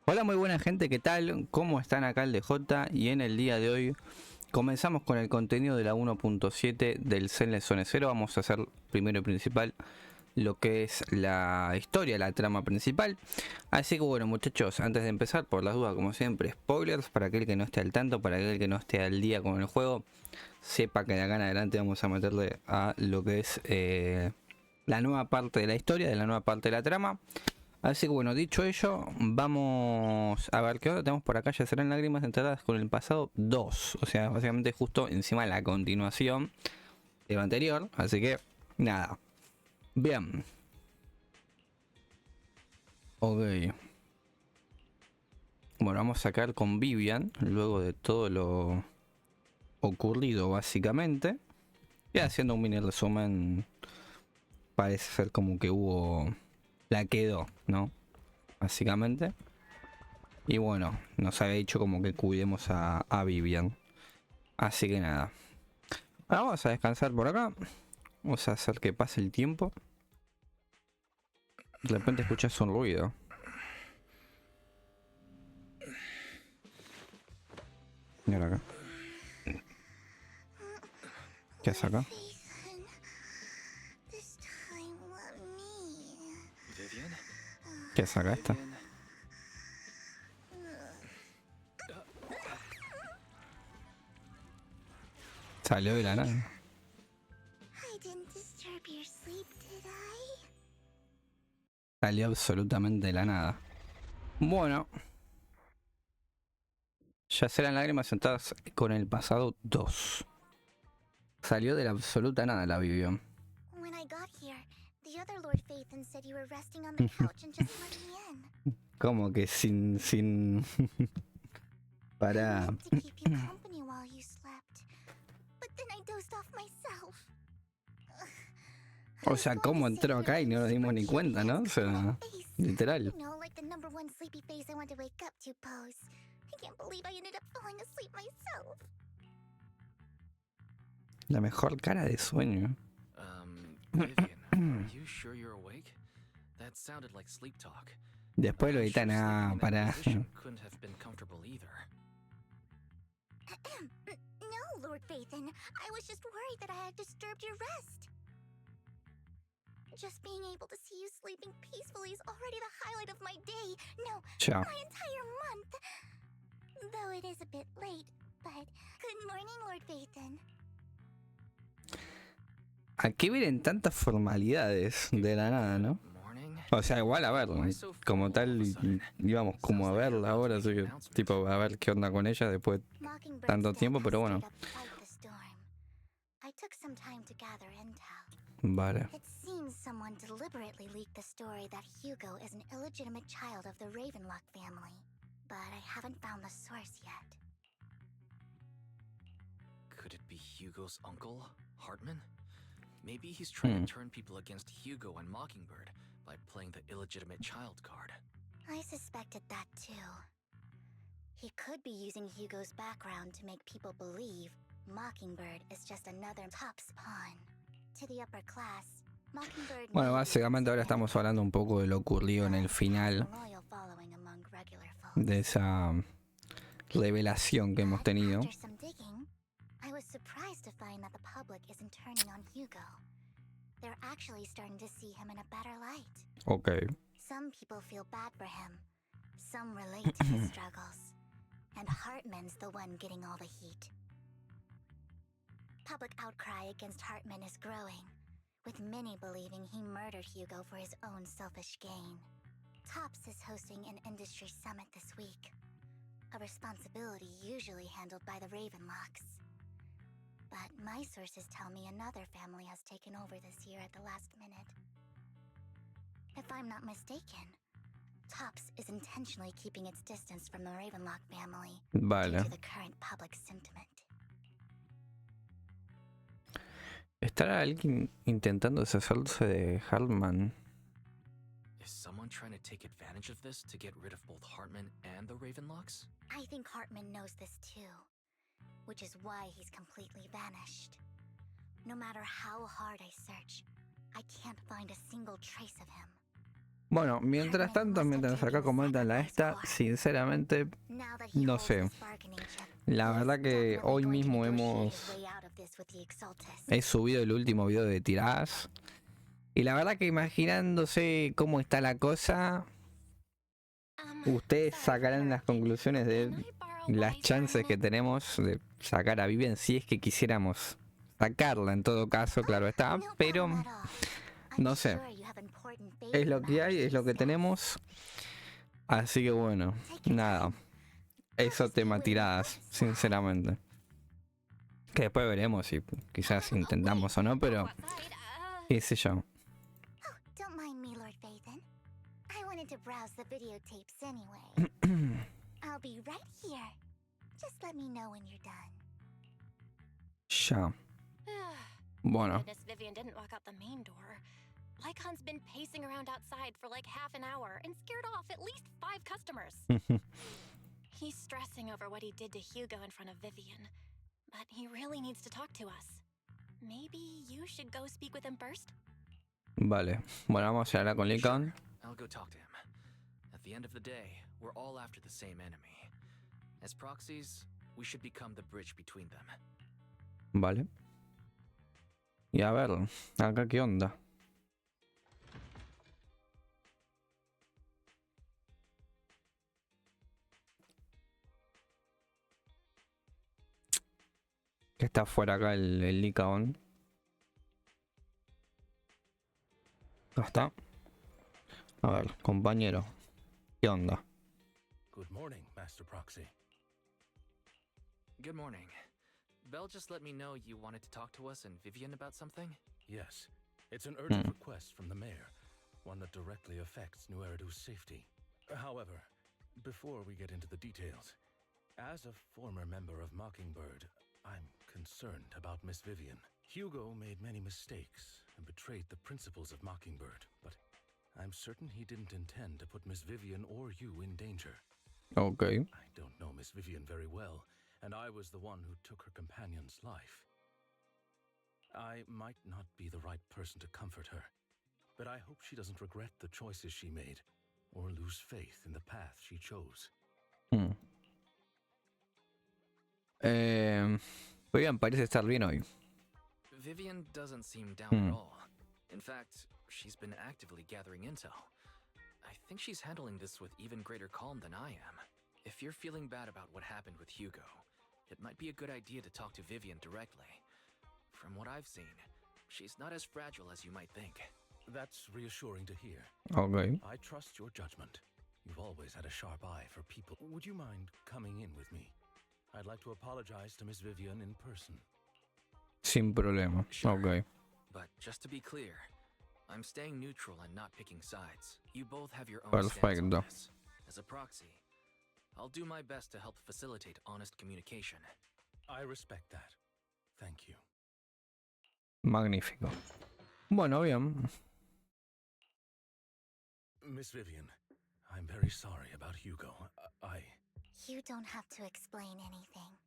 Hola, muy buena gente, ¿qué tal? ¿Cómo están acá ElDejota? Y en el día de hoy comenzamos con el contenido de la 1.7 del Zenless Zone 0. Vamos a hacer primero y principal lo que es la historia, la trama principal. Así que bueno, muchachos, antes de empezar, por las dudas, como siempre, spoilers para aquel que no esté al tanto, para aquel que no esté al día con el juego, sepa que de acá en adelante vamos a meterle a lo que es la nueva parte de la historia, de la nueva parte de la trama. Así que bueno, dicho ello, vamos a ver qué hora tenemos por acá. Ya serán lágrimas enterradas con el pasado 2. O sea, básicamente justo encima de la continuación de lo anterior. Así que, nada. Bien. Ok. Bueno, vamos a sacar con Vivian. Luego de todo lo ocurrido básicamente. Y haciendo un mini resumen. Parece ser como que hubo... La quedó, ¿no? Básicamente. Y bueno, nos había dicho como que cuidemos a Vivian. Así que nada. Ahora vamos a descansar por acá. Vamos a hacer que pase el tiempo. De repente escuchas un ruido. Mira acá. ¿Qué hace acá? Vivian? ¿Qué hace acá esta? Vivian? Salió de la nada. I didn't disturb your sleep, did I? Salió absolutamente de la nada. Bueno. Ya serán lágrimas sentadas con el pasado 2. Salió de la absoluta nada la Vivian. When I got here, the other Lord Phaethon said you were resting on the couch and just let me in. Como que sin... I Para... meant to keep you company while you slept, but then I dozed off myself. O sea, ¿cómo entró acá y no nos dimos ni cuenta, no? O sea, literal. You know, like the number one sleepy face I want to wake up to pose. I can't believe I ended up falling asleep myself. La mejor cara de sueño. Vivian, are you sure you're awake? That sounded like sleep talk. Después lo I'm editan sure sleeping in that para... position couldn't have been comfortable either. No, Lord Phaethon. I was just worried that I had disturbed your rest. Just being able to see you sleeping peacefully is already the highlight of my day. No, Chao. my entire month. Though it is a bit late, but... Good morning, Lord Phaethon. ¿A qué vienen tantas formalidades de la nada, no? Morning? O sea, igual a ver, Why so como formal all tal, of a sudden? íbamos como a Sounds like you're verla about to ahora, make así an que, announcement. tipo, a ver qué onda con ella después de Mockingbird's tanto death tiempo, has pero bueno. straight up fight the storm. I took some time to gather intel. Vale. It seems someone deliberately leaked the story that Hugo is an illegitimate child of the Ravenlock family, but I haven't found the source yet. Could it be Hugo's uncle, Hartman? Maybe he's trying Hmm. to turn people against Hugo and Mockingbird by playing the illegitimate child card. I suspected that too. He could be using Hugo's background to make people believe Mockingbird is just another Top's pawn. To the upper class, Mockingbird Bueno, may be básicamente ahora estamos insignificant, hablando un poco de lo ocurrido en el but has final a loyal following among regular folks. de esa revelación que hemos But tenido. after some digging, I was surprised to find that the public isn't turning on Hugo. They're actually starting to see him in a better light. Ok. Some people feel bad for him. Some relate to his struggles. And Hartman's the one getting all the heat. Public outcry against Hartman is growing, with many believing he murdered Hugo for his own selfish gain. Tops is hosting an industry summit this week, a responsibility usually handled by the Ravenlocks. But my sources tell me another family has taken over this year at the last minute. If I'm not mistaken, Tops is intentionally keeping its distance from the Ravenlock family Vale. due to the current public sentiment. ¿Estará alguien intentando deshacerse de Hartman? Is someone trying to take advantage of this to get rid of both Hartman and the Ravenlocks? I think Hartman knows this too, which is why he's completely vanished. No matter how hard I search, I can't find a single trace of him. Bueno, mientras tanto, mientras acá comentan la esta, sinceramente, no sé. La verdad que hoy mismo he subido el último video de tiradas. Y la verdad que imaginándose cómo está la cosa, ustedes sacarán las conclusiones de las chances que tenemos de sacar a Vivian si es que quisiéramos sacarla en todo caso, claro está, pero no sé. Es lo que hay, es lo que tenemos. Así que bueno, nada. Eso tema tiradas, sinceramente. Que después veremos si quizás intentamos o no, pero qué sé yo. Don't mind me, Lord Vathan. I wanted to browse the videotapes anyway. I'll be right here. Just let me know when you're done. Ya. Bueno. Goodness, Vivian didn't walk out the main door. Lycaon's been pacing around outside for like half an hour and scared off at least 5 customers. He's stressing over what he did to Hugo in front of Vivian, but he really needs to talk to us. Maybe you should go speak with him first? Vale. Bueno, vamos a hablar con Lycaon. I'll go talk to him. At the end of the day, we're all after the same enemy. As proxies, we should become the bridge between them. Vale. Y a ver, acá qué onda. Que está afuera acá el Lycaon. Acá está. A ver, compañero. ¿Qué onda? Good morning, Master Proxy. Good morning. Belle just let me know you wanted to talk to us and Vivian about something? Yes, it's an urgent request from the mayor, one that directly affects New Eridu's safety. However, before we get into the details, as a former member of Mockingbird, I'm concerned about Miss Vivian. Hugo made many mistakes and betrayed the principles of Mockingbird, but I'm certain he didn't intend to put Miss Vivian or you in danger. Okay. I don't know Miss Vivian very well, and I was the one who took her companion's life. I might not be the right person to comfort her, but I hope she doesn't regret the choices she made or lose faith in the path she chose. Vivian parece estar bien hoy. Vivian doesn't seem down at all. In fact, she's been actively gathering intel. I think she's handling this with even greater calm than I am. If you're feeling bad about what happened with Hugo, it might be a good idea to talk to Vivian directly. From what I've seen, she's not as fragile as you might think. That's reassuring to hear. Okay. I trust your judgment. You've always had a sharp eye for people. Would you mind coming in with me? I'd like to apologize to Miss Vivian in person. Sin problema. Sure. Okay. But just to be clear, I'm staying neutral and not picking sides. You both have your own stance on Perfecto. this. As a proxy, I'll do my best to help facilitate honest communication. I respect that. Thank you. Magnífico. Bueno, bien. Miss Vivian, I'm very sorry about Hugo. You don't have to explain anything.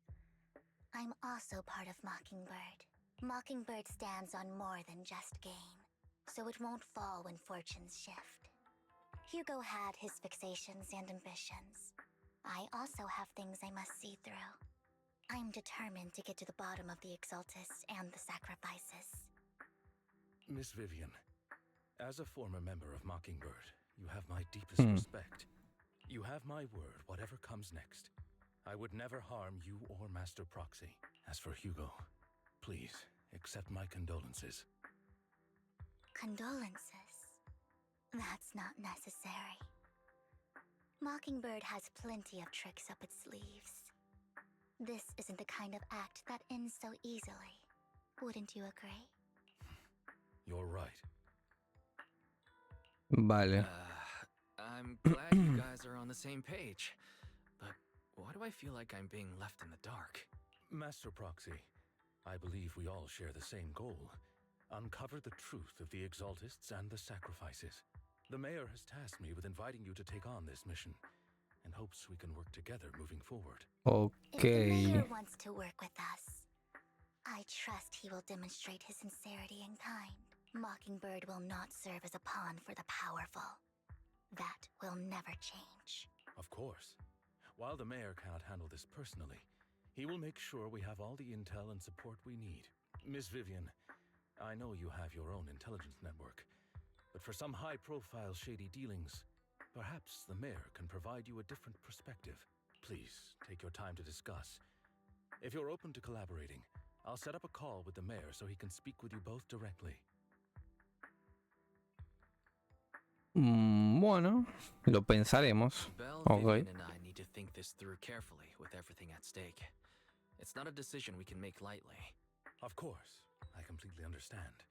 I'm also part of Mockingbird. Mockingbird stands on more than just gain, so it won't fall when fortunes shift. Hugo had his fixations and ambitions. I also have things I must see through. I'm determined to get to the bottom of the Exaltus and the sacrifices. Miss Vivian, as a former member of Mockingbird, you have my deepest respect. You have my word, whatever comes next. I would never harm you or Master Proxy. As for Hugo, please accept my condolences. Condolences? That's not necessary. Mockingbird has plenty of tricks up its sleeves. This isn't the kind of act that ends so easily. Wouldn't you agree? You're right. Vale. I'm glad you guys are on the same page. But why do I feel like I'm being left in the dark? Master Proxy, I believe we all share the same goal. Uncover the truth of the Exaltists and the sacrifices. The mayor has tasked me with inviting you to take on this mission, and hopes we can work together moving forward. If the Okay. mayor wants to work with us, I trust he will demonstrate his sincerity and kind. Mockingbird will not serve as a pawn for the powerful. That will never change. Of course. While the mayor cannot handle this personally, he will make sure we have all the intel and support we need. Miss Vivian, I know you have your own intelligence network, but for some high-profile shady dealings, perhaps the mayor can provide you a different perspective. Please, take your time to discuss. If you're open to collaborating, I'll set up a call with the mayor so he can speak with you both directly. Bueno, lo pensaremos. Belle, Okay. Vivian, and I need to think this through carefully with everything at stake. It's not a decision we can make lightly. Of course, I completely understand.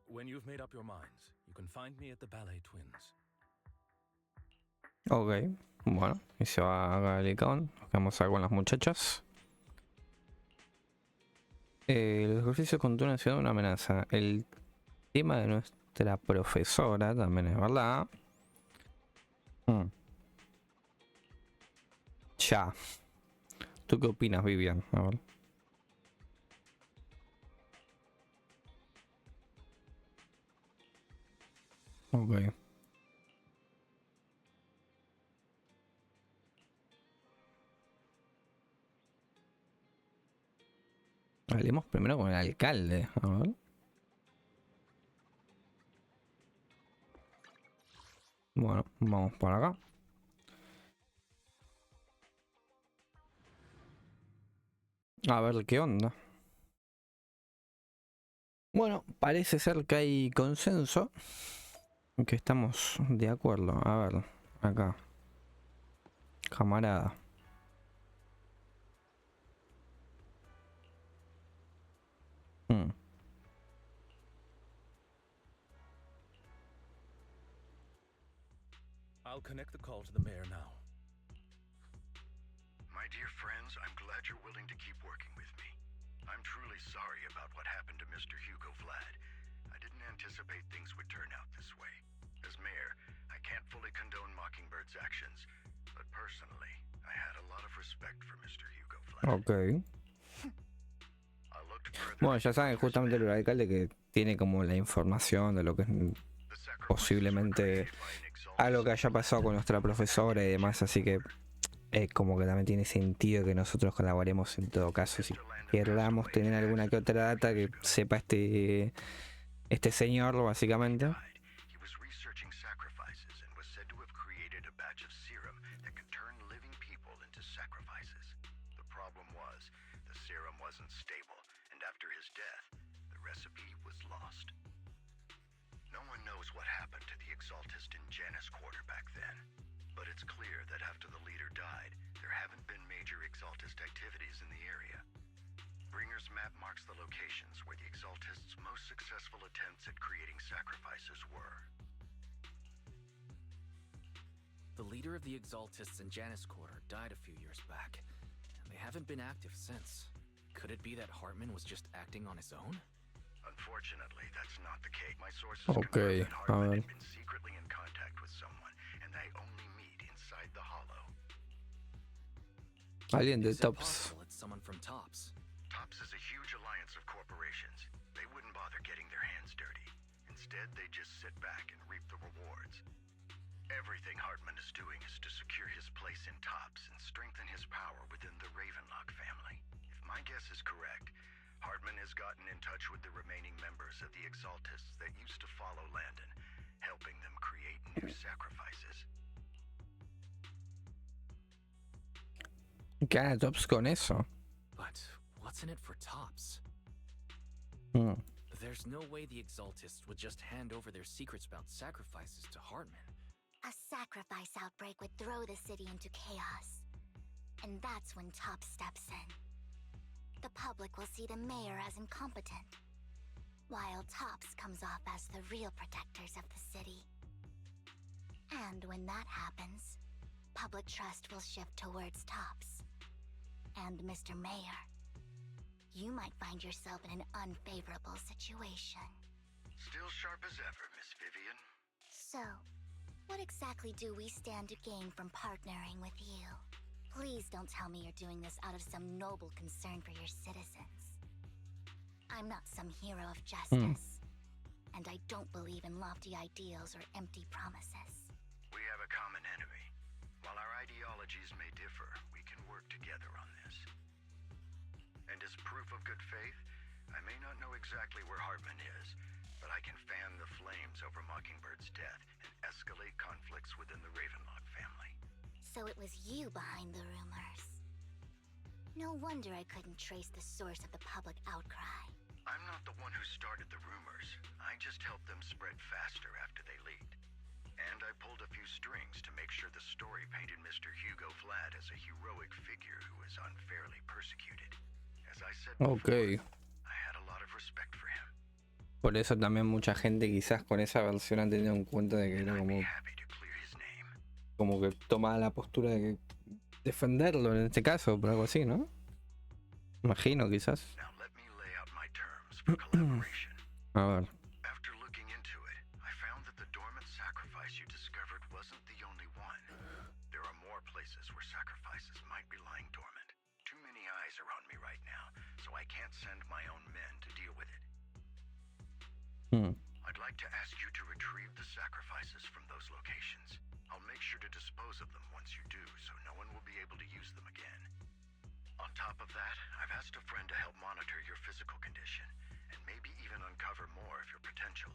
When you've made up your minds, you can find me at the Ballet Twins. Ok, bueno, y se va a Lycaon. Nos quedamos acá con las muchachas. Los ejercicios continúan siendo una amenaza. El tema de nuestra profesora también es verdad. Ya. ¿Tú qué opinas, Vivian? A ver. Ok. Hablemos primero con el alcalde. A ver. Bueno, vamos por acá. A ver qué onda. Bueno, parece ser que hay consenso. Que estamos de acuerdo. A ver, acá. Camarada. I'll connect the call to the mayor now. My dear friends, I'm glad you're willing to keep working with me. I'm truly sorry about what happened to Mr. Hugo Vlad. I didn't anticipate things would turn out this way. As mayor, I can't fully condone Mockingbird's actions, but personally, I had a lot of respect for Mr. Hugo Vlad. Ok. I looked further Bueno, ya into saben Hugo's justamente el man. alcalde que tiene como la información de lo que es The sacrifices posiblemente were created by an exalted algo que haya pasado con nuestra profesora y demás, así que como que también tiene sentido que nosotros colaboremos en todo caso. Si queramos tener alguna que otra data que sepa este señor, básicamente. He was researching sacrifices and was said to have created a batch of serum that could turn living people into sacrifices. The problem was, the serum wasn't stable, and after his death, the recipe was lost. No one knows what happened to the Exaltist in Janus Quarter back then, but it's clear that after the leader died, there haven't been major Exaltist activities in the area. Bringer's map marks the locations where the Exaltists' most successful attempts at creating sacrifices were. The leader of the Exaltists in Janus Quarter died a few years back, and they haven't been active since. Could it be that Hartman was just acting on his own? Unfortunately, that's not the case. My sources Okay, confirm that Hartman a ver. had been secretly in contact with someone, and they only meet inside the Hollow. Alguien de Is it Tops. possible it's someone from Tops? TOPS is a huge alliance of corporations. They wouldn't bother getting their hands dirty. Instead, they just sit back and reap the rewards. Everything Hartman is doing is to secure his place in TOPS and strengthen his power within the Ravenlock family. If my guess is correct, Hartman has gotten in touch with the remaining members of the Exaltists that used to follow Landon, helping them create new sacrifices. ¿Qué gana Tops con eso? But what's in it for Tops? There's no way the Exaltists would just hand over their secrets about sacrifices to Hartman. A sacrifice outbreak would throw the city into chaos. And that's when Top steps in. The public will see the mayor as incompetent, while Tops comes off as the real protectors of the city. And when that happens, public trust will shift towards Tops. And Mr. Mayor, you might find yourself in an unfavorable situation. Still sharp as ever, Miss Vivian. So, what exactly do we stand to gain from partnering with you? Please don't tell me you're doing this out of some noble concern for your citizens. I'm not some hero of justice, and I don't believe in lofty ideals or empty promises. We have a common enemy. While our ideologies may differ, we can work together on this. And as proof of good faith, I may not know exactly where Hartman is, but I can fan the flames over Mockingbird's death and escalate conflicts within the Ravenlock family. So it was you behind the rumors. No wonder I couldn't trace the source of the public outcry. I'm not the one who started the rumors. I just helped them spread faster after they leaked. And I pulled a few strings to make sure the story painted Mr. Hugo Vlad as a heroic figure who was unfairly persecuted. As I said before, I had a lot of respect for him. Por eso también mucha gente quizás con esa versión han tenido en cuenta de que era como que tomaba la postura de que defenderlo en este caso, por algo así, ¿no? Imagino, quizás. A ver. After looking into it, I found that the dormant sacrifice you discovered wasn't the only one. There are more places where sacrifices might be lying dormant. Too many eyes are on me right now, so I can't send my own men to deal with it. I'd like to ask you to retrieve the sacrifices from those locations. I'll make sure to dispose of them once you do, so no one will be able to use them again. On top of that, I've asked a friend to help monitor your physical condition, and maybe even uncover more of your potential.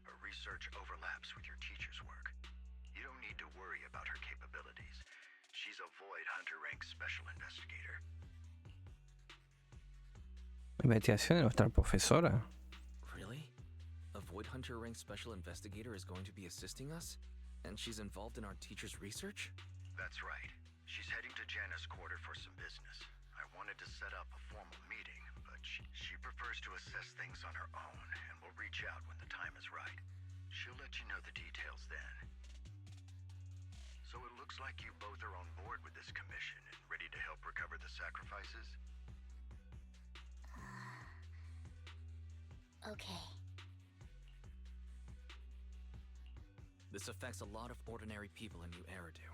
Her research overlaps with your teacher's work. You don't need to worry about her capabilities. She's a Void Hunter rank special investigator. ¿Investigación de nuestra profesora? Really? A Void Hunter rank special investigator is going to be assisting us? And she's involved in our teacher's research? That's right. She's heading to Janna's quarter for some business. I wanted to set up a formal meeting, but she prefers to assess things on her own, and will reach out when the time is right. She'll let you know the details then. So it looks like you both are on board with this commission and ready to help recover the sacrifices? Okay. This affects a lot of ordinary people in New Eridu.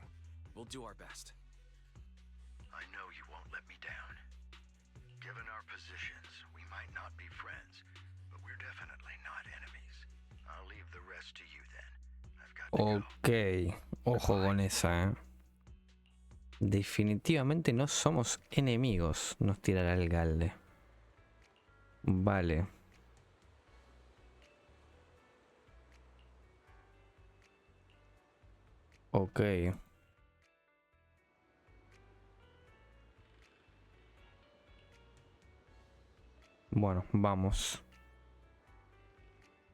We'll do our best. I know you won't let me down. Given our positions, we might not be friends, but we're definitely not enemies. I'll leave the rest to you then. I've got to go. Ok, ojo con esa, Definitivamente no somos enemigos, nos tira el alcalde. Vale. Ok. Bueno, vamos.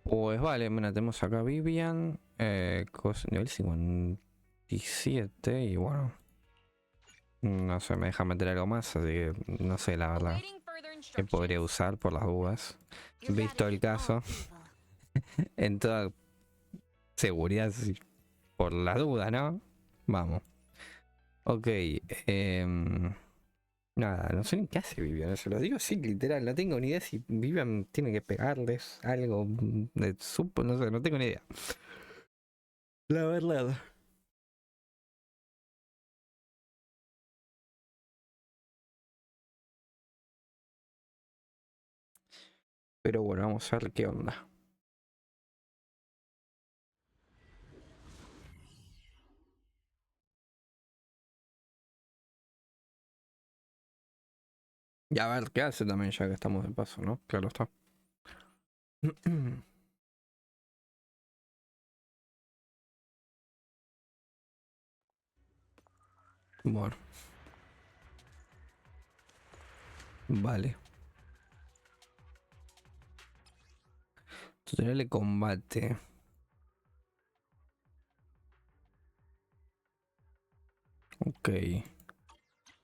Pues vale, mira, tenemos acá Vivian, nivel 57 y bueno. No sé, me deja meter algo más, así que no sé la verdad. Que podría usar por las dudas. Visto el caso, en toda seguridad, por la duda, ¿no? Vamos. Ok. Nada, no sé ni qué hace Vivian, se lo digo así, literal. No tengo ni idea si Vivian tiene que pegarles algo de supo, no sé, no tengo ni idea. La verdad. Pero bueno, vamos a ver qué onda. Y a ver qué hace también, ya que estamos de paso, ¿no? Claro está. Bueno. Vale. Tutorial de combate. Ok.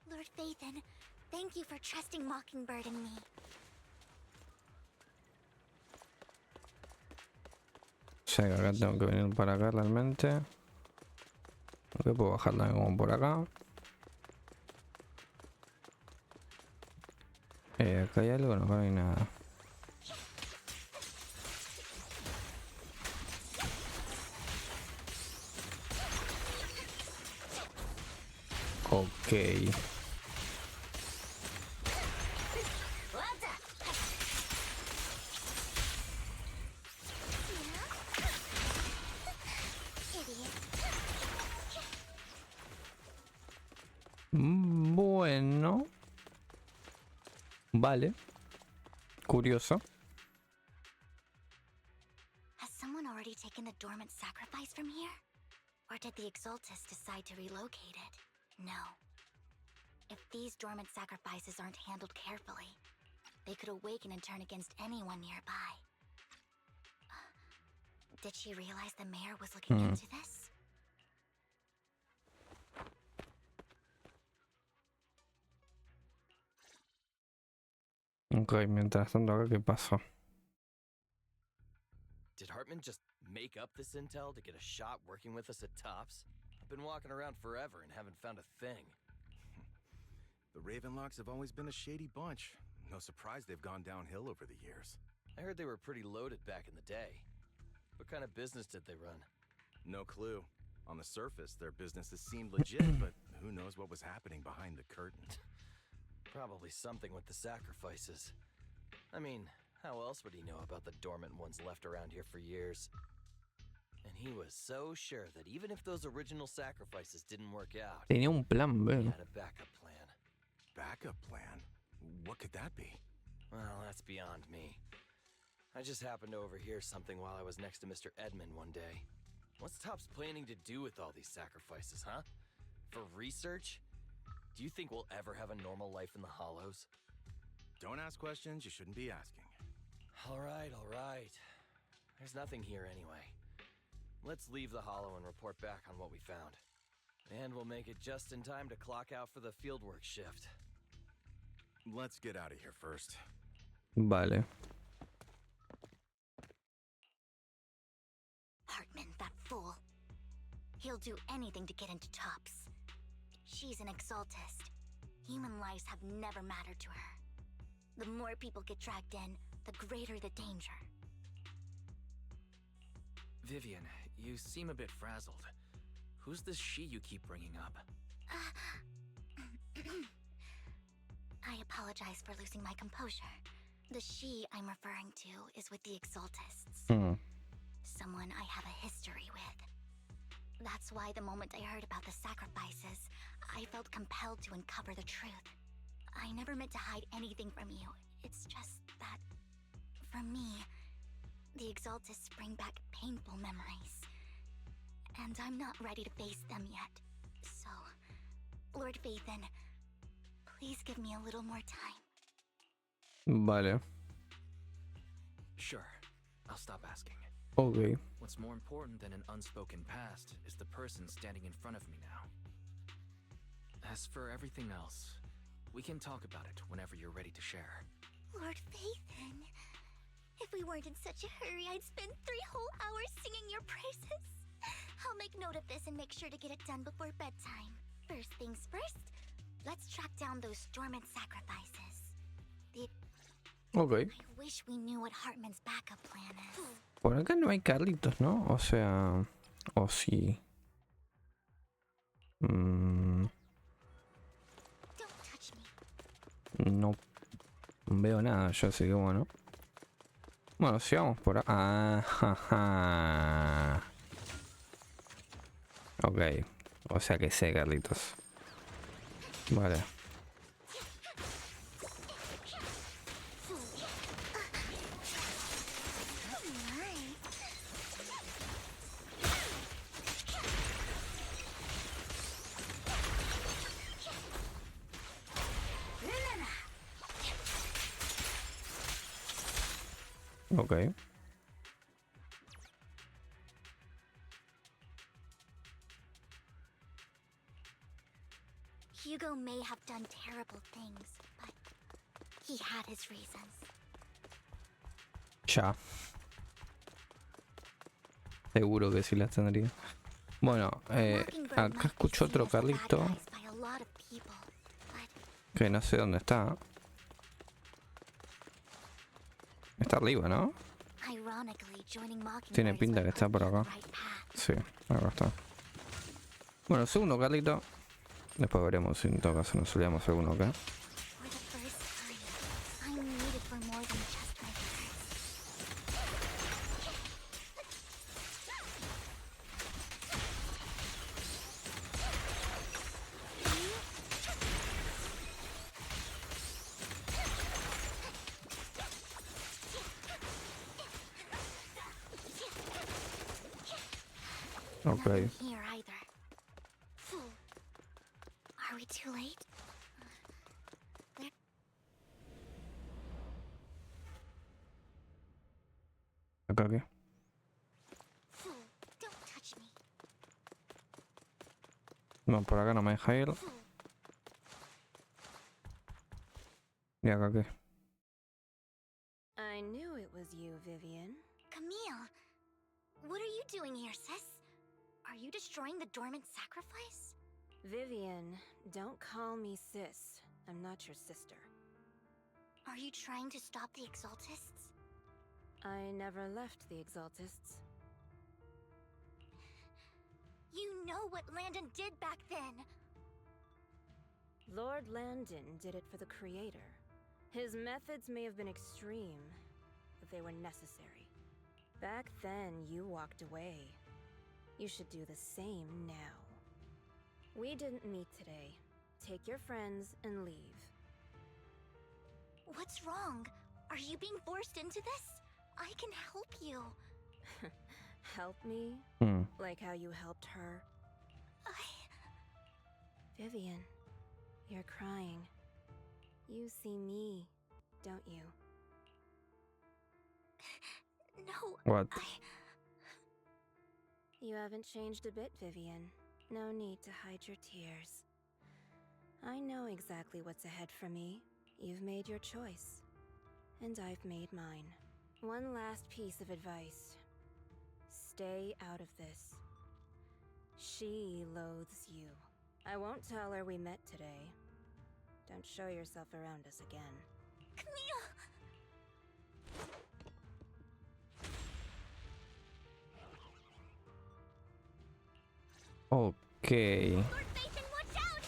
Lord Phaethon, thank you for trusting Mockingbird and me. O sea que acá tengo que venir para acá realmente. Ok, puedo bajarla como por acá. Acá hay algo, no, acá no hay nada. Ok. Bueno. Vale. Curioso. Has someone already taken the dormant sacrifice from here? Or did the Exaltus decide to relocate it? No. If these dormant sacrifices aren't handled carefully, they could awaken and turn against anyone nearby. Did she realize the mayor was looking into this? Ok, mientras tanto acá, ¿qué pasó? Did Hartman just make up this intel to get a shot working with us at Tops? I've been walking around forever and haven't found a thing. The Ravenlocks have always been a shady bunch. No surprise they've gone downhill over the years. I heard they were pretty loaded back in the day. What kind of business did they run? No clue. On the surface, their businesses seemed legit, but who knows what was happening behind the curtain. Probably something with the sacrifices. I mean, how else would he know about the dormant ones left around here for years? And he was so sure that even if those original sacrifices didn't work out, Tenía un plan, he veo. had a backup plan. Backup plan? What could that be? Well, that's beyond me. I just happened to overhear something while I was next to Mr. Edmund one day. What's Tops planning to do with all these sacrifices, huh? For research? Do you think we'll ever have a normal life in the Hollows? Don't ask questions you shouldn't be asking. All right. There's nothing here anyway. Let's leave the Hollow and report back on what we found. And we'll make it just in time to clock out for the fieldwork shift. Let's get out of here first. Vale. Hartman, that fool. He'll do anything to get into Tops. She's an Exaltist. Human lives have never mattered to her. The more people get dragged in, the greater the danger. Vivian, you seem a bit frazzled. Who's this she you keep bringing up? I apologize for losing my composure. The she I'm referring to is with the Exaltists. Someone I have a history with. That's why the moment I heard about the sacrifices, I felt compelled to uncover the truth. I never meant to hide anything from you. It's just that, for me, the Exaltists bring back painful memories. And I'm not ready to face them yet. So, Lord Vathan, please give me a little more time. Vale. Sure, I'll stop asking. Ok. What's more important than an unspoken past is the person standing in front of me now. As for everything else, we can talk about it whenever you're ready to share. Lord Vathan, if we weren't in such a hurry, I'd spend 3 whole hours singing your praises. I'll make note of this and make sure to get it done before bedtime. First things first, let's track down those dormant sacrifices. Ok. I wish we knew what Hartman's backup plan is. Por acá no hay Carlitos, ¿no? O sea... O sí. Don't touch me. No veo nada yo, así que bueno. Bueno, si vamos por acá. Ok. O sea que sé, Carlitos. Vale. Ok. Hugo may have done terrible things, but he had his reasons. Ya. Seguro que sí las tendría. Bueno, acá escucho otro Carlito. Que no sé dónde está. Está arriba, ¿no? Tiene pinta que está por acá. Sí, acá está. Bueno, segundo Carlito. Después veremos si en todo caso nos solíamos alguno acá. Okay. Nothing here either. Are we too late? ¿Acá qué? Don't touch me. No, por acá no me deja ir. ¿Y acá qué? I knew it was you, Vivian. Camille, what are you doing here, sis? Are you destroying the dormant sacrifice? Vivian, don't call me sis. I'm not your sister. Are you trying to stop the Exaltists? I never left the Exaltists. You know what Landon did back then! Lord Landon did it for the Creator. His methods may have been extreme, but they were necessary. Back then, you walked away. You should do the same now. We didn't meet today. Take your friends and leave. What's wrong? Are you being forced into this? I can help you. Help me? Like how you helped her? Vivian, you're crying. You see me, don't you? No, What? You haven't changed a bit, Vivian. No need to hide your tears. I know exactly what's ahead for me. You've made your choice. And I've made mine. One last piece of advice. Stay out of this. She loathes you. I won't tell her we met today. Don't show yourself around us again. Camille! Okay. Lord Nathan, watch out!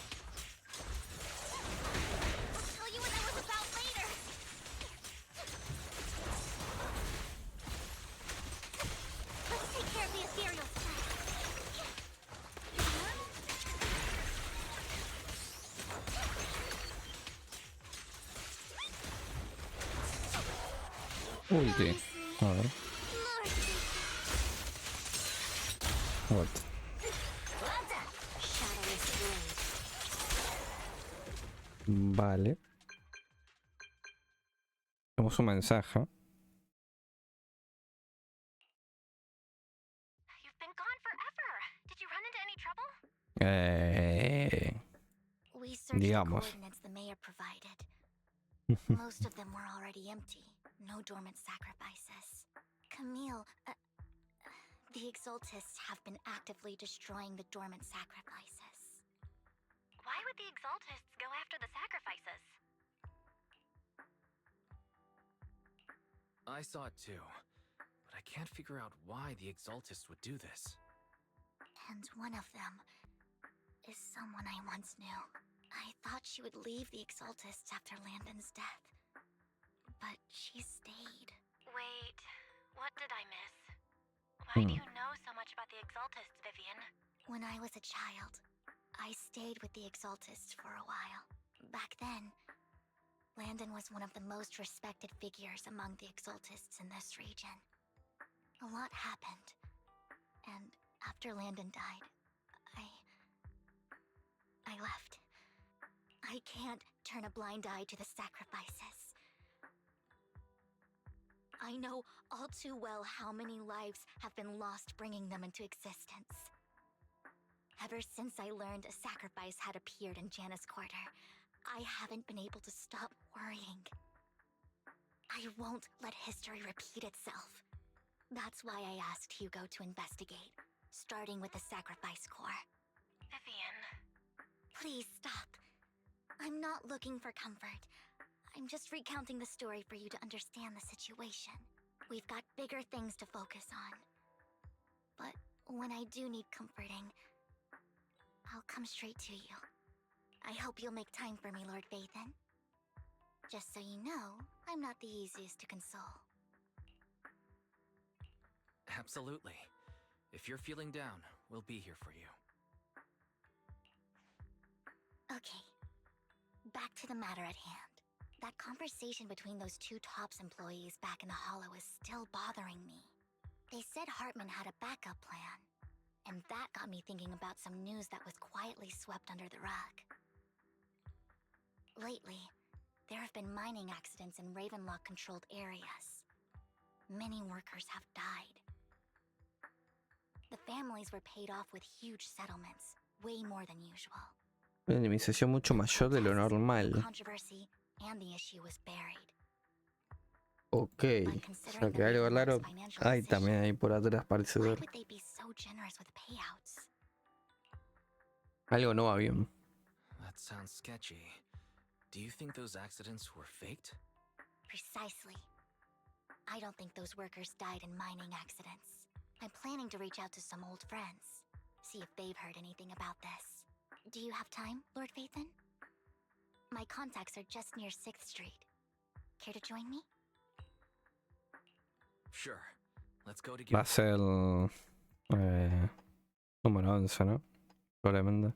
I'll tell you what I was about later. Let's take care of the ethereals Uy, sí. A ver. What? Vale. Tenemos un mensaje. You've been gone forever. Did you run into any trouble? We searched the Digamos. coordinates the mayor provided. Most of them were already empty. No dormant sacrifices. Camille, the Exaltists have been actively destroying the dormant sacrifices. Why would the Exaltists go after the sacrifices? I saw it too, but I can't figure out why the Exaltists would do this. And one of them is someone I once knew. I thought she would leave the Exaltists after Landon's death, but she stayed. Wait, what did I miss? Why do you know so much about the Exaltists, Vivian? When I was a child, I stayed with the Exaltists for a while. Back then, Landon was one of the most respected figures among the Exaltists in this region. A lot happened, and after Landon died, I left. I can't turn a blind eye to the sacrifices. I know all too well how many lives have been lost bringing them into existence. Ever since I learned a sacrifice had appeared in Janna's quarter, I haven't been able to stop worrying. I won't let history repeat itself. That's why I asked Hugo to investigate, starting with the sacrifice core. Vivian. Please stop. I'm not looking for comfort. I'm just recounting the story for you to understand the situation. We've got bigger things to focus on. But when I do need comforting, I'll come straight to you. I hope you'll make time for me, Lord Vathan. Just so you know, I'm not the easiest to console. Absolutely. If you're feeling down, we'll be here for you. Okay. Back to the matter at hand. That conversation between those two TOPS employees back in the Hollow is still bothering me. They said Hartman had a backup plan. And that got me thinking about some news that was quietly swept under the rug. Lately, there have been mining accidents in Ravenlock-controlled areas. Many workers have died. The families were paid off with huge settlements, way more than usual. Una indemnización mucho mayor de lo normal. Controversy and the issue was buried. Ok, o sea que algo raro hay también ahí por atrás, parece Why ser. would they be so generous with payouts? Algo no va bien. That sounds sketchy. Do you think those accidents were faked? Precisely. I don't think those workers died in mining accidents. I'm planning to reach out to some old friends, see if they've heard anything about this. Do you have time, Lord Phaethon? My contacts are just near 6th Street. Care to join me? Sure. Let's go Va together. a ser número 11, ¿no? Probablemente.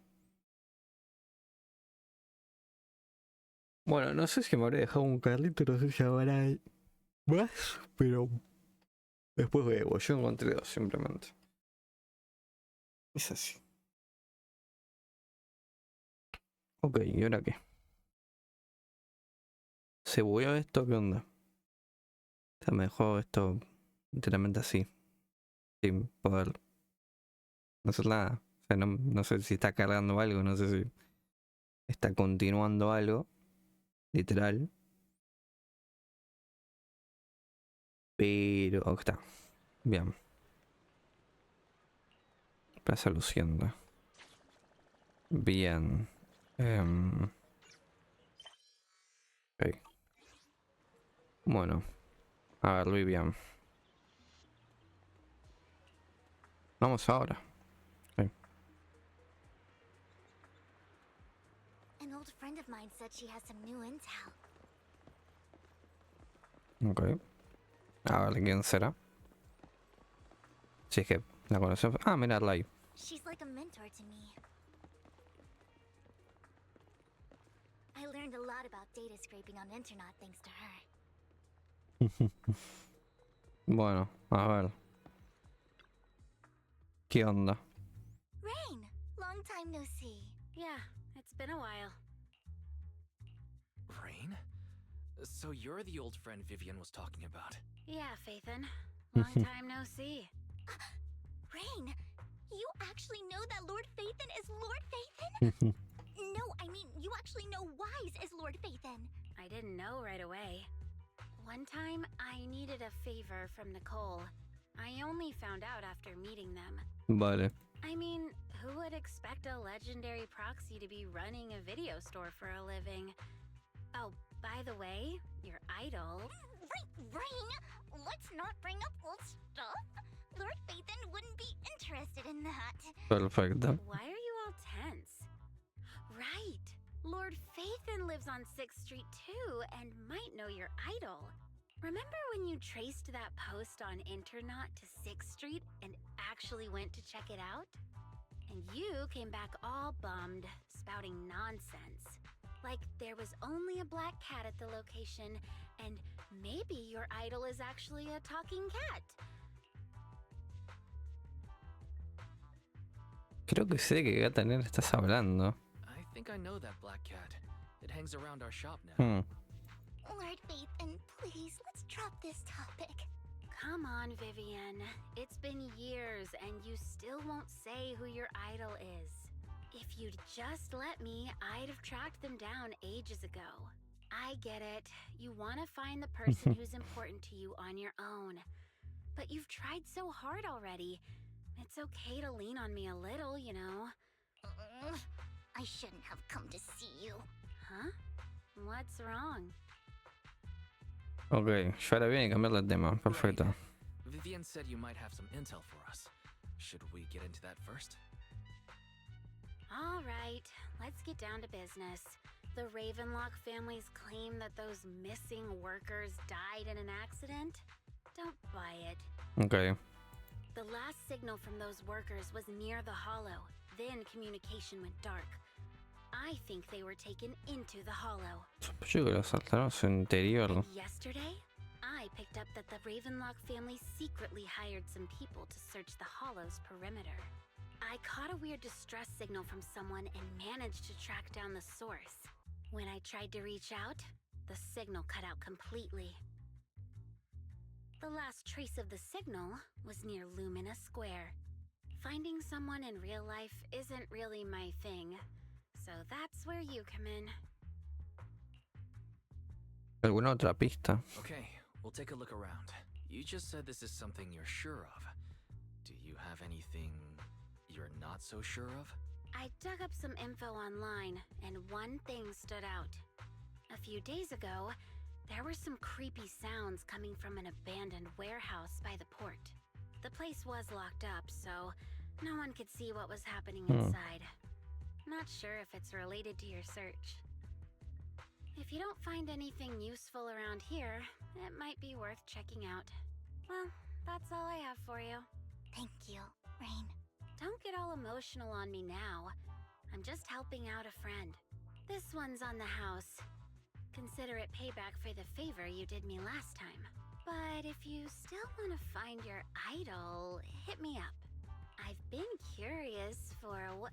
Bueno, no sé si me habré dejado un carrito, no sé si habrá más, pero después veo. Yo encontré 2 simplemente. Es así. Ok, ¿y ahora qué? ¿Se bugueó esto? ¿Qué onda? Se me dejó esto literalmente así, sin poder hacer nada. O sea, no sé si está cargando algo, no sé si está continuando algo, literal. Pero aquí está. Bien. Plaza luciendo. Bien. Ok. Bueno. A ver, Vivian. Vamos ahora. Okay. An old friend of mine said she has some new intel. Ok. A ver, ¿quién será? Si es que la conocemos. Ah, mira, Lai. She's like a mentor to me. I learned a lot about data scraping on internet thanks to her. Bueno, a ver. ¿Qué onda? Rain, long time no see. Yeah, it's been a while. Rain? So you're the old friend Vivian was talking about. Yeah, Phaethon. Long time no see. Rain, you actually know that Lord Phaethon is Lord Phaethon? No, I mean, you actually know Wise is Lord Phaethon. I didn't know right away. One time, I needed a favor from Nicole. I only found out after meeting them. Vale. I mean, who would expect a legendary proxy to be running a video store for a living? Oh, by the way, your idol... Rain, let's not bring up old stuff. Lord Phaethon wouldn't be interested in that. Perfecto. Why are you all tense? Right. Lord Phaethon lives on 6th Street too and might know your idol. Remember when you traced that post on Internet to 6th Street and actually went to check it out? And you came back all bummed, spouting nonsense. Like there was only a black cat at the location, and maybe your idol is actually a talking cat. Creo que sé de qué gata negra estás hablando. I think I know that black cat. It hangs around our shop now. Lord Phaethon, please, let's drop this topic. Come on, Vivian. It's been years and you still won't say who your idol is. If you'd just let me, I'd have tracked them down ages ago. I get it. You want to find the person who's important to you on your own. But you've tried so hard already. It's okay to lean on me a little, you know. I shouldn't have come to see you. Huh? What's wrong? Ok, yo ahora viene a cambiar de tema. Perfecto. Vivian said you might have some intel for us. Should we get into that first? All right, let's get down to business. The Ravenlock families claim that those missing workers died in an accident. Don't buy it. Ok. The last signal from those workers was near the hollow. Then communication went dark. I think they were taken into the hollow. Yo creo que lo saltaron a su interior. And yesterday, I picked up that the Ravenlock family secretly hired some people to search the hollow's perimeter. I caught a weird distress signal from someone and managed to track down the source. When I tried to reach out, the signal cut out completely. The last trace of the signal was near Lumina Square. Finding someone in real life isn't really my thing, so that's where you come in. ¿Alguna otra pista? Okay, we'll take a look around. You just said this is something you're sure of. Do you have anything you're not so sure of? I dug up some info online, and one thing stood out. A few days ago, there were some creepy sounds coming from an abandoned warehouse by the port. The place was locked up, so no one could see what was happening inside. Not sure if it's related to your search. If you don't find anything useful around here, it might be worth checking out. Well, that's all I have for you. Thank you, Rain. Don't get all emotional on me now. I'm just helping out a friend. This one's on the house. Consider it payback for the favor you did me last time. But if you still want to find your idol, hit me up. I've been curious for what...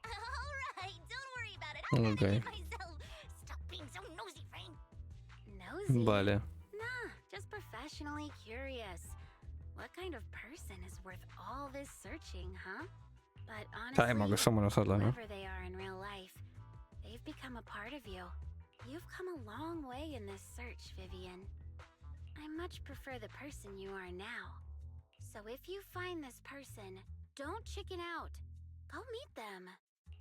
Alright, don't worry about it. I'm gonna Okay. get myself. Stop being so nosy, Rain. Nosy? Vale. Nah, just professionally curious. What kind of person is worth all this searching, huh? But Sabemos que honestly, somos nosotros, ¿no? whoever they are in real life, they've become a part of you. You've come a long way in this search, Vivian. I much prefer the person you are now. So if you find this person, don't chicken out. Go meet them.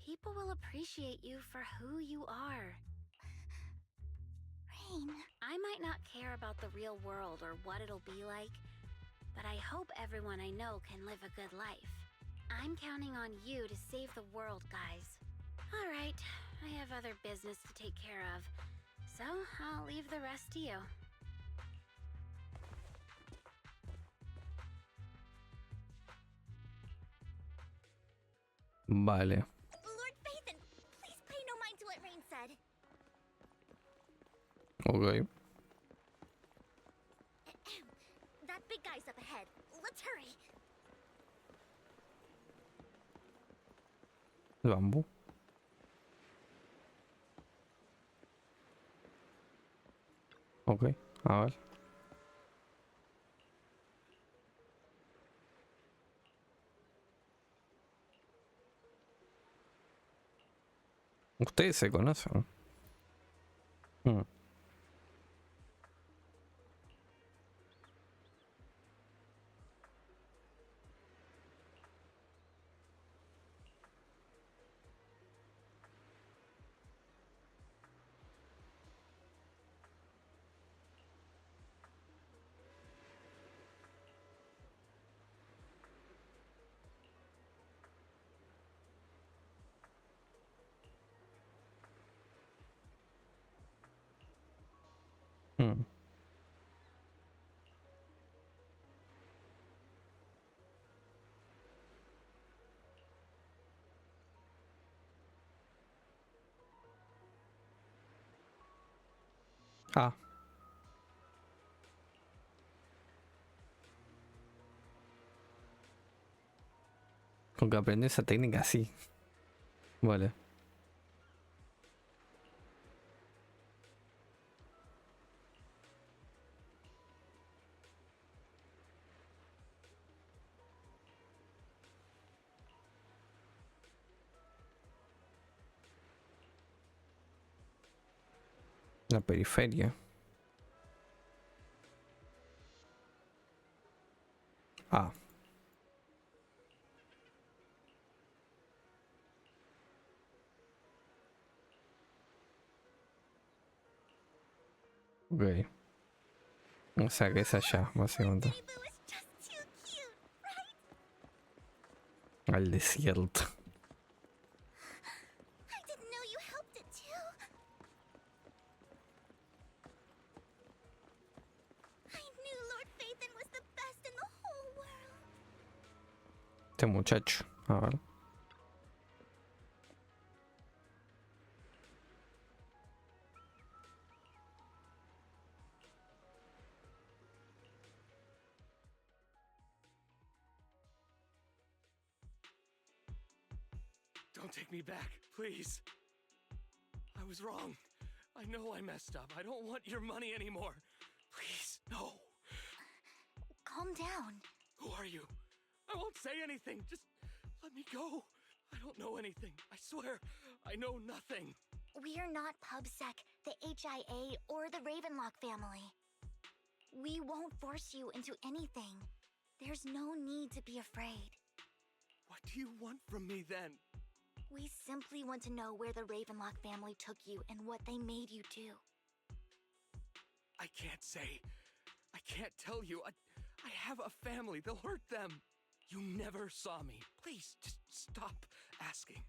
People will appreciate you for who you are. Rain. I might not care about the real world or what it'll be like, but I hope everyone I know can live a good life. I'm counting on you to save the world, guys. All right, I have other business to take care of, so I'll leave the rest to you. Vale. Lord Phaethon, please pay no mind to what Rain said. Ok. That big guy's up ahead. Let's hurry. El bambú. Ok, a ver. Ustedes se conocen. Ah. Con que aprendí esa técnica, sí. Vale. La periferia. Ah. Ok. O sea que es allá, básicamente. Baby Boo is just too cute, right? Al desierto. I didn't know you helped it too. I knew Lord Phaethon was the best in the whole world. Este muchacho. A ver. Don't take me back, please. I was wrong. I know I messed up. I don't want your money anymore. Please, no. Calm down. Who are you? I won't say anything. Just let me go. I don't know anything. I swear, I know nothing. We're not PubSec, the HIA, or the Ravenlock family. We won't force you into anything. There's no need to be afraid. What do you want from me then? We simply want to know where the Ravenlock family took you and what they made you do. I can't say. I can't tell you. I have a family. They'll hurt them. You never saw me. Please, just stop asking.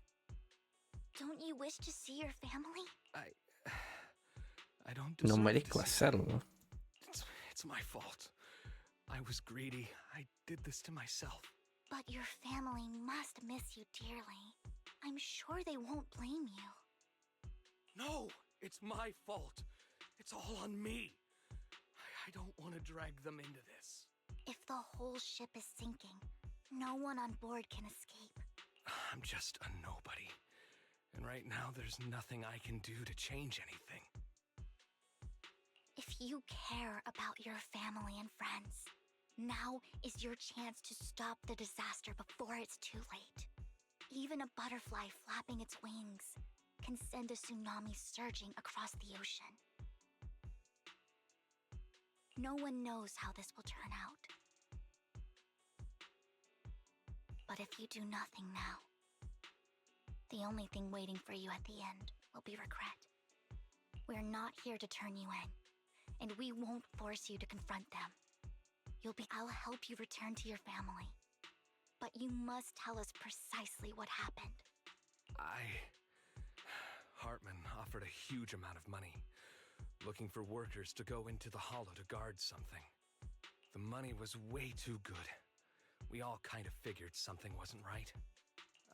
Don't you wish to see your family? I don't No deserve merezco to see hacerlo. It's my fault. I was greedy. I did this to myself. But your family must miss you dearly. I'm sure they won't blame you. No, it's my fault. It's all on me. I don't want to drag them into this. If the whole ship is sinking, no one on board can escape. I'm just a nobody. And right now, there's nothing I can do to change anything. If you care about your family and friends, now is your chance to stop the disaster before it's too late. Even a butterfly flapping its wings can send a tsunami surging across the ocean. No one knows how this will turn out. But if you do nothing now, the only thing waiting for you at the end will be regret. We're not here to turn you in, and we won't force you to confront them. I'll help you return to your family. But you must tell us precisely what happened. Hartman offered a huge amount of money, looking for workers to go into the hollow to guard something. The money was way too good. We all kind of figured something wasn't right.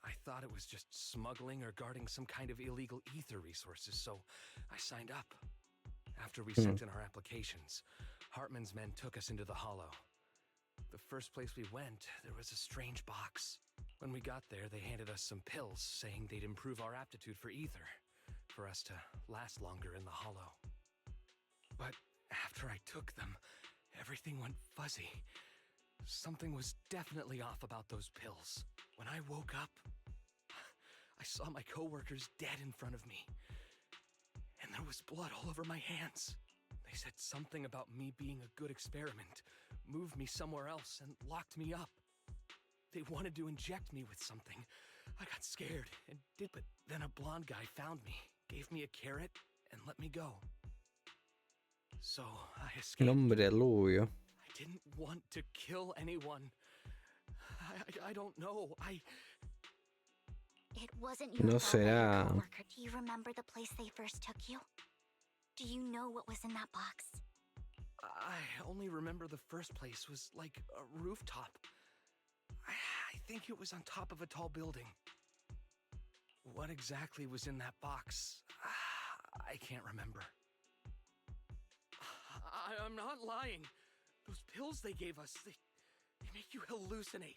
I thought it was just smuggling or guarding some kind of illegal ether resources, so I signed up. After we sent in our applications, Hartman's men took us into the hollow. The first place we went, there was a strange box. When we got there, they handed us some pills, saying they'd improve our aptitude for ether, for us to last longer in the hollow. But after I took them, everything went fuzzy. Something was definitely off about those pills. When I woke up, I saw my coworkers dead in front of me. And there was blood all over my hands. They said something about me being a good experiment, moved me somewhere else, and locked me up. They wanted to inject me with something. I got scared and did, but then a blonde guy found me, gave me a carrot, and let me go. So I escaped. Nombre rubio. I didn't want to kill anyone. I don't know. It wasn't your No fault that your será. coworker. Do you remember the place they first took you? Do you know what was in that box? I only remember the first place was like a rooftop. I think it was on top of a tall building. What exactly was in that box? I can't remember. I'm not lying. Those pills they gave us, they make you hallucinate.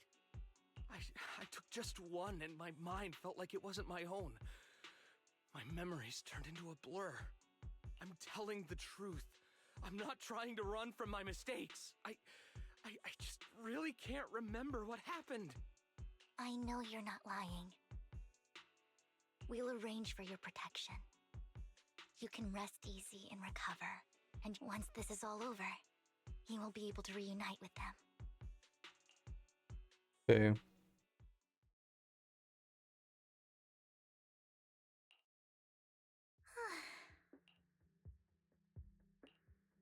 I took just one and my mind felt like it wasn't my own. My memories turned into a blur. I'm telling the truth. I'm not trying to run from my mistakes. I just really can't remember what happened. I know you're not lying. We'll arrange for your protection. You can rest easy and recover. And once this is all over, you will be able to reunite with them. Okay.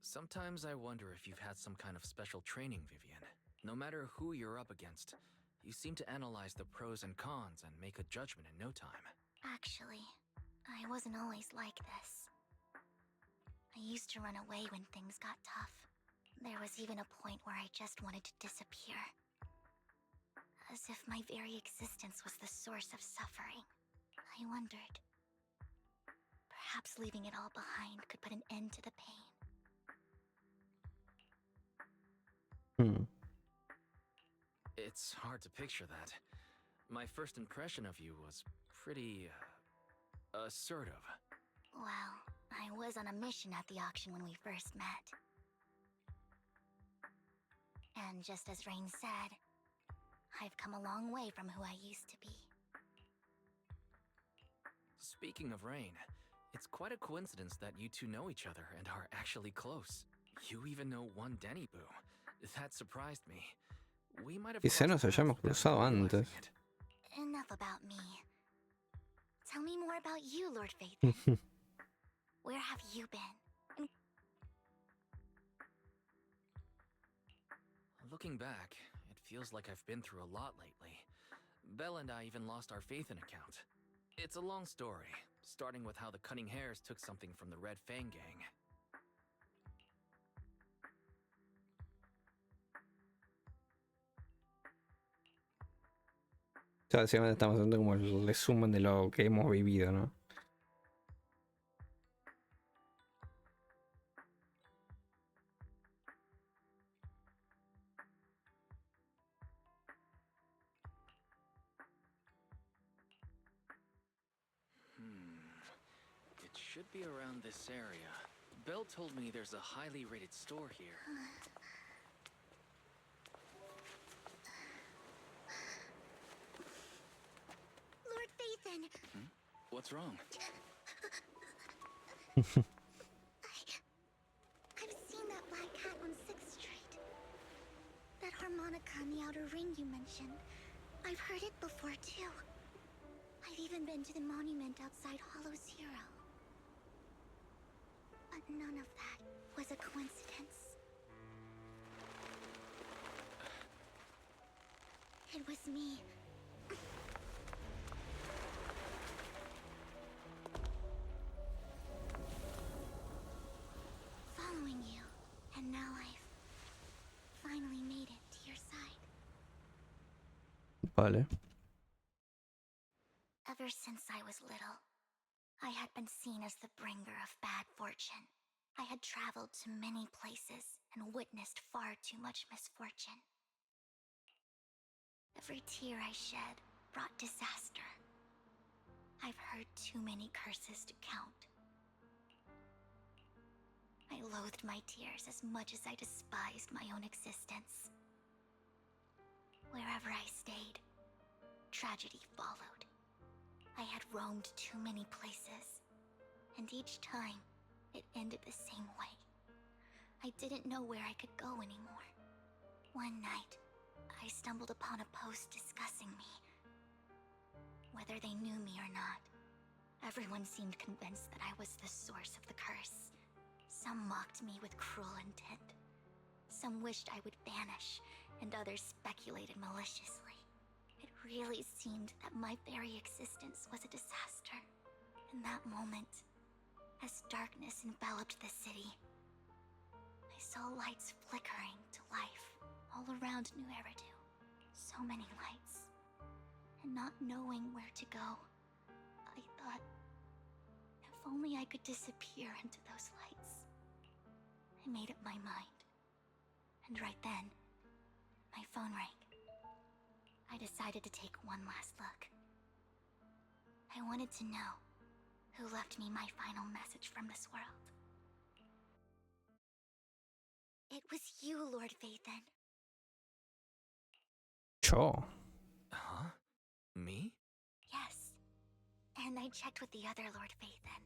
Sometimes I wonder if you've had some kind of special training, Vivian. No matter who you're up against, you seem to analyze the pros and cons and make a judgment in no time. Actually, I wasn't always like this. I used to run away when things got tough. There was even a point where I just wanted to disappear. As if my very existence was the source of suffering. I wondered. Perhaps leaving it all behind could put an end to the pain. It's hard to picture that. My first impression of you was pretty assertive. Well, I was on a mission at the auction when we first met. And just as Rain said, I've come a long way from who I used to be. Speaking of Rain, it's quite a coincidence that you two know each other and are actually close. You even know one Denny Boo. That surprised me. We might have Quizá nos crossed hayamos paths cruzado without even antes. realizing it. Enough about me. Tell me more about you, Lord Phaethon. Where have you been? Looking back, it feels like I've been through a lot lately. Belle and I even lost our Phaethon account. It's a long story, starting with how the Cunning Hares took something from the Red Fang gang. O sea, básicamente estamos haciendo como el resumen de lo que hemos vivido, ¿no? It should be around this area. Belle told me there's a highly rated store here. Lord Phaethon! What's wrong? I've seen that black cat on 6th Street. That harmonica in the outer ring you mentioned. I've heard it before too. I've even been to the monument outside Hollow Zero. But none of that was a coincidence. It was me. Following you, and now I've finally made it to your side. Vale. Ever since I was little, I had been seen as the bringer of bad fortune. I had traveled to many places and witnessed far too much misfortune. Every tear I shed brought disaster. I've heard too many curses to count. I loathed my tears as much as I despised my own existence. Wherever I stayed, tragedy followed. I had roamed too many places, and each time, it ended the same way. I didn't know where I could go anymore. One night, I stumbled upon a post discussing me. Whether they knew me or not, everyone seemed convinced that I was the source of the curse. Some mocked me with cruel intent. Some wished I would vanish, and others speculated maliciously. It really seemed that my very existence was a disaster. In that moment, as darkness enveloped the city, I saw lights flickering to life all around New Eridu. So many lights. And not knowing where to go, I thought, if only I could disappear into those lights. I made up my mind. And right then, my phone rang. I decided to take one last look. I wanted to know who left me my final message from this world. It was you, Lord Phaethon. Yo. Huh? Me? Yes. And I checked with the other Lord Phaethon.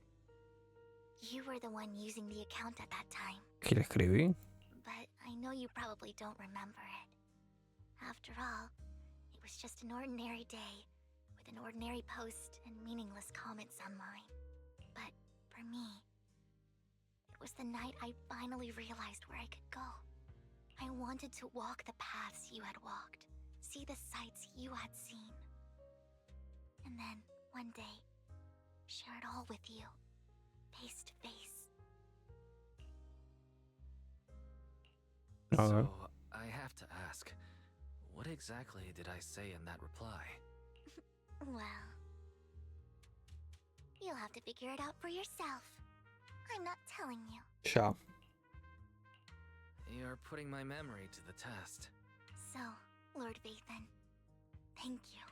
You were the one using the account at that time. ¿Qué le escribí? But I know you probably don't remember it. After all, it was just an ordinary day, with an ordinary post and meaningless comments online. But for me, it was the night I finally realized where I could go. I wanted to walk the paths you had walked, see the sights you had seen. And then, one day, share it all with you, face to face. So, I have to ask, what exactly did I say in that reply? Well, you'll have to figure it out for yourself. I'm not telling you. Ya. You're putting my memory to the test. So, Lord Phaethon, thank you.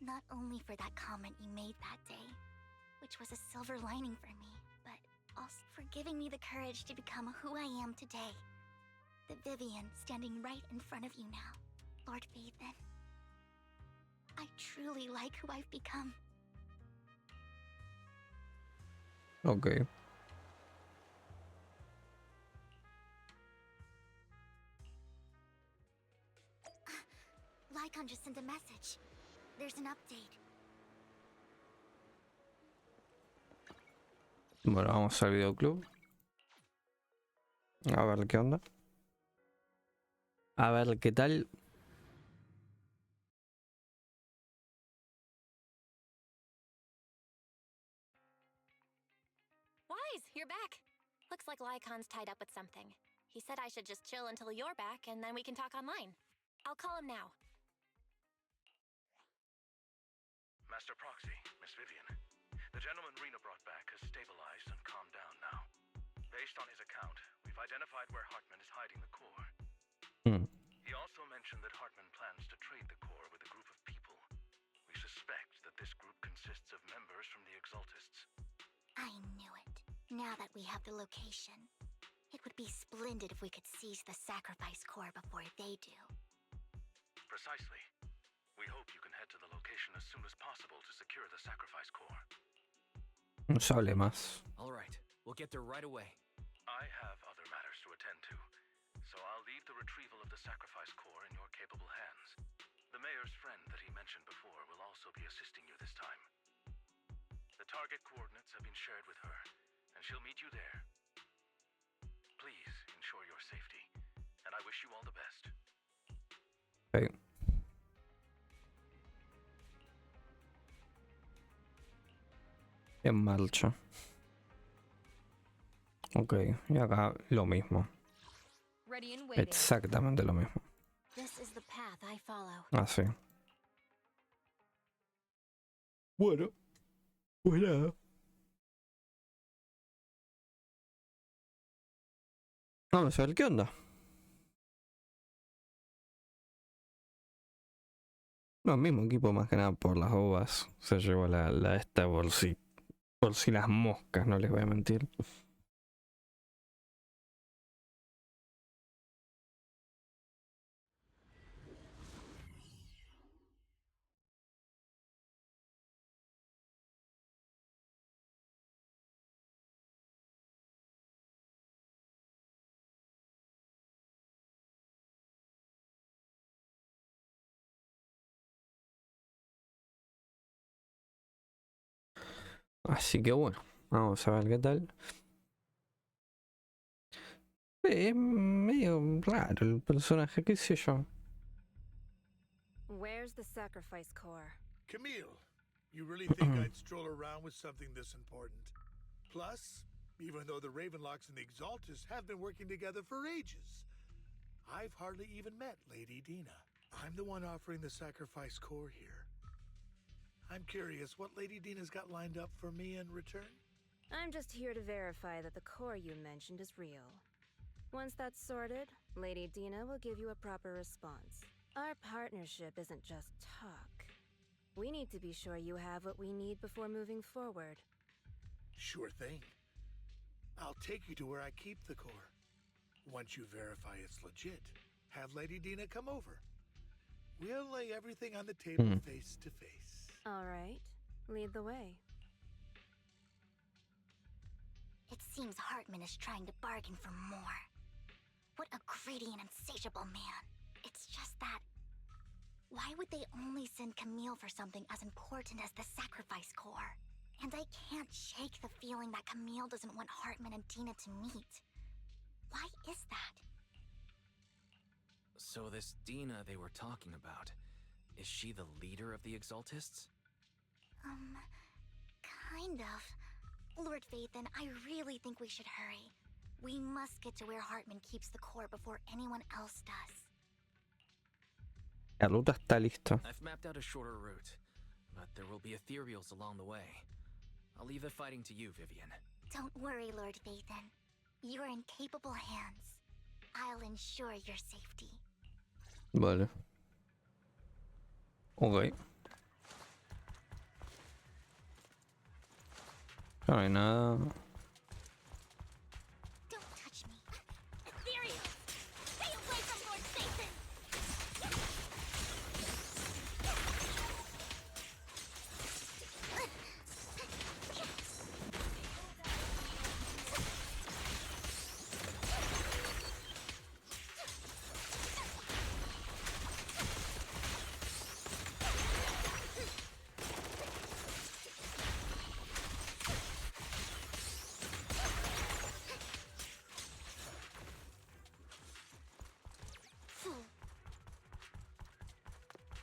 Not only for that comment you made that day, which was a silver lining for me, but also for giving me the courage to become who I am today. The Vivian standing right in front of you now, Lord Phaethon. I truly like who I've become. Ok. Lycaon just sent a message. There's an update. Bueno, vamos al videoclub. A ver qué onda. A ver qué tal. Wise, you're back. Looks like Lycaon's tied up with something. He said I should just chill until you're back, and then we can talk online. I'll call him now. Master Proxy, Miss Vivian. The gentleman Rena brought back has stabilized and calmed down now. Based on his account, we've identified where Hartman is hiding the core. He also mentioned that Hartman plans to trade the core with a group of people. We suspect that this group consists of members from the Exaltists. I knew it. Now that we have the location, it would be splendid if we could seize the sacrifice core before they do. Precisely. We hope you can head to the location as soon as possible to secure the sacrifice core. No se hable más. All right, we'll get there right away. I have other matters to attend to, so I'll leave the retrieval of the sacrifice core in your capable hands. The mayor's friend that he mentioned before will also be assisting you this time. The target coordinates have been shared with her, and she'll meet you there. Please ensure your safety, and I wish you all the best. Okay. En marcha. Ok, y acá lo mismo. Ready and waiting. Exactamente lo mismo. This is the path I follow. Así. Bueno, pues nada. Vamos a ver qué onda. No, mismo equipo más que nada por las uvas. Se llevó la esta por si las moscas, no les voy a mentir. Así que bueno, vamos a ver qué tal. Es medio raro el personaje, qué sé yo. Where's the sacrifice core? Camille, you really think I'd stroll around with something this important? Plus, even though the Ravenlocks and the Exaltists have been working together for ages, I've hardly even met Lady Dina. I'm the one offering the sacrifice core here. I'm curious what Lady Dina's got lined up for me in return? I'm just here to verify that the core you mentioned is real. Once that's sorted, Lady Dina will give you a proper response. Our partnership isn't just talk. We need to be sure you have what we need before moving forward. Sure thing. I'll take you to where I keep the core. Once you verify it's legit, have Lady Dina come over. We'll lay everything on the table face to face. All right, lead the way. It seems Hartman is trying to bargain for more. What a greedy and insatiable man. It's just that... why would they only send Camille for something as important as the sacrifice core? And I can't shake the feeling that Camille doesn't want Hartman and Dina to meet. Why is that? So this Dina they were talking about, is she the leader of the Exaltists? Kind of. Lord Phaethon, I really think we should hurry. We must get to where Hartman keeps the core before anyone else does. La ruta está lista. I've mapped out a shorter route, but there will be ethereals along the way. I'll leave the fighting to you, Vivian. Don't worry, Lord Phaethon. You're in capable hands. I'll ensure your safety. Vale. Ok. No hay nada. Don't touch me. Ethereal! Stay away from Lord Satan!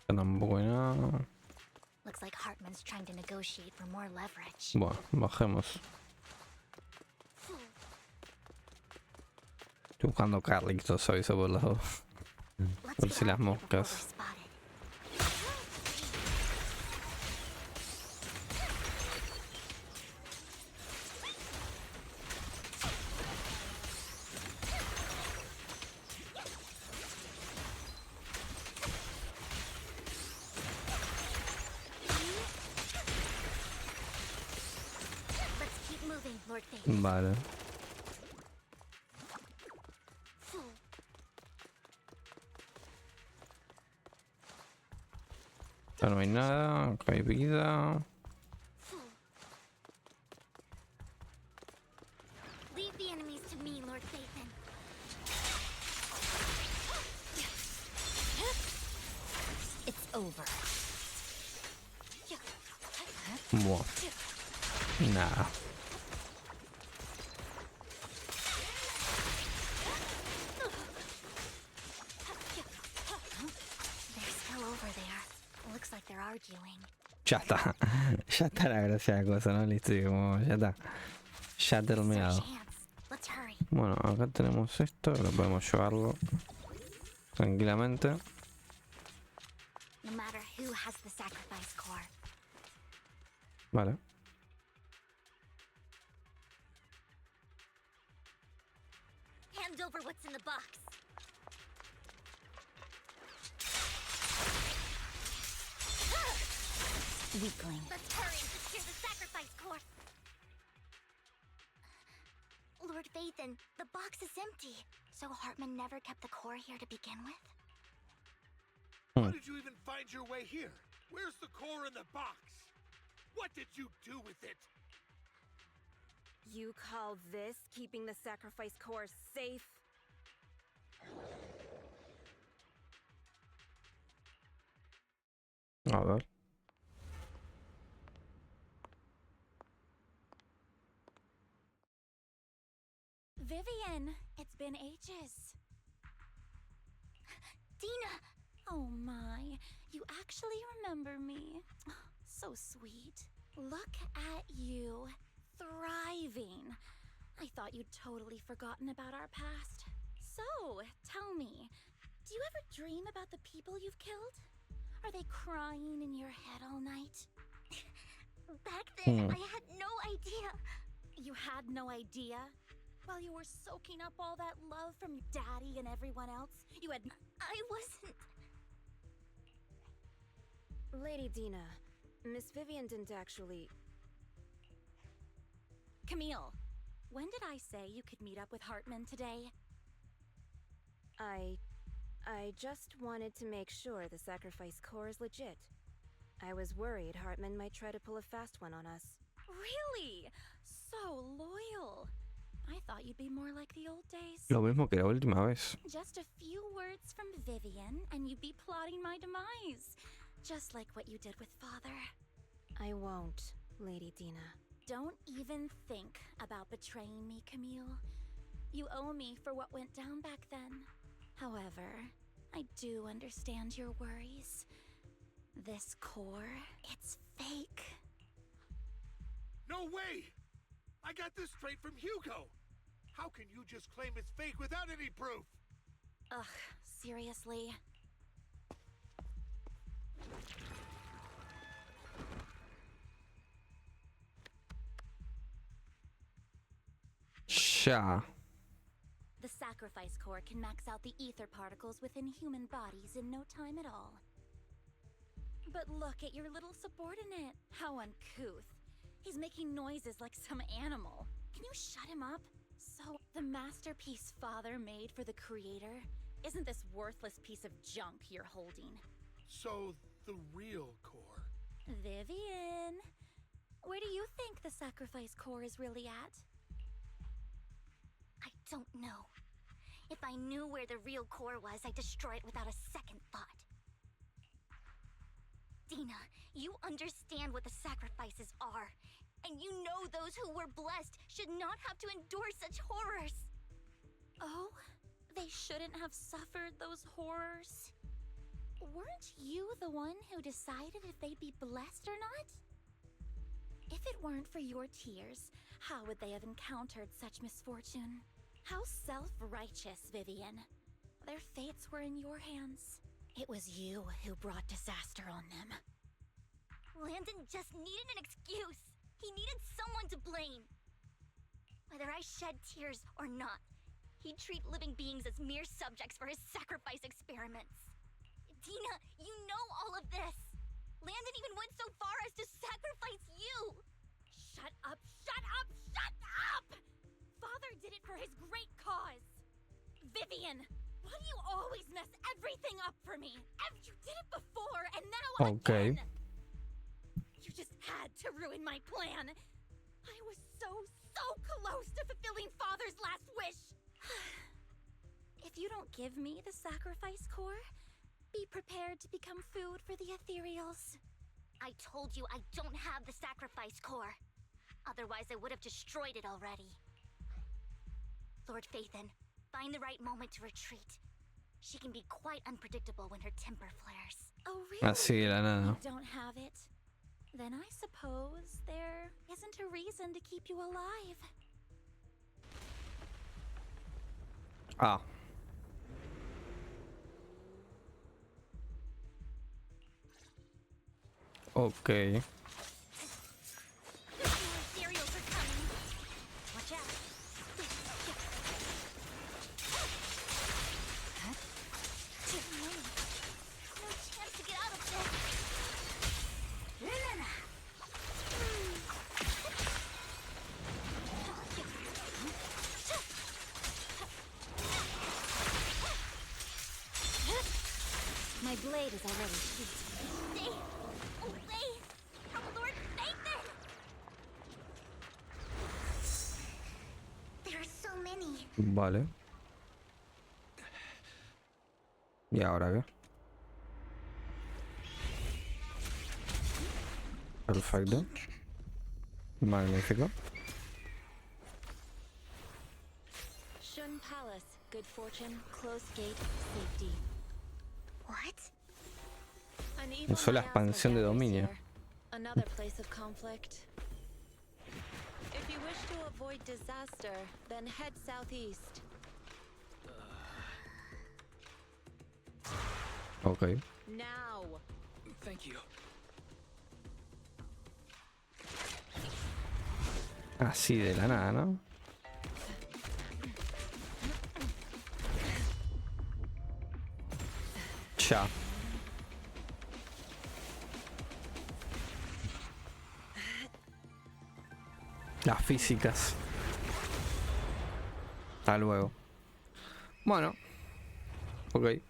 Tampoco hay nada. Looks like Hartman's trying to negotiate for more leverage. Bueno, bajemos. Estoy buscando carritos hoy por los dos. Let's Por get si las out of here before we're moscas. spotted. Let's keep moving, Lord Fate. Vale. Ya no hay nada, acá hay vida. Leave the enemies to me, Lord Phaethon. It's over. Buah. Nada. They're still over there. Looks like they're arguing. Ya está. Ya está la gracia de la cosa, ¿no? Listo, y como ya está. Ya terminado. Chance. Let's hurry. Bueno, acá tenemos esto, lo podemos llevarlo tranquilamente. No matter who has the sacrifice core. Vale. Hand over what's in the box. Weakling. Let's hurry and secure the sacrifice core. Lord Phaethon, the box is empty. So Hartman never kept the core here to begin with? How did you even find your way here? Where's the core in the box? What did you do with it? You call this keeping the sacrifice core safe? A ver. Vivian, it's been ages. Dina! Oh my, you actually remember me. So sweet. Look at you, thriving. I thought you'd totally forgotten about our past. So, tell me, do you ever dream about the people you've killed? Are they crying in your head all night? Back then, I had no idea. You had no idea? While you were soaking up all that love from your daddy and everyone else, you had... I wasn't... Lady Dina, Miss Vivian didn't actually... Camille, when did I say you could meet up with Hartman today? I just wanted to make sure the sacrifice core is legit. I was worried Hartman might try to pull a fast one on us. Really? So loyal. I thought you'd be more like the old days. Lo mismo que la última vez. Just a few words from Vivian and you'd be plotting my demise. Just like what you did with Father. I won't, Lady Dina. Don't even think about betraying me, Camille. You owe me for what went down back then. However, I do understand your worries. This core, it's fake. No way! I got this straight from Hugo! How can you just claim it's fake without any proof? Ugh, seriously? Ya. The sacrifice core can max out the ether particles within human bodies in no time at all. But look at your little subordinate. How uncouth. He's making noises like some animal. Can you shut him up? So, the masterpiece Father made for the creator isn't this worthless piece of junk you're holding. So, the real core. Vivian, where do you think the sacrifice core is really at? I don't know. If I knew where the real core was, I'd destroy it without a second thought. Dina, you understand what the sacrifices are. And you know those who were blessed should not have to endure such horrors. Oh, they shouldn't have suffered those horrors. Weren't you the one who decided if they'd be blessed or not? If it weren't for your tears, how would they have encountered such misfortune? How self-righteous, Vivian. Their fates were in your hands. It was you who brought disaster on them. Landon just needed an excuse. He needed someone to blame. Whether I shed tears or not, he'd treat living beings as mere subjects for his sacrifice experiments. Dina, you know all of this. Landon even went so far as to sacrifice you. Shut up, shut up, shut up! Father did it for his great cause. Vivian, why do you always mess everything up for me? You did it before, and now again. You just had to ruin my plan. I was so close to fulfilling Father's last wish. If you don't give me the sacrifice core, be prepared to become food for the ethereals. I told you I don't have the sacrifice core. Otherwise, I would have destroyed it already. Lord Phaethon, find the right moment to retreat. She can be quite unpredictable when her temper flares. Oh, really? Así de la nada. You don't have it? Then I suppose there isn't a reason to keep you alive. Ah. Okay. Cereals are coming. Watch out. No chance to get out of this. My blade is already sheathed. Stay away from Lord Phaethon! There are so many. Vale. ¿Y ahora qué? Perfecto. Magnífico. Shun Palace, good fortune, closed gate, safety. What? An evil Usó la miasma expansión de gathers dominio. here. Another place of conflict. If you wish to avoid disaster, then head southeast. Ok. Now. Thank you. Así de la nada, ¿no? Ya. Las físicas. Hasta luego. Bueno. Ok.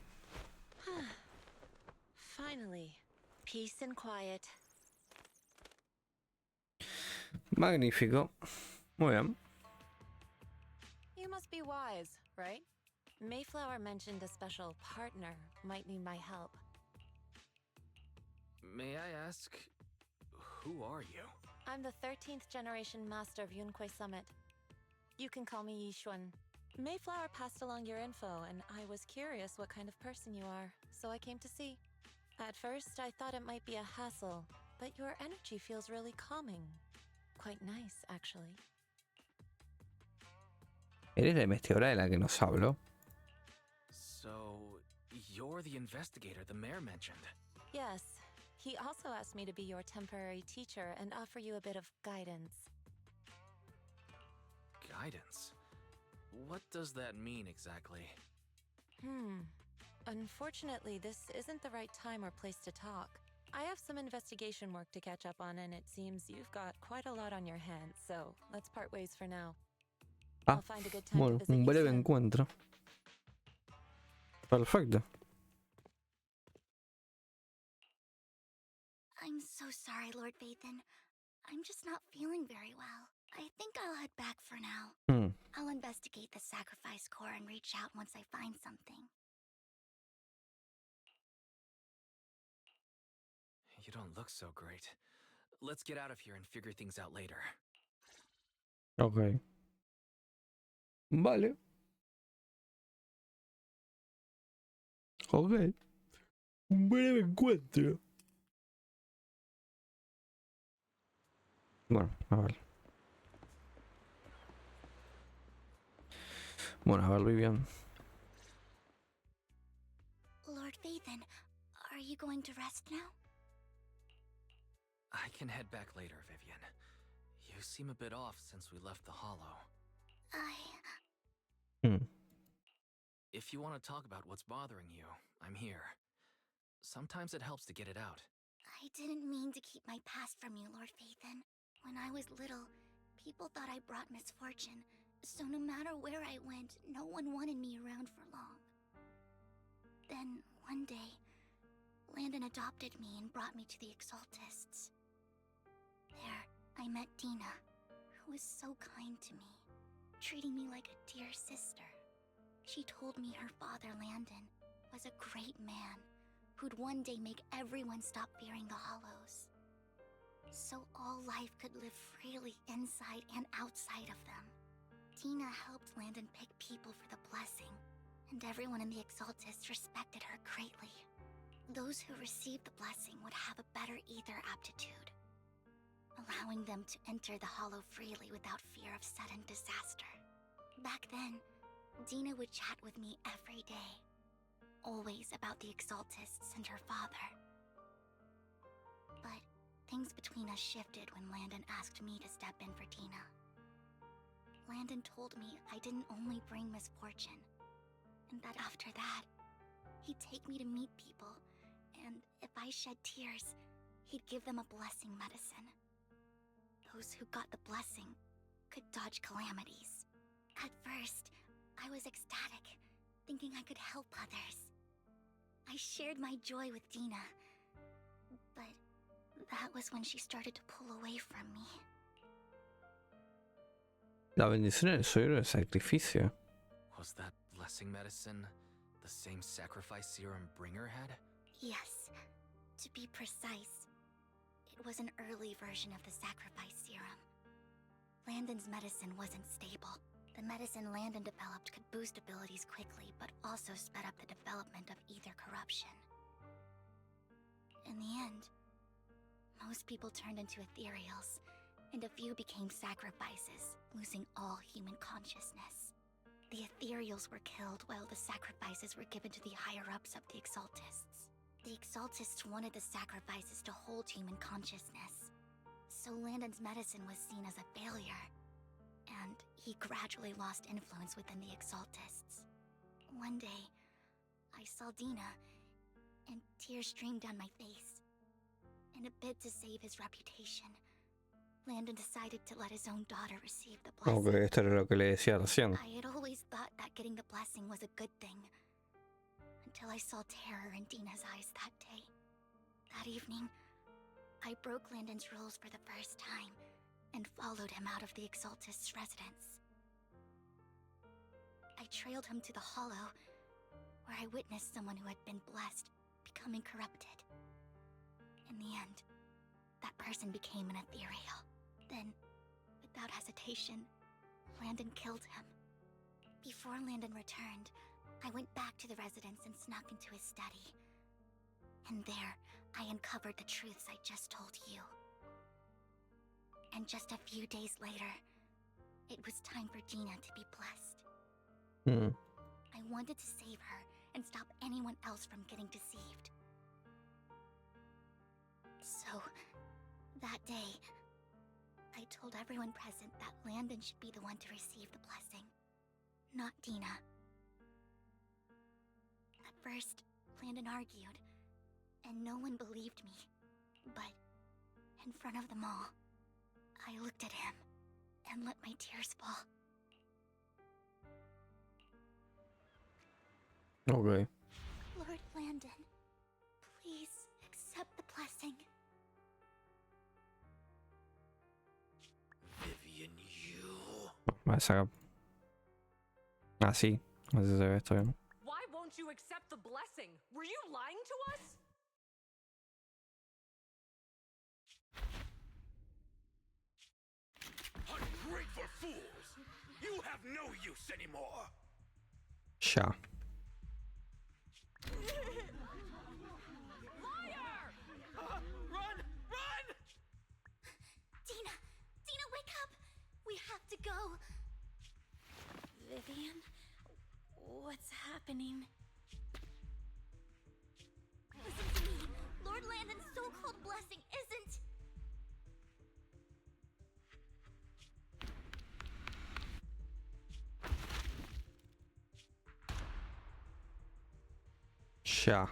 Finally, peace and quiet. Magnífico. Muy bien. You must be wise, right? Mayflower mentioned a special partner might need my help. May I ask, who are you? I'm the 13th generation master of Yunque Summit. You can call me Yishuan. Mayflower passed along your info, and I was curious what kind of person you are, so I came to see. At first, I thought it might be a hassle, but your energy feels really calming. Quite nice, actually. ¿Eres la investigadora de la que nos habló? So, you're the investigator the mayor mentioned. Yes. He also asked me to be your temporary teacher and offer you a bit of guidance. Guidance? What does that mean exactly? Unfortunately, this isn't the right time or place to talk. I have some investigation work to catch up on, and it seems you've got quite a lot on your hands, so let's part ways for now. I'll find a good time to visit un you breve soon. encuentro. Perfecto. I'm so sorry, Lord Vathan. I'm just not feeling very well. I think I'll head back for now. I'll investigate the sacrifice core and reach out once I find something. You don't look so great. Let's get out of here and figure things out later. Ok. Vale. Ok. Un breve encuentro. Bueno, a ver. Bueno, a ver, Vivian. Lord Vathan, are you going to rest now? I can head back later, Vivian. You seem a bit off since we left the Hollow. If you want to talk about what's bothering you, I'm here. Sometimes it helps to get it out. I didn't mean to keep my past from you, Lord Vathan. When I was little, people thought I brought misfortune, so no matter where I went, no one wanted me around for long. Then, one day, Landon adopted me and brought me to the Exaltists. There, I met Dina, who was so kind to me, treating me like a dear sister. She told me her father, Landon, was a great man who'd one day make everyone stop fearing the Hollows, so all life could live freely inside and outside of them. Dina helped Landon pick people for the blessing, and everyone in the Exaltists respected her greatly. Those who received the blessing would have a better ether aptitude, allowing them to enter the Hollow freely without fear of sudden disaster. Back then, Dina would chat with me every day, always about the Exaltists and her father. But things between us shifted when Landon asked me to step in for Dina. Landon told me I didn't only bring misfortune, and that after that, he'd take me to meet people, and if I shed tears, he'd give them a blessing medicine. Those who got the blessing could dodge calamities. At first, I was ecstatic, thinking I could help others. I shared my joy with Dina, but that was when she started to pull away from me. La bendición del suegro del sacrificio. Was that blessing medicine the same sacrifice serum Bringer had? Yes. To be precise, it was an early version of the sacrifice serum. Landon's medicine wasn't stable. The medicine Landon developed could boost abilities quickly, but also sped up the development of ether corruption. In the end, most people turned into ethereals, and a few became sacrifices, losing all human consciousness. The ethereals were killed while the sacrifices were given to the higher-ups of the Exaltists. The Exaltists wanted the sacrifices to hold human consciousness, so Landon's medicine was seen as a failure, and he gradually lost influence within the Exaltists. One day, I saw Dina, and tears streamed down my face. In a bid to save his reputation, Landon decided to let his own daughter receive the blessing. Ok, esto era lo que le decía recién. I had always thought that getting the blessing was a good thing, until I saw terror in Dina's eyes that day. That evening, I broke Landon's rules for the first time, and followed him out of the Exaltist's residence. I trailed him to the Hollow, where I witnessed someone who had been blessed becoming corrupted. In the end, that person became an ethereal. Then, without hesitation, Landon killed him. Before Landon returned, I went back to the residence and snuck into his study. And there, I uncovered the truths I just told you. And just a few days later, it was time for Dina to be blessed. I wanted to save her and stop anyone else from getting deceived. So, that day, I told everyone present that Landon should be the one to receive the blessing, not Dina. At first, Landon argued, and no one believed me. But in front of them all, I looked at him and let my tears fall. Ok. Lord Landon, please accept the blessing. Vivian, you. Voy a sacar. Así. Así se ve esto bien. Why won't you accept the blessing? Were you lying to us? Ungrateful fools! You have no use anymore! Ya. Liar! Run! Run! Dina! Dina, wake up! We have to go! Vivian, what's happening? Listen to me! Lord Landon's so-called blessing isn't... Ya.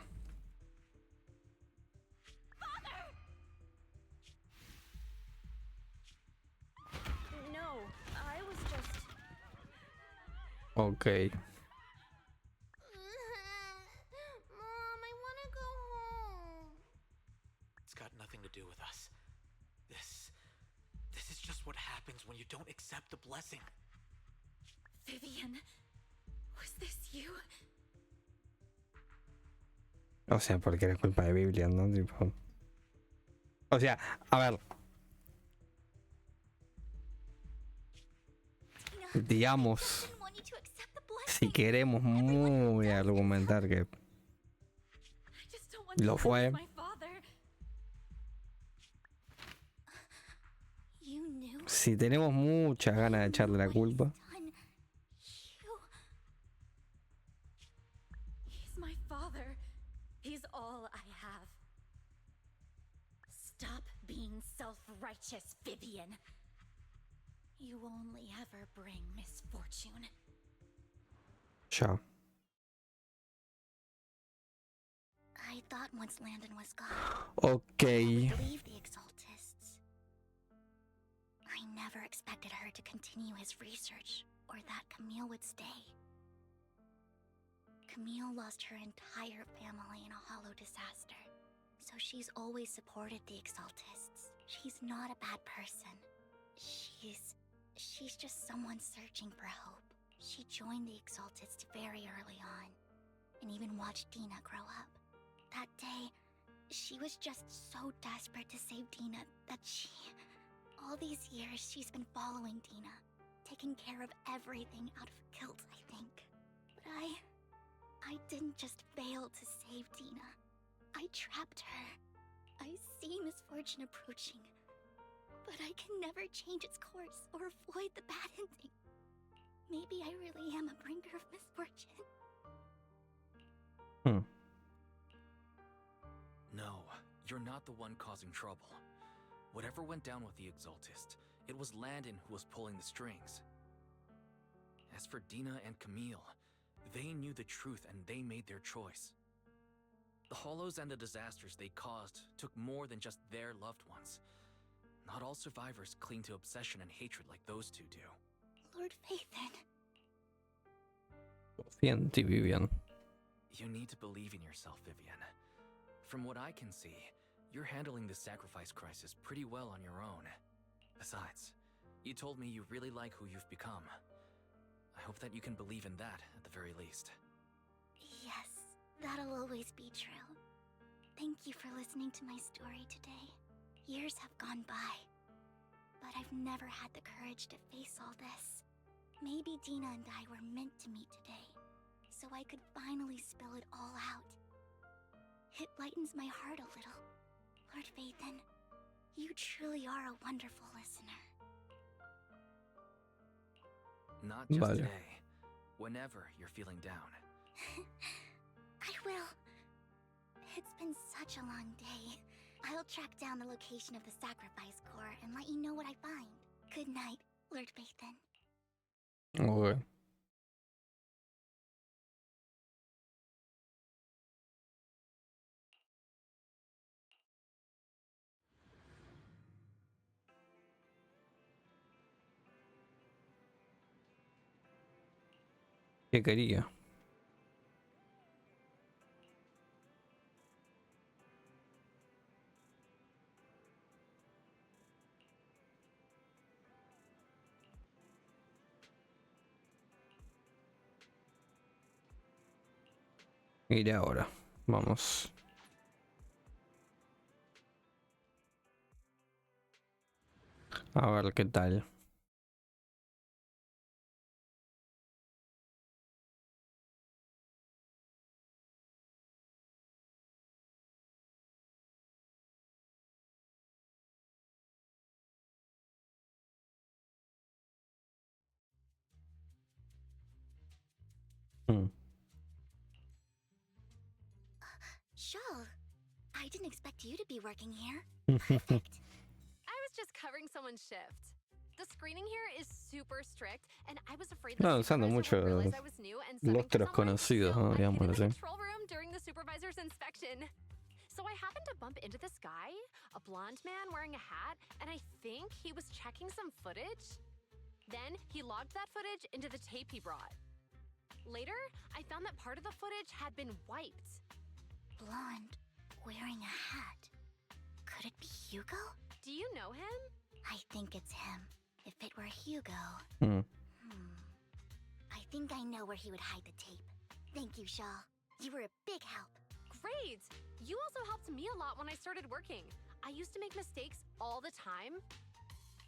No, I was just... Ok. Mom, I want to go home. It's got nothing to do with us. This is just what happens when you don't accept the blessing. Vivian, was this you? O sea, porque era culpa de Vivian, ¿no? Tipo... O sea, a ver. Digamos, I want you to accept the si blessing. queremos muy argumentar que I just don't want lo to fue, lose my father. You knew si tenemos muchas ganas de echarle la culpa, done. He's my father. He's all I have. Stop being self-righteous, Vivian. You only ever bring misfortune. ya. I thought once Landon was gone, Ok. I would leave the Exaltists. I never expected her to continue his research, or that Camille would stay. Camille lost her entire family in a hollow disaster, so she's always supported the Exaltists. She's not a bad person. She's just someone searching for hope. She joined the Exaltists very early on, and even watched Dina grow up. That day, she was just so desperate to save Dina that all these years she's been following Dina, taking care of everything out of guilt, I think. But I didn't just fail to save Dina. I trapped her. I see misfortune approaching, but I can never change its course or avoid the bad ending. Maybe I really am a bringer of misfortune. No, you're not the one causing trouble. Whatever went down with the Exaltist, it was Landon who was pulling the strings. As for Dina and Camille, they knew the truth and they made their choice. The hollows and the disasters they caused took more than just their loved ones. Not all survivors cling to obsession and hatred like those two do. Lord Phaethon. Confía en ti, Vivian. You need to believe in yourself, Vivian. From what I can see, you're handling the sacrifice crisis pretty well on your own. Besides, you told me you really like who you've become. I hope that you can believe in that at the very least. Yes, that'll always be true. Thank you for listening to my story today. Years have gone by, but I've never had the courage to face all this. Maybe Dina and I were meant to meet today, so I could finally spill it all out. It lightens my heart a little. Lord Phaethon, you truly are a wonderful listener. Not just Vale. today. Whenever you're feeling down. I will. It's been such a long day. I'll track down the location of the sacrifice core and let you know what I find. Good night, Lord Phaethon. Ok. ¿Qué quería? Iré ahora. Vamos. A ver qué tal. Shawl, I didn't expect you to be working here. I was just covering someone's shift. The screening here is super strict, and I was afraid the Usando supervisor would mucho realize I was new and subbing for rostros someone, conocidos, so ¿no? I hid in Digámoslo the así. control room during the supervisor's inspection. So I happened to bump into this guy, a blonde man wearing a hat, and I think he was checking some footage. Then he logged that footage into the tape he brought. Later, I found that part of the footage had been wiped. Blonde, wearing a hat. Could it be Hugo? Do you know him? I think it's him. If it were Hugo... I think I know where he would hide the tape. Thank you, Shaw. You were a big help. Great! You also helped me a lot when I started working. I used to make mistakes all the time.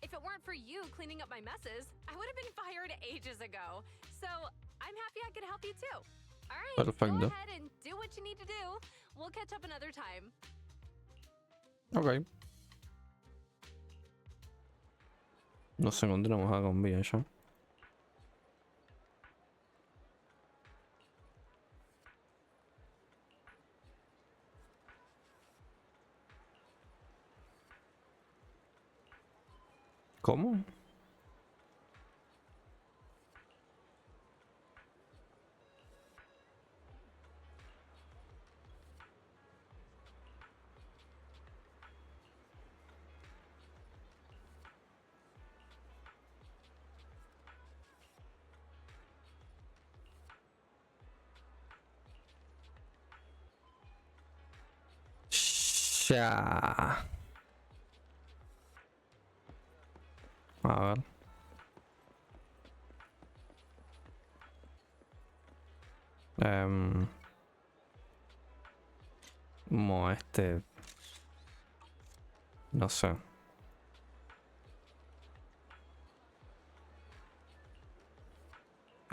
If it weren't for you cleaning up my messes, I would have been fired ages ago. So I'm happy I could help you too. All right, Perfecto. go ahead and do what you need to do. We'll catch up another time. Ok. Nos encontramos acá con Vivian ya. ¿Cómo? Ya. A ver. Este. No sé.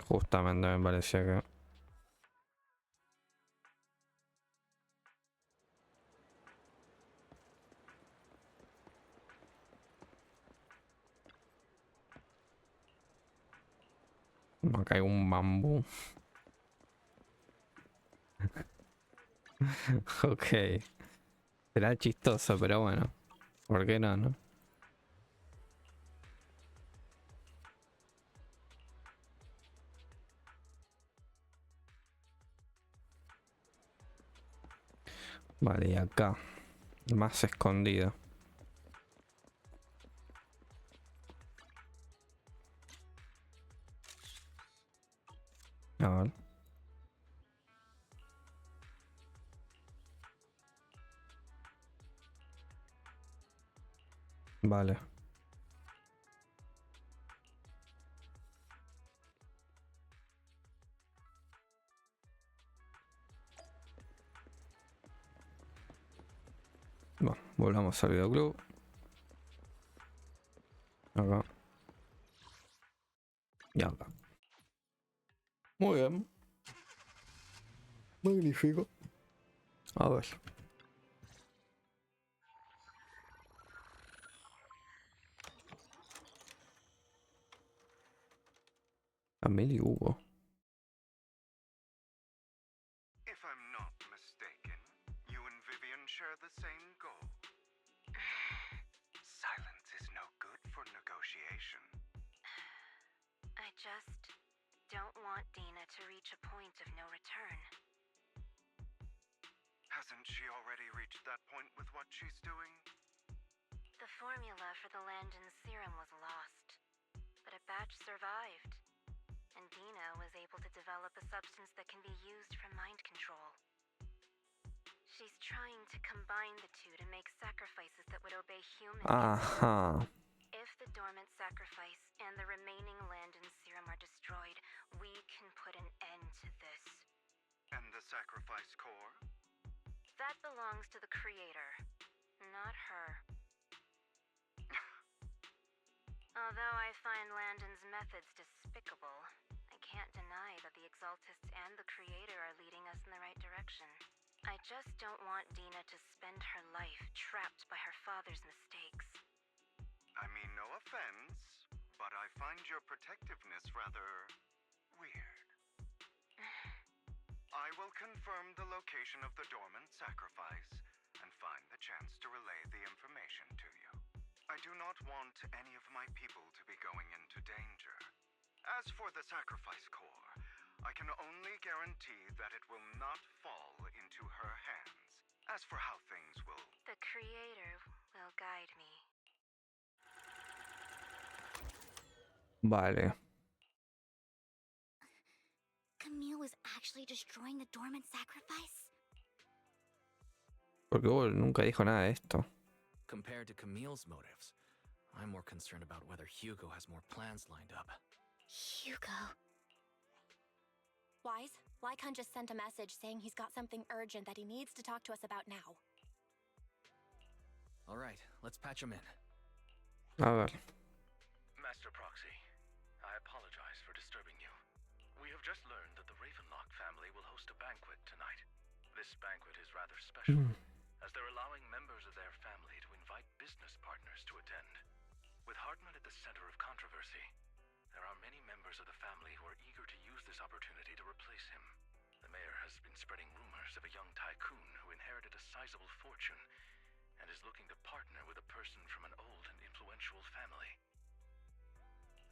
Justamente me parecía que... Acá hay un bambú. Ok. Será chistoso, pero bueno. ¿Por qué no, no? Vale, y acá. Más escondido. A ver. Vale. Bueno, volvamos al videoclub. Acá. Y acá. Muy bien. Magnífico. A ver. Amelie y Hugo. If I'm not mistaken, you and Vivian share the same goal. Silence is no good for negotiation. I just don't want Dina to reach a point of no return. Hasn't she already reached that point with what she's doing? The formula for the Landon's serum was lost, but a batch survived, and Dina was able to develop a substance that can be used for mind control. She's trying to combine the two to make sacrifices that would obey humans. Ajá. If the dormant sacrifice and the remaining Landon serum are destroyed, we can put an end to this. And the sacrifice core? That belongs to the creator, not her. Although I find Landon's methods despicable, I can't deny that the Exaltists and the creator are leading us in the right direction. I just don't want Dina to spend her life trapped by her father's mistakes. I mean, no offense, but I find your protectiveness rather weird. I will confirm the location of the dormant sacrifice and find the chance to relay the information to you. I do not want any of my people to be going into danger. As for the sacrifice core, I can only guarantee that it will not fall into her hands. As for how things will... The creator will guide me. Vale. Camille was actually destroying the dormant sacrifice? Porque Hugo nunca dijo nada de esto. Compared to Camille's motives, I'm more concerned about whether Hugo has more plans lined up. Hugo. Wise, Lycaon just sent a message saying he's got something urgent that he needs to talk to us about now. All right, let's patch him in. A ver. Master Proxy, I apologize for disturbing you. We have just learned that the Ravenlock family will host a banquet tonight. This banquet is rather special, as they're allowing members of their family to invite business partners to attend. With Hartman at the center of controversy, there are many members of the family who are eager to use this opportunity to replace him. The mayor has been spreading rumors of a young tycoon who inherited a sizable fortune and is looking to partner with a person from an old and influential family.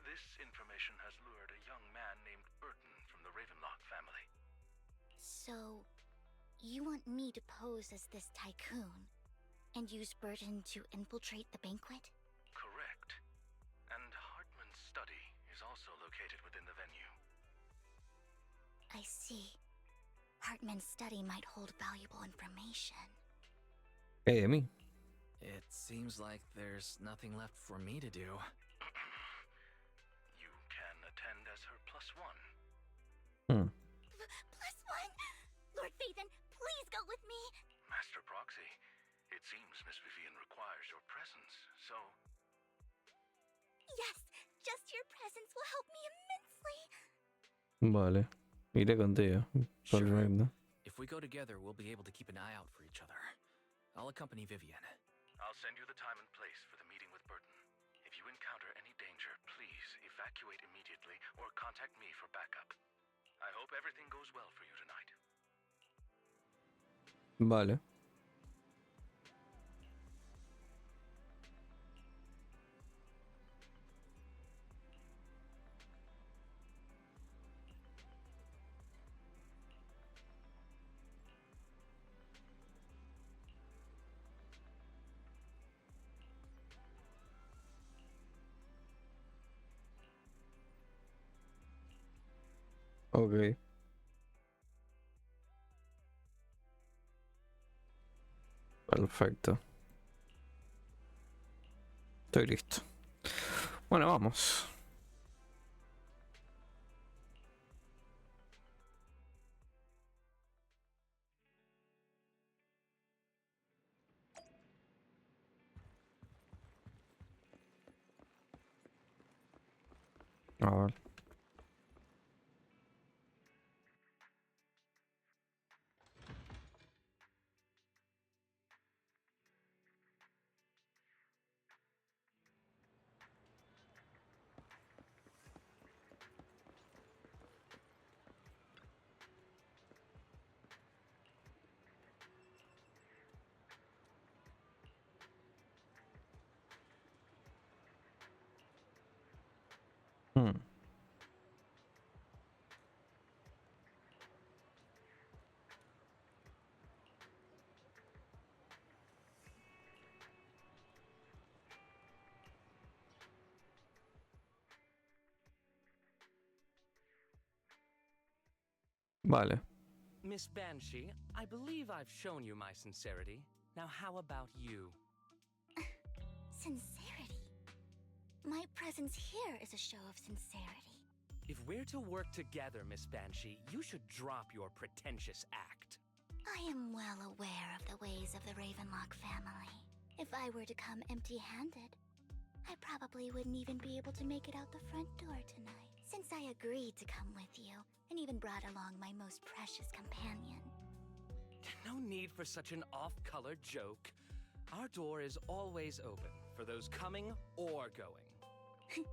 This information has lured a young man named Burton from the Ravenlock family. So, you want me to pose as this tycoon and use Burton to infiltrate the banquet? Correct. And Hartman's study is also located within the venue. I see. Hartman's study might hold valuable information. ¿Qué de mí? It seems like there's nothing left for me to do. You can attend as her +1. +1? Lord Phaethon, please go with me! Master Proxy, it seems Miss Vivian requires your presence, so... Yes, just your presence will help me immensely. Vale. Iré contigo. Perfecto. If we go together, we'll be able to keep an eye out for each other. I'll accompany Vivian. I'll send you the time and place for the meeting with Burton. If you encounter any danger, please evacuate immediately or contact me for backup. I hope everything goes well for you tonight. Vale. Ok. Perfecto. Estoy listo. Bueno, vamos. A ver. Vale. Miss Banshee, I believe I've shown you my sincerity. Now how about you? Sincerity? My presence here is a show of sincerity. If we're to work together, Miss Banshee, you should drop your pretentious act. I am well aware of the ways of the Ravenlock family. If I were to come empty-handed, I probably wouldn't even be able to make it out the front door tonight, since I agreed to come with you, and even brought along my most precious companion. No need for such an off-color joke. Our door is always open for those coming or going.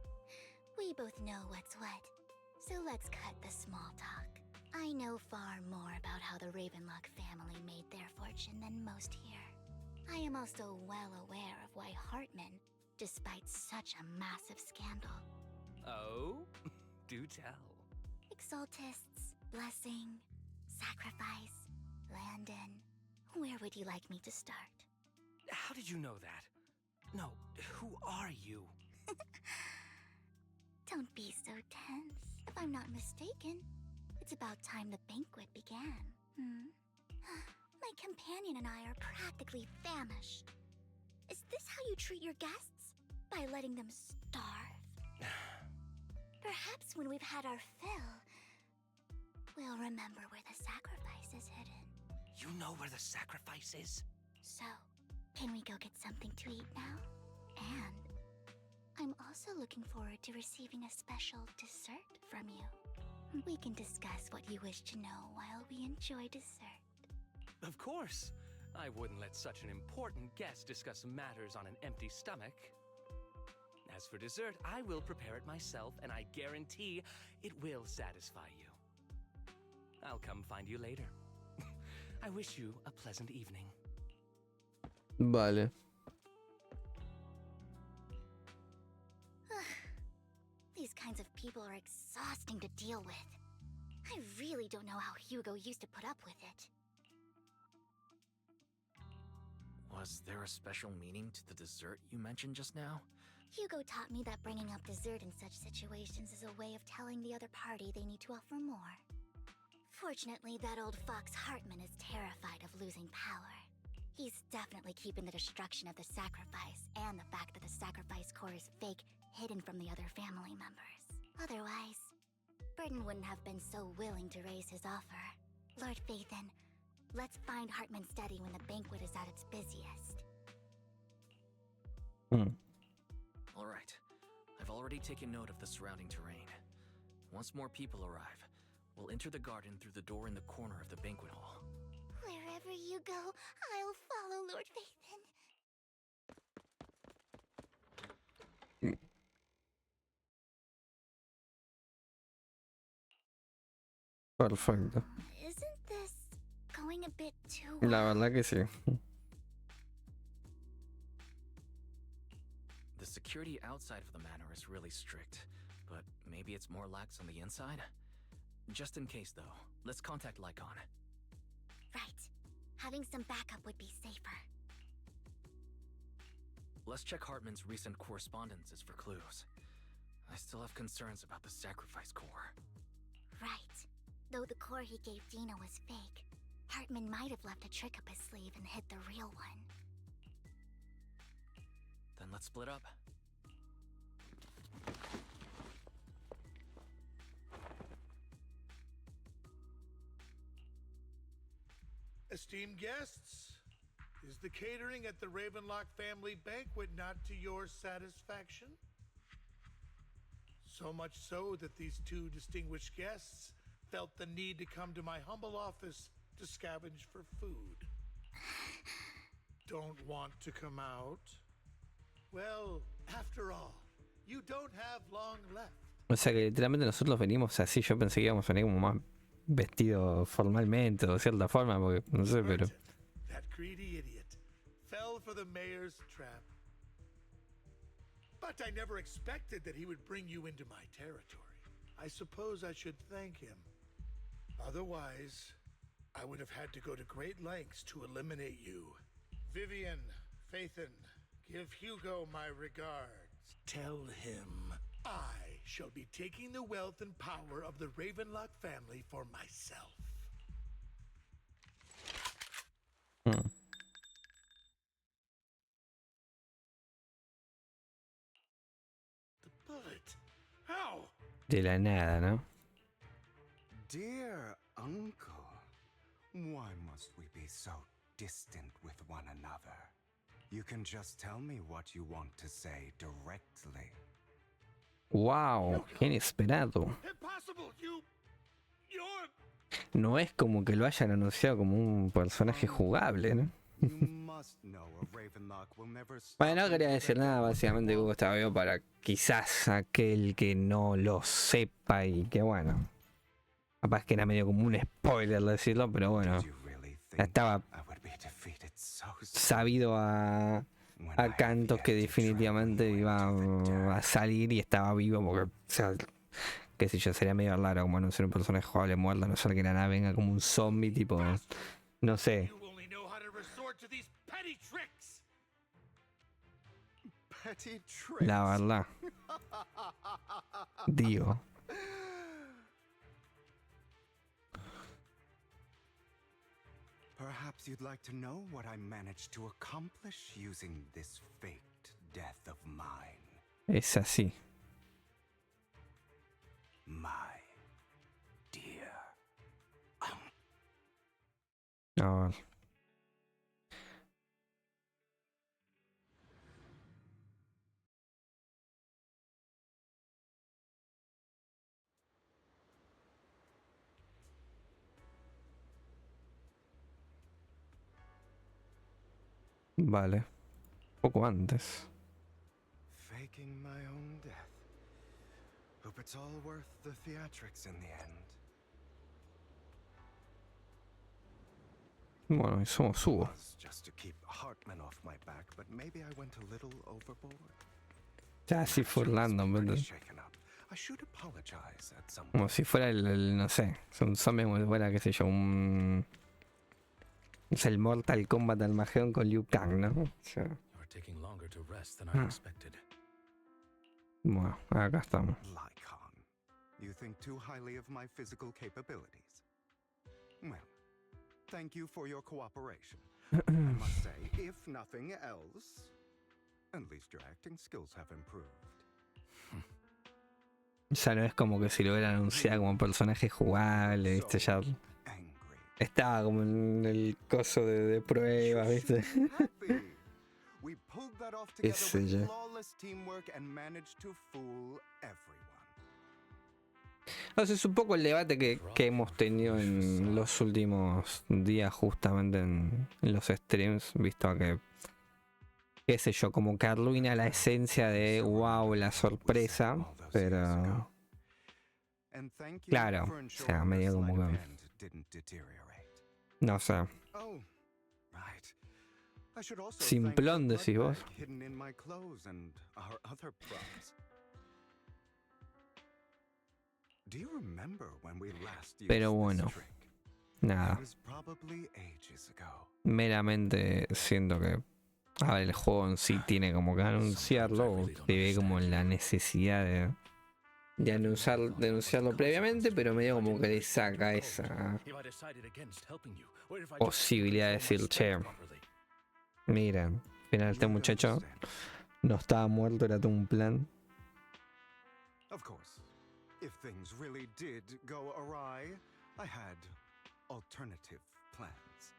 We both know what's what, so let's cut the small talk. I know far more about how the Ravenlock family made their fortune than most here. I am also well aware of why Hartman, despite such a massive scandal... Oh? Do tell. Exaltists, blessing, sacrifice, Landon. Where would you like me to start? How did you know that? No, who are you? Don't be so tense. If I'm not mistaken, it's about time the banquet began. My companion and I are practically famished. Is this how you treat your guests? By letting them starve? Perhaps when we've had our fill, we'll remember where the sacrifice is hidden. You know where the sacrifice is? So, can we go get something to eat now? And I'm also looking forward to receiving a special dessert from you. We can discuss what you wish to know while we enjoy dessert. Of course. I wouldn't let such an important guest discuss matters on an empty stomach. As for dessert, I will prepare it myself, and I guarantee it will satisfy you. I'll come find you later. I wish you a pleasant evening. Vale. These kinds of people are exhausting to deal with. I really don't know how Hugo used to put up with it. Was there a special meaning to the dessert you mentioned just now? Hugo taught me that bringing up dessert in such situations is a way of telling the other party they need to offer more. Fortunately, that old fox Hartman is terrified of losing power. He's definitely keeping the destruction of the sacrifice and the fact that the sacrifice core is fake hidden from the other family members. Otherwise, Burden wouldn't have been so willing to raise his offer. Lord Phaethon, let's find Hartman's study when the banquet is at its busiest. All right. I've already taken note of the surrounding terrain. Once more people arrive, we'll enter the garden through the door in the corner of the banquet hall. Wherever you go, I'll follow, Lord Phaethon. Perfecto. Isn't this going a bit too La verdad que sí. The security outside of the manor is really strict, but maybe it's more lax on the inside? Just in case, though, let's contact Lycaon. Right. Having some backup would be safer. Let's check Hartman's recent correspondences for clues. I still have concerns about the sacrifice core. Right. Though the core he gave Dina was fake, Hartman might have left a trick up his sleeve and hid the real one. Then let's split up. Esteemed guests, is the catering at the Ravenlock family banquet not to your satisfaction? So much so that these two distinguished guests felt the need to come to my humble office to scavenge for food. Don't want to come out? Well, after all, you don't have long left. O sea que literalmente nosotros venimos así. Yo pensé que íbamos a venir como más vestidos formalmente o de cierta forma, porque no sé, pero. That greedy idiot fell for the mayor's trap. But I never expected that he would bring you into my territory. I suppose I should thank him. Otherwise, I would have had to go to great lengths to eliminate you. Vivian, Phaethon, give Hugo my regards. Tell him I shall be taking the wealth and power of the Ravenlock family for myself. Mm. The bullet. How? De la nada, ¿no? Dear uncle, why must we be so distant with one another? You can just tell me what you want to say directly. Wow, qué inesperado. Impossible. You're. No es como que lo hayan anunciado como un personaje jugable, ¿no? You must know a Ravenlock will never stop. Bueno, no quería decir nada, básicamente Hugo estaba vivo para quizás aquel que no lo sepa y que bueno. Capaz que era medio como un spoiler decirlo, pero bueno. Estaba sabido a cantos que definitivamente iba a salir y estaba vivo porque, o sea, qué sé yo, sería medio raro como anunciar un personaje jugable muerto, a no ser que la nave venga como un zombie tipo, no sé. La verdad. Digo. Perhaps you'd like to know what I managed to accomplish using this faked death of mine. Es así. My dear. A ver. Vale. Poco antes. Faking my own death. Hope it's all worth the theatrics in the end. Bueno, y somos Hugo. Just to keep Hartman off my back, but maybe I went a little overboard. Ya si fue Orlando, ¿verdad? I should apologize at some Como si fuera no sé, un zombie como si fuera, qué sé yo, un... Es el Mortal Kombat Armageddon con Lycaon, ¿no? O sea, bueno, acá estamos. Lycaon, you think too highly of my physical capabilities. Well, thank you for your cooperation. I must say, if nothing else, at least your acting skills have improved. Ya no es como que si lo hubieran anunciado como personaje jugable, ¿viste? Ya estaba como en el coso de pruebas, ¿viste? We pulled that off Qué together sé with yo. flawless teamwork and managed to fool everyone. Entonces, es un poco el debate que hemos tenido en los últimos días, justamente en los streams, visto que, qué sé yo, como que arruina la esencia de wow, la sorpresa, pero claro, o sea, medio como que, no sé, Oh, right. I should also simplón thank the decís blood vos. bag hidden in my clothes and our other props. Do you remember when we last used Pero this bueno, trick? nada, It was probably ages ago. meramente siento que, a ver, el juego en sí tiene como que anunciarlo, o te ve como la necesidad de anunciarlo previamente, pero medio como que le saca esa posibilidad de decir, che, miren, al final este muchacho no estaba muerto, era todo un plan. Of course, if things really did go awry, I had alternative plans.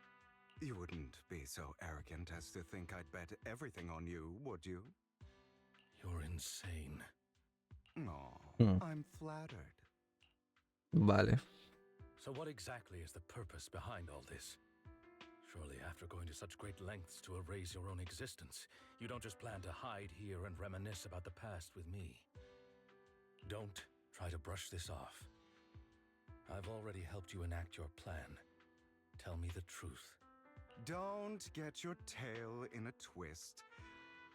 You wouldn't be so arrogant as to think I'd bet everything on you, would you? You're insane. No, I'm flattered. Vale. So what exactly is the purpose behind all this? Surely after going to such great lengths to erase your own existence, you don't just plan to hide here and reminisce about the past with me. Don't try to brush this off. I've already helped you enact your plan. Tell me the truth. Don't get your tail in a twist.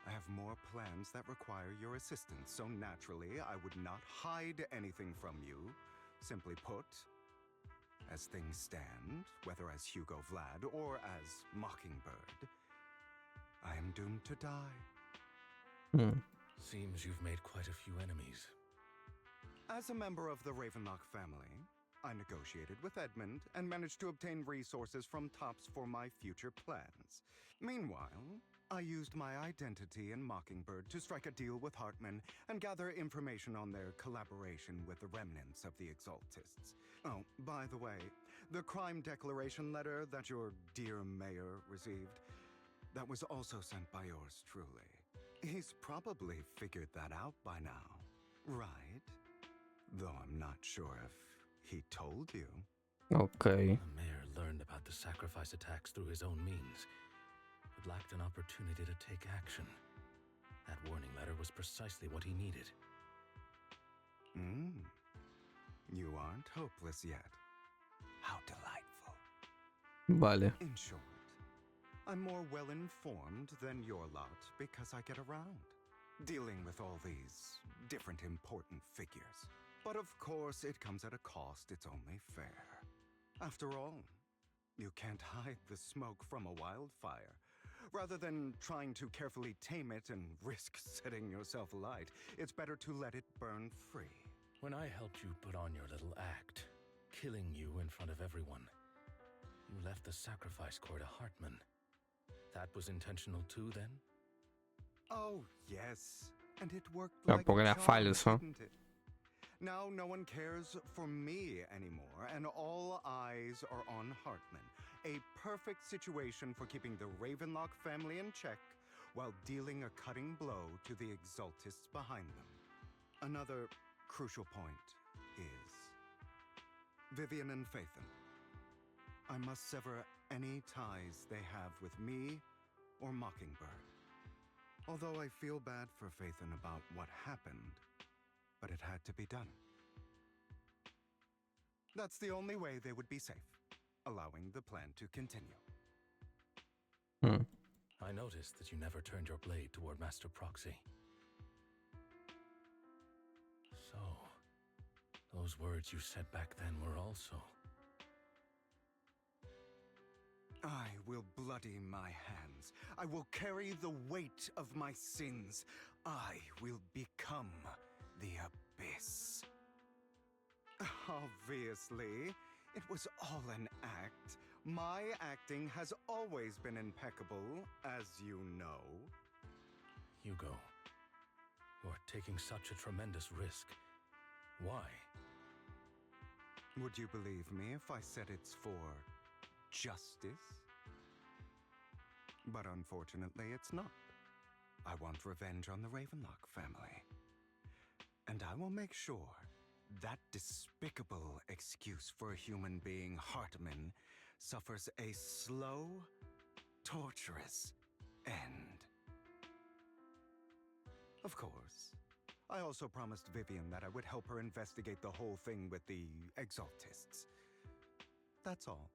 I have more plans that require your assistance, so naturally I would not hide anything from you. Simply put, as things stand, whether as Hugo Vlad or as Mockingbird, I am doomed to die. Seems you've made quite a few enemies. As a member of the Ravenlock family, I negotiated with Edmund and managed to obtain resources from Tops for my future plans. Meanwhile, I used my identity in Mockingbird to strike a deal with Hartman and gather information on their collaboration with the remnants of the Exaltists. Oh, by the way, the crime declaration letter that your dear mayor received, that was also sent by yours truly. He's probably figured that out by now, right? Though I'm not sure if he told you. Okay. The mayor learned about the sacrifice attacks through his own means, but lacked an opportunity to take action. That warning letter was precisely what he needed. You aren't hopeless yet. How delightful. Vale. In short, I'm more well-informed than your lot because I get around, dealing with all these different important figures. But of course, it comes at a cost. It's only fair. After all, you can't hide the smoke from a wildfire. Rather than trying to carefully tame it and risk setting yourself alight, it's better to let it burn free. When I helped you put on your little act, killing you in front of everyone, you left the sacrifice core to Hartman. That was intentional too, then? Oh, yes. And it worked Ya, like porque a era charm, falso. didn't it? Now no one cares for me anymore, and all eyes are on Hartman. A perfect situation for keeping the Ravenlock family in check while dealing a cutting blow to the Exaltists behind them. Another crucial point is Vivian and Phaethon. I must sever any ties they have with me or Mockingbird. Although I feel bad for Phaethon about what happened, but it had to be done. That's the only way they would be safe, allowing the plan to continue. I noticed that you never turned your blade toward Master Proxy. So, those words you said back then were also... I will bloody my hands. I will carry the weight of my sins. I will become the Abyss. Obviously, it was all an act. My acting has always been impeccable, as you know. Hugo, you're taking such a tremendous risk. Why? Would you believe me if I said it's for justice? But unfortunately, it's not. I want revenge on the Ravenlock family. And I will make sure that despicable excuse for a human being, Hartman, suffers a slow, torturous end. Of course, I also promised Vivian that I would help her investigate the whole thing with the Exaltists. That's all.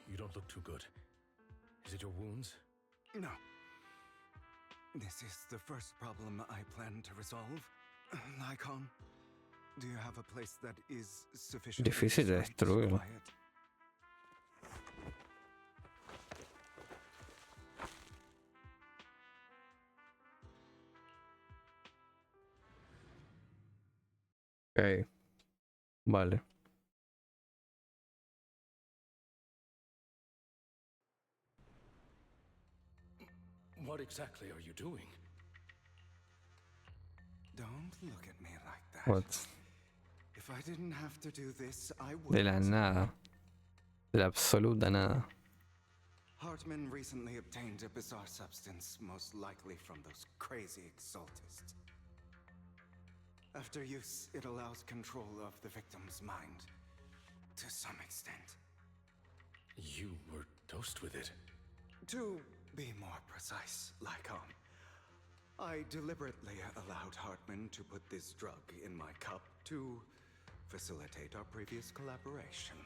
You don't look too good. Is it your wounds? No. This is the first problem I plan to resolve. Lycaon, do you have a place that is sufficiently Difícil de destruir. quiet? Ok. Vale. What exactly are you doing? Don't look at me like that. What? If I didn't have to do this, I would. De la nada. De la absoluta nada. Hartman recently obtained a bizarre substance, most likely from those crazy Exaltists. After use, it allows control of the victim's mind, to some extent. You were dosed with it. To be more precise, Lycaon, I deliberately allowed Hartman to put this drug in my cup to facilitate our previous collaboration.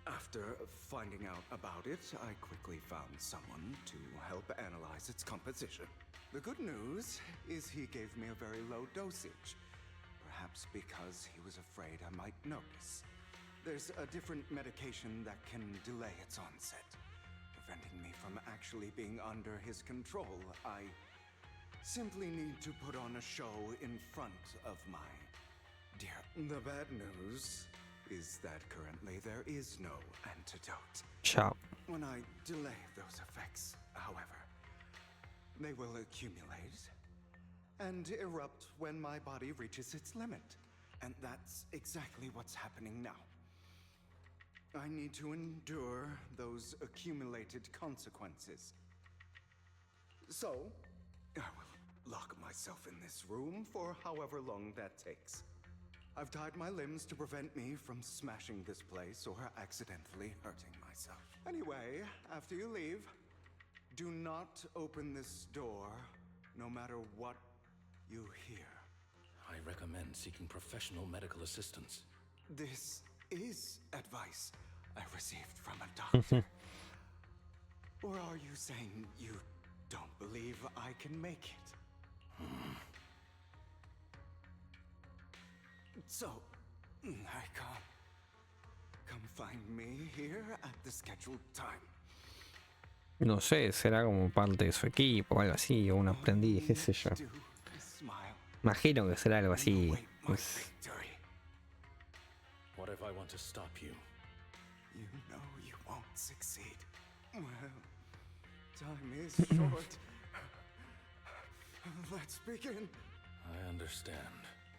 After finding out about it, I quickly found someone to help analyze neutralize its composition. The good news is he gave me a very low dosage. Perhaps because he was afraid I might notice. There's a different medication that can delay its onset, preventing me from actually being under his control. I simply need to put on a show in front of my dear. The bad news is that currently there is no antidote. Ciao. When I delay those effects, however, they will accumulate and erupt when my body reaches its limit. And that's exactly what's happening now. I need to endure those accumulated consequences. So, I will lock myself in this room for however long that takes. I've tied my limbs to prevent me from smashing this place or accidentally hurting myself. Anyway, after you leave, do not open this door, no matter what you hear. I recommend seeking professional medical assistance. This is advice I received from a doctor. Or are you saying you don't believe I can make it? So, Lycaon, come find me here at the scheduled time. No sé, será como parte de su equipo o algo así, o un aprendiz, qué sé yo. Imagino que será algo así. Pues... What if I want to stop you? You know you won't succeed. Well, time is short. Let's begin. I understand.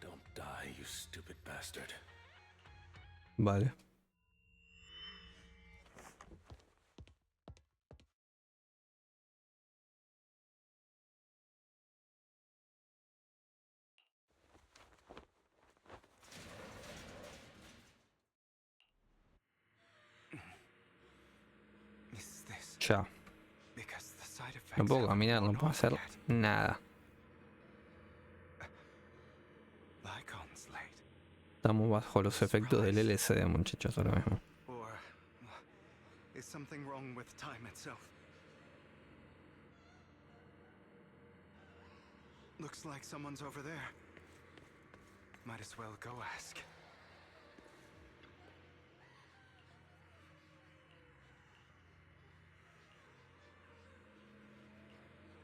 Don't die, you stupid bastard. Vale. Chao. No puedo caminar, no puedo hacer nada. Estamos bajo los efectos del LSD, muchachos, ahora mismo. Or is something wrong with time itself? Looks like someone's over there. Might as well go ask.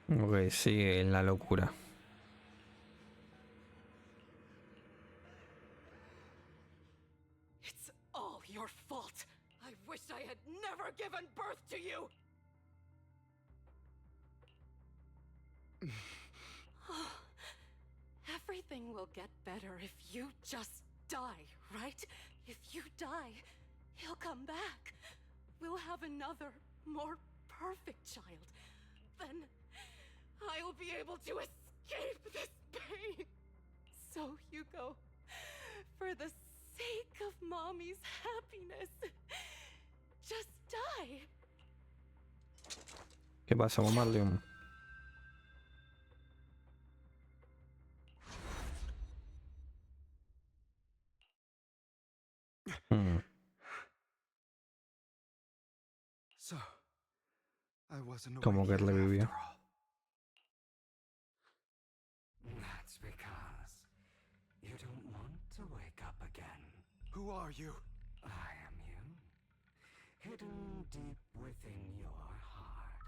Ok, sigue en la locura. It's all your fault. I wish I had never given birth to you. Everything will get better if you just die, right? If you die, he'll come back. We'll have another, more perfect child. Then I'll be able to escape this pain. So, Hugo, for the sake of Mommy's happiness, just die. ¿Qué pasa con Marleon? So, I wasn't Como que revivió. That's because you don't want to wake up again. Who are you? I am you. Hidden deep within your heart.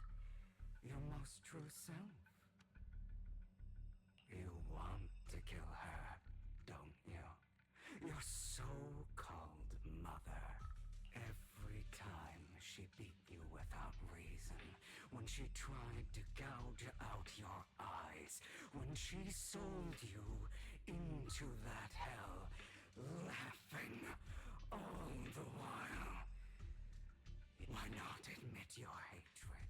Your most true self. You want to kill her, don't you? Your so-called mother. Every time she beat you without reason, when she tried to gouge out your eyes, when she sold you into that hell, laughing all the while. Why not admit your hatred?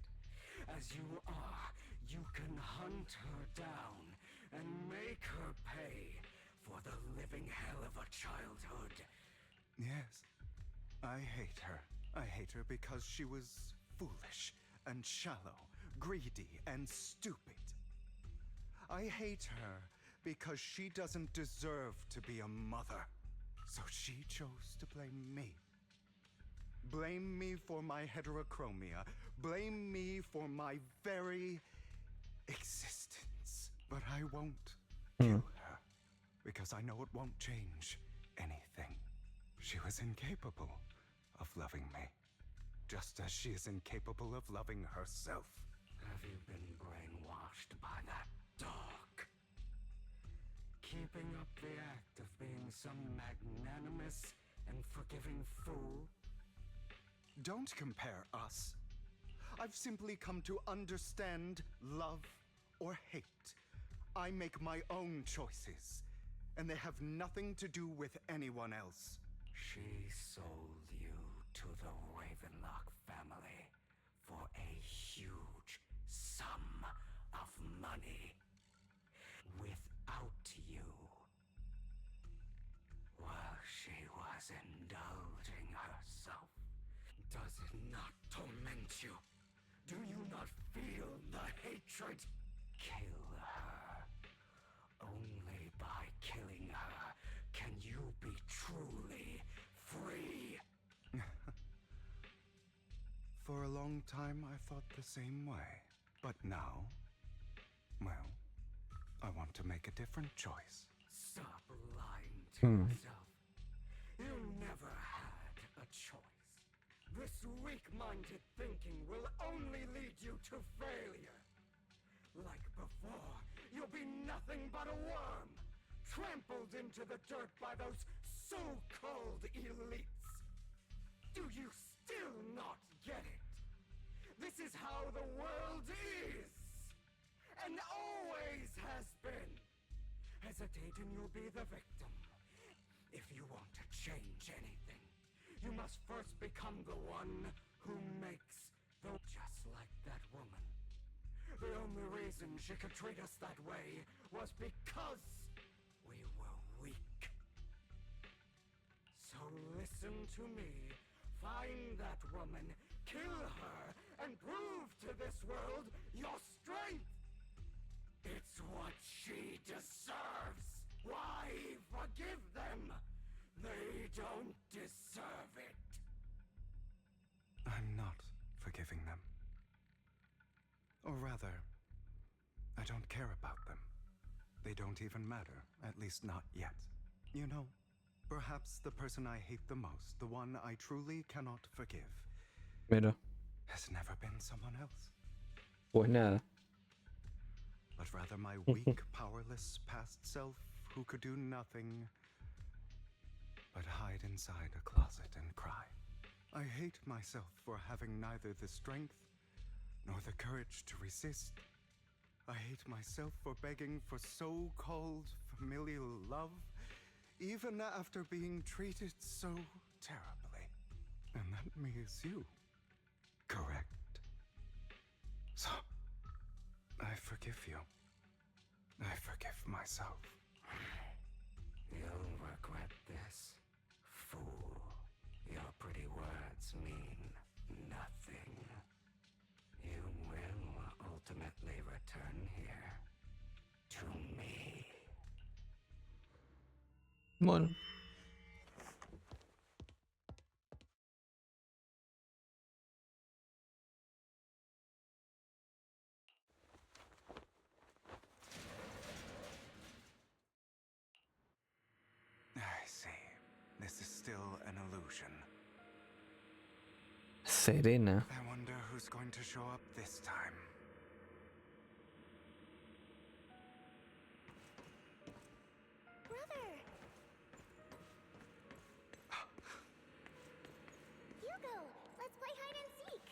As you are, you can hunt her down and make her pay for the living hell of a childhood. Yes, I hate her. I hate her because she was foolish and shallow, greedy and stupid. I hate her because she doesn't deserve to be a mother. So she chose to blame me. Blame me for my heterochromia. Blame me for my very existence. But I won't kill her, because I know it won't change anything. She was incapable of loving me, just as she is incapable of loving herself. Have you been brainwashed by that dog? Keeping up the act of being some magnanimous and forgiving fool? Don't compare us. I've simply come to understand love or hate. I make my own choices, and they have nothing to do with anyone else. She sold you to the Ravenlock family for a huge sum of money. Without you. While she was indulging herself. Does it not torment you? Do you not feel the hatred? Kill her. Only by killing her can you be truly free. For a long time, I thought the same way. But now, well, I want to make a different choice. Stop lying to yourself. You never had a choice. This weak-minded thinking will only lead you to failure. Like before, you'll be nothing but a worm, trampled into the dirt by those so-called elites. Do you still not get it? This is how the world is, and always has been. Hesitate and you'll be the victim. If you want to change anything, you must first become the one who makes the... Just like that woman. The only reason she could treat us that way was because we were weak. So listen to me. Find that woman, kill her, and prove to this world your strength. It's what she deserves. Why forgive them? They don't deserve it. I'm not forgiving them. Or rather, I don't care about them. They don't even matter, at least not yet. You know, perhaps the person I hate the most, the one I truly cannot forgive, Mira, has never been someone else. pues nada. But rather my weak, powerless past self who could do nothing but hide inside a closet and cry. I hate myself for having neither the strength nor the courage to resist. I hate myself for begging for so-called familial love, even after being treated so terribly. And that means you. Correct. So, I forgive you. I forgive myself. You'll regret this, fool. Your pretty words mean nothing. You will ultimately return here to me. Bueno. I see. This is still an illusion. Serena. I wonder who's going to show up this time. Brother! Hugo, let's play hide and seek.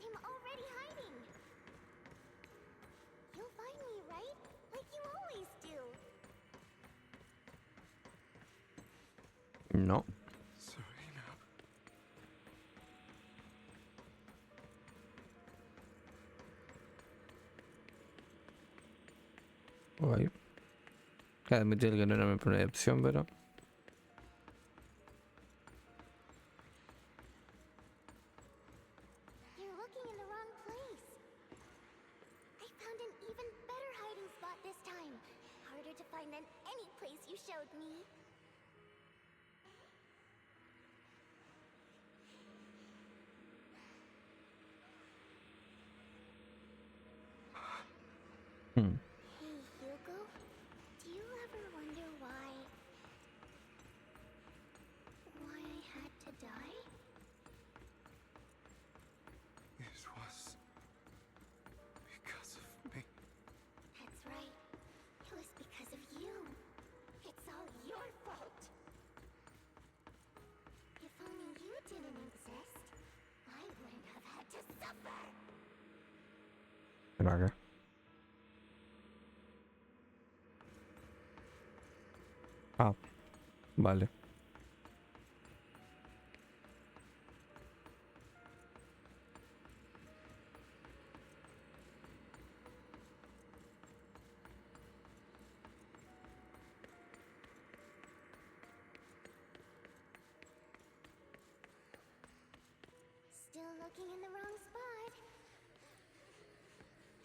I'm already hiding. You'll find me, right? Like you always do. No. Serena. Guay. Hay que admitir que no era mi primera opción, pero... You're looking in the wrong place. I found an even better hiding spot this time. Harder to find than any place you showed me. Hey, Hugo, do you ever wonder why I had to die? It was because of me. That's right. It was because of you. It's all your fault. If only you didn't exist, I wouldn't have had to suffer. ¿Pero qué? Ah, vale. Still looking in the wrong spot.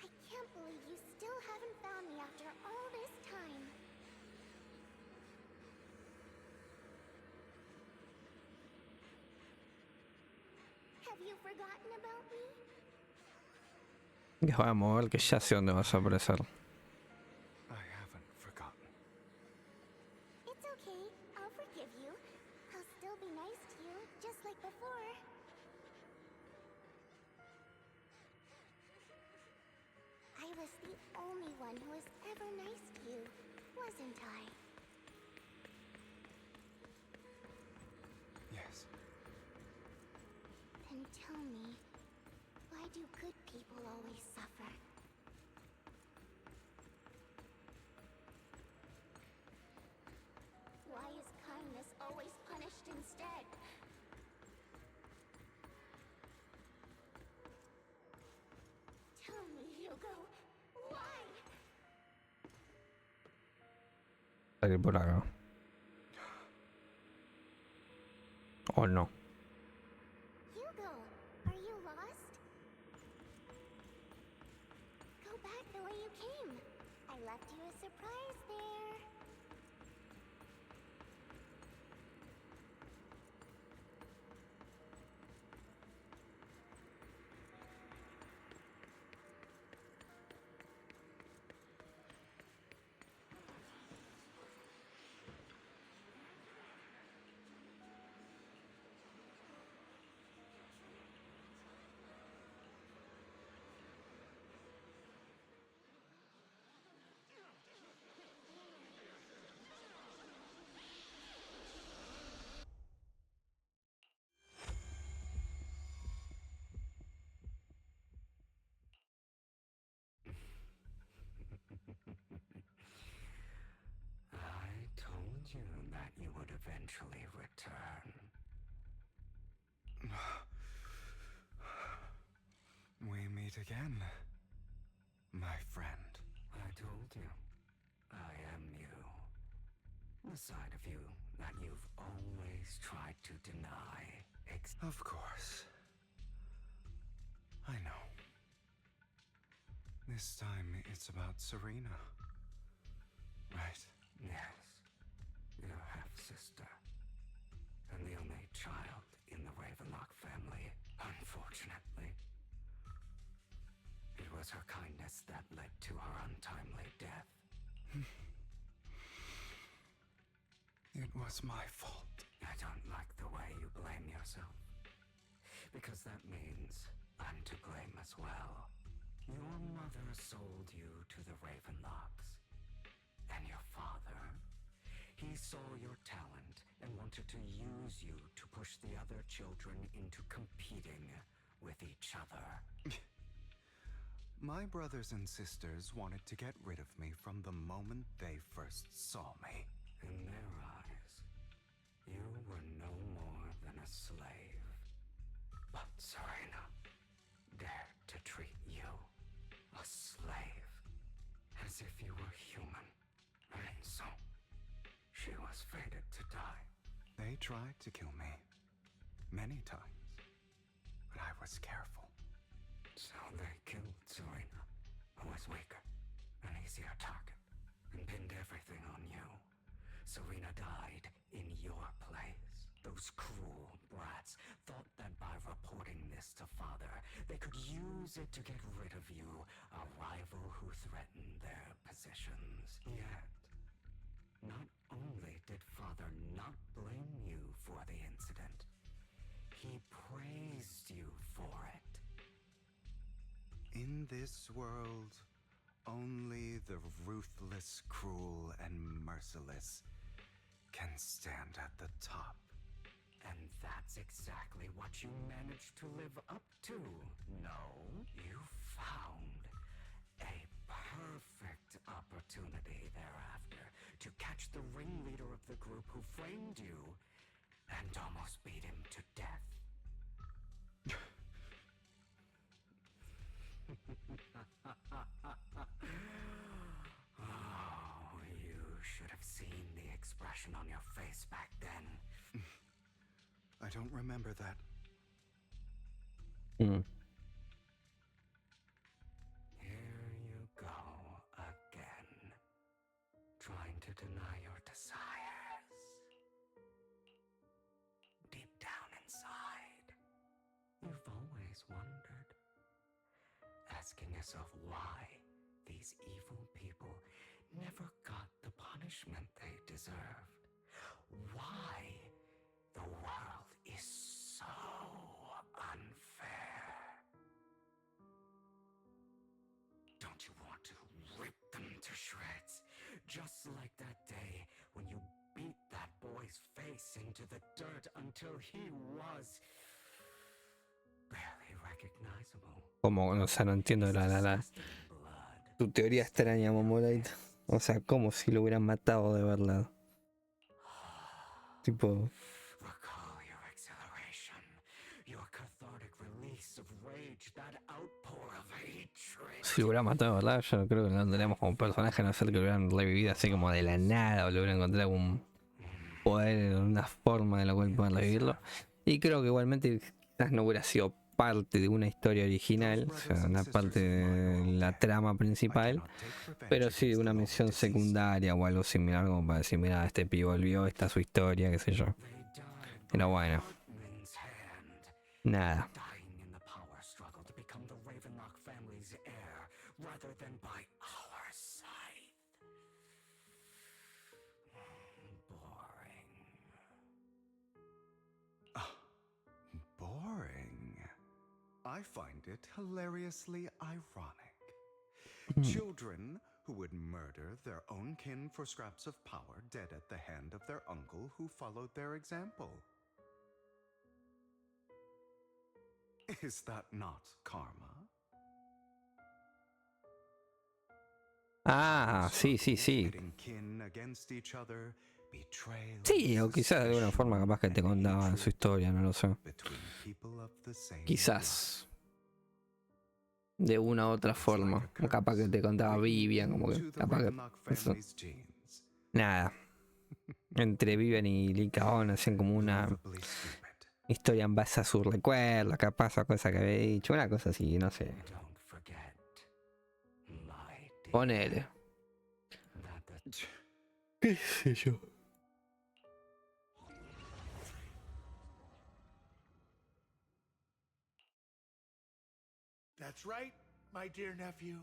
I can't believe you still haven't found me after all this time. Have you forgotten about me? Deja de mover que ya sé dónde vas a aparecer. I haven't forgotten. It's okay. I'll forgive you. I'll still be nice to you, just like before. I was the only one who was ever nice to you, wasn't I? Yes. Then tell me, why do good people always suffer? Why is kindness always punished instead? Tell me, Hugo, why? Salir por acá. Oh no. Hugo, are you lost? Go back the way you came. I left you a surprise there. I told you that you would eventually return. We meet again, my friend. I told you, I am you. The side of you that you've always tried to deny. Of course. I know. This time it's about Serena. Right? Yes, your half-sister. And the only child in the Ravenlock family, unfortunately. It was her kindness that led to her untimely death. It was my fault. I don't like the way you blame yourself. Because that means I'm to blame as well. Your mother sold you to the Ravenlocks. And your father, he saw your talent and wanted to use you to push the other children into competing with each other. My brothers and sisters wanted to get rid of me from the moment they first saw me. In their eyes, you were no more than a slave. But Serena dared to treat you, a slave, as if you were human. And so, she was fated to die. They tried to kill me many times, but I was careful. So they killed Serena, who was weaker, an easier target, and pinned everything on you. Serena died in your place. Those cruel brats thought that by reporting this to Father, they could use use it to get rid of you, a rival who threatened their positions. Yet, not only did Father not blame you for the incident, he praised you for it. In this world, only the ruthless, cruel, and merciless can stand at the top. And that's exactly what you managed to live up to. No, you found a perfect opportunity thereafter to catch the ringleader of the group who framed you and almost beat him to death. Oh, you should have seen the expression on your face back then. I don't remember that. Here you go again, trying to deny your desires. Deep down inside, you've always wondered, asking yourself why these evil people never got the punishment they deserved. Why the world is so unfair. Don't you want to rip them to shreds? Just like that day when you beat that boy's face into the dirt until he was barely recognizable. Como, o sea, no entiendo tu teoría extraña, Momolite. O sea, como si lo hubieran matado de verdad. Tipo... Recall your exhilaration, your cathartic release of rage, that outpour of hatred. Si lo hubieran matado de verdad, yo no creo que lo tendríamos como personaje, a no ser que lo hubieran revivido así como de la nada, o le hubieran encontrado algún poder, una forma de la cual poder revivirlo. Y creo que igualmente quizás no hubiera sido parte de una historia original, o sea, una parte de la trama principal, pero sí de una misión secundaria o algo similar, como para decir, mira, este pibe volvió, esta es su historia, qué sé yo. Pero bueno, nada. Boring. I find it hilariously ironic. Children who would murder their own kin for scraps of power dead at the hand of their uncle who followed their example. Is that not karma? Ah, sí, sí, sí. Kin against each other, betrayal. Sí, o quizás de alguna forma capaz que te contaban su historia, no lo sé. Quizás. De una u otra forma. O capaz que te contaba Vivian, como que capaz que... Eso. Nada. Entre Vivian y Lycaon hacían como una historia en base a su recuerdo, capaz a cosas que había dicho, una cosa así, no sé. Ponele. ¿Qué sé yo? That's right, my dear nephew.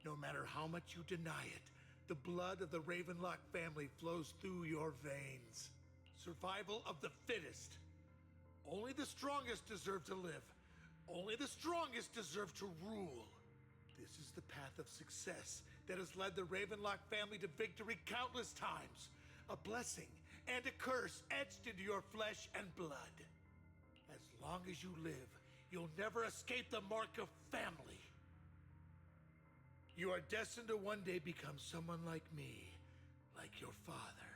No matter how much you deny it, the blood of the Ravenlock family flows through your veins. Survival of the fittest. Only the strongest deserve to live. Only the strongest deserve to rule. This is the path of success that has led the Ravenlock family to victory countless times. A blessing and a curse etched into your flesh and blood. As long as you live, you'll never escape the mark of family. You are destined to one day become someone like me, like your father.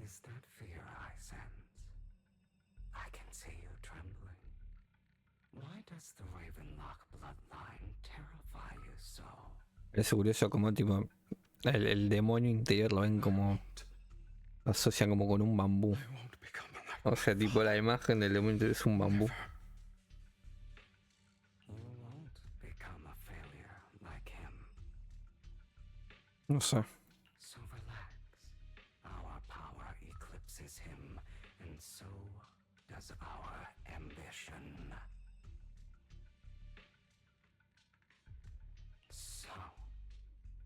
Is that fear I sense? I can see you trembling. Why does the Ravenlock bloodline terrify you so? Es curioso como tipo el demonio interior lo ven como, lo asocian como con un bambú. O sea, tipo la imagen del demonio interior es un bambú. No sé. So relax. Our power eclipses please him, and so does our ambition. So,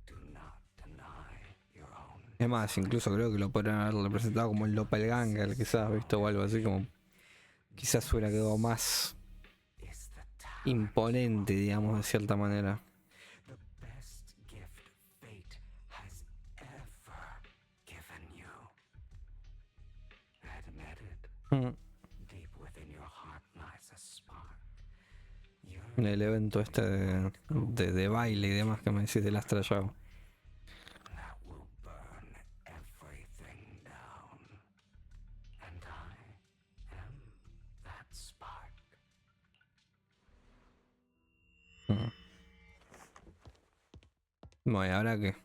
do not deny your own. Es más, incluso creo que lo podrían haber representado como el doppelganger, quizás, visto, o algo así, como quizás hubiera quedado más imponente, digamos, de cierta manera. The best gift fate has ever given you. Admit it. Deep within your heart lies a spark. En el evento este de baile y demás que me decís del Astral Show. That will burn everything down. And I am that spark. Bueno, ¿y ahora qué?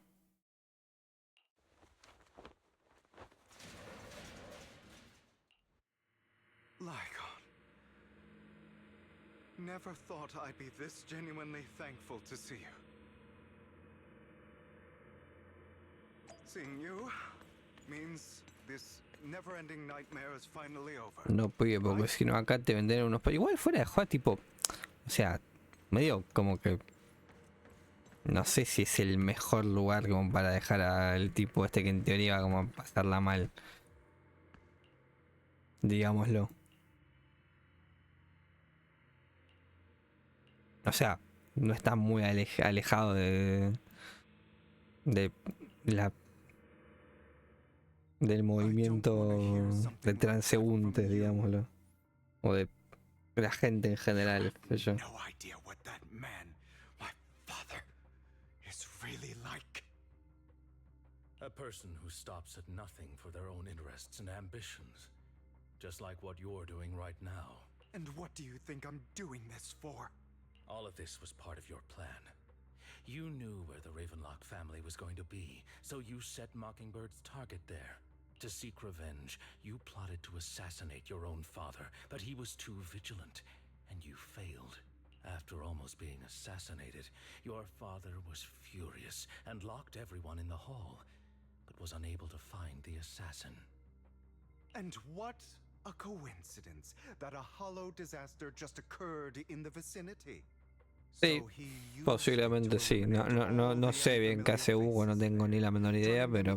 Lycaon. Never thought I'd be this genuinely thankful to see you. Seeing you means this never-ending nightmare is finally over. No, pibe, porque si no acá te venderán unos... Igual fuera de juego, tipo... O sea, medio como que... No sé si es el mejor lugar como para dejar al tipo este que en teoría va como a pasarla mal. Digámoslo. O sea, no está muy alejado de la del movimiento de transeúntes, digámoslo, o de la gente en general. Yo. No idea what that man, my father, is really like. A person who stops at nothing for their own interests and ambitions. Just like what you're doing right now. And what do you think I'm doing this for? All of this was part of your plan. You knew where the Ravenlock family was going to be, so you set Mockingbird's target there. To seek revenge, you plotted to assassinate your own father, but he was too vigilant, and you failed. After almost being assassinated, your father was furious and locked everyone in the hall, but was unable to find the assassin. And what a coincidence that a hollow disaster just occurred in the vicinity. Sí, posiblemente sí. No sé bien qué hace Hugo, no tengo ni la menor idea, pero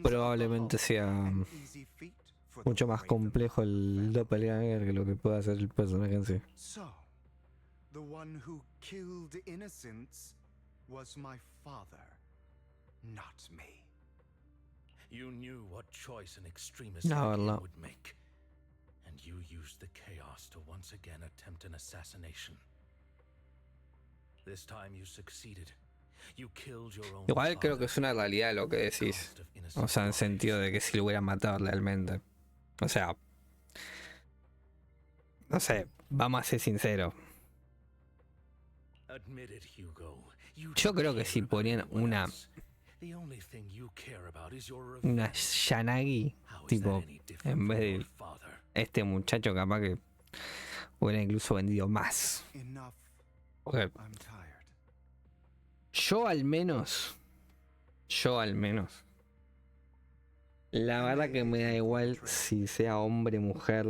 probablemente sea mucho más complejo el doppelganger que lo que puede hacer el personaje en sí. So, the one who killed innocents was my father, not me. You knew what choice an extremist No, like him no. would make, and you used the chaos to once again attempt an assassination. This time you succeeded. You killed your own Igual creo father. que es una realidad lo que decís. O sea, en sentido de que si lo hubieran matado realmente. O sea, no sé, vamos a ser sinceros. Admit it, Hugo. You Yo creo que si ponían una The only thing you care about is your una revenge. Yanagi, tipo, en vez de este muchacho, capaz que hubiera incluso vendido más. Enough. Porque I'm tired. yo al menos, la verdad que me da igual si sea hombre, mujer,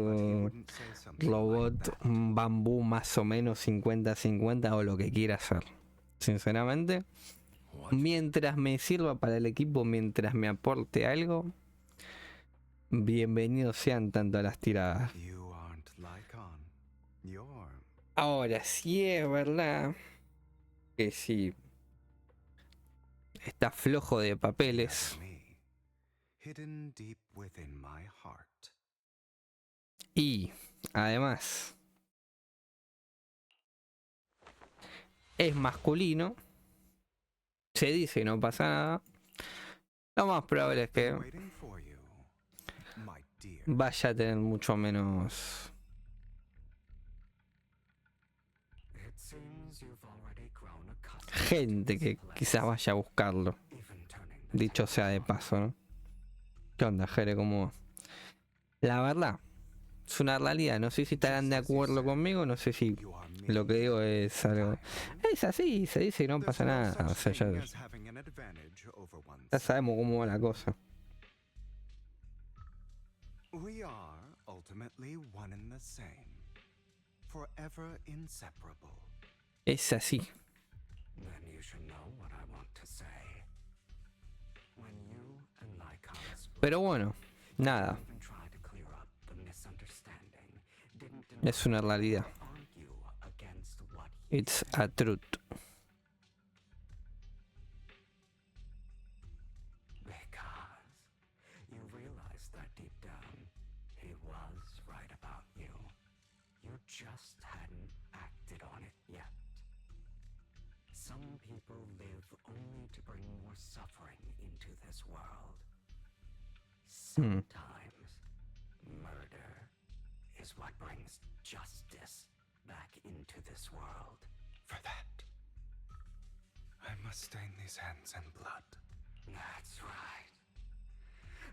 robot, bambú, más o menos 50-50 o lo que quiera hacer. Sinceramente, mientras me sirva para el equipo, mientras me aporte algo, bienvenidos sean tanto a las tiradas. You aren't Lycaon. You're Ahora, sí es verdad que si está flojo de papeles me, hidden deep within my heart. y además es masculino, se dice y no pasa nada, lo más probable es que Waiting for you, my dear. vaya a tener mucho menos It seems you've already grown accustomed gente que quizás vaya a buscarlo. even turning Dicho sea de paso, ¿no? ¿Qué onda, Jere? ¿Cómo va? La verdad, es una realidad. No sé si estarán de acuerdo conmigo, no sé si lo que digo es algo... Es así, se dice y no pasa nada. O sea, ya Having an advantage over one's sabemos cómo va la cosa. We are ultimately one and the same. Forever inseparable. Es así. Then you should know what I want to say. When you and Lycaon split, Pero bueno, nada. even tried to clear up the misunderstanding, didn't Es una realidad. argue against what he It's a truth. Because you realized that deep down, he was right about you. You just hadn't acted on it yet. Some people live only to bring more suffering into this world. Sometimes, murder is what brings justice back into this world. For that, I must stain these hands in blood. That's right.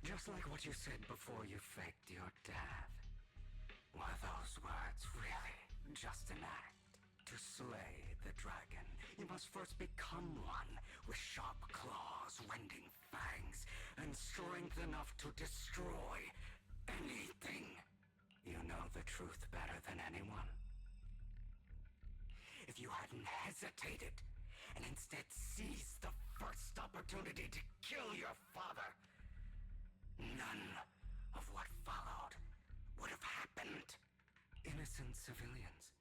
Just like what you said before you faked your death. Were those words really just an act? To slay the dragon, you must first become one with sharp claws, rending fangs, and strength enough to destroy anything. You know the truth better than anyone. If you hadn't hesitated and instead seized the first opportunity to kill your father, none of what followed would have happened. Innocent civilians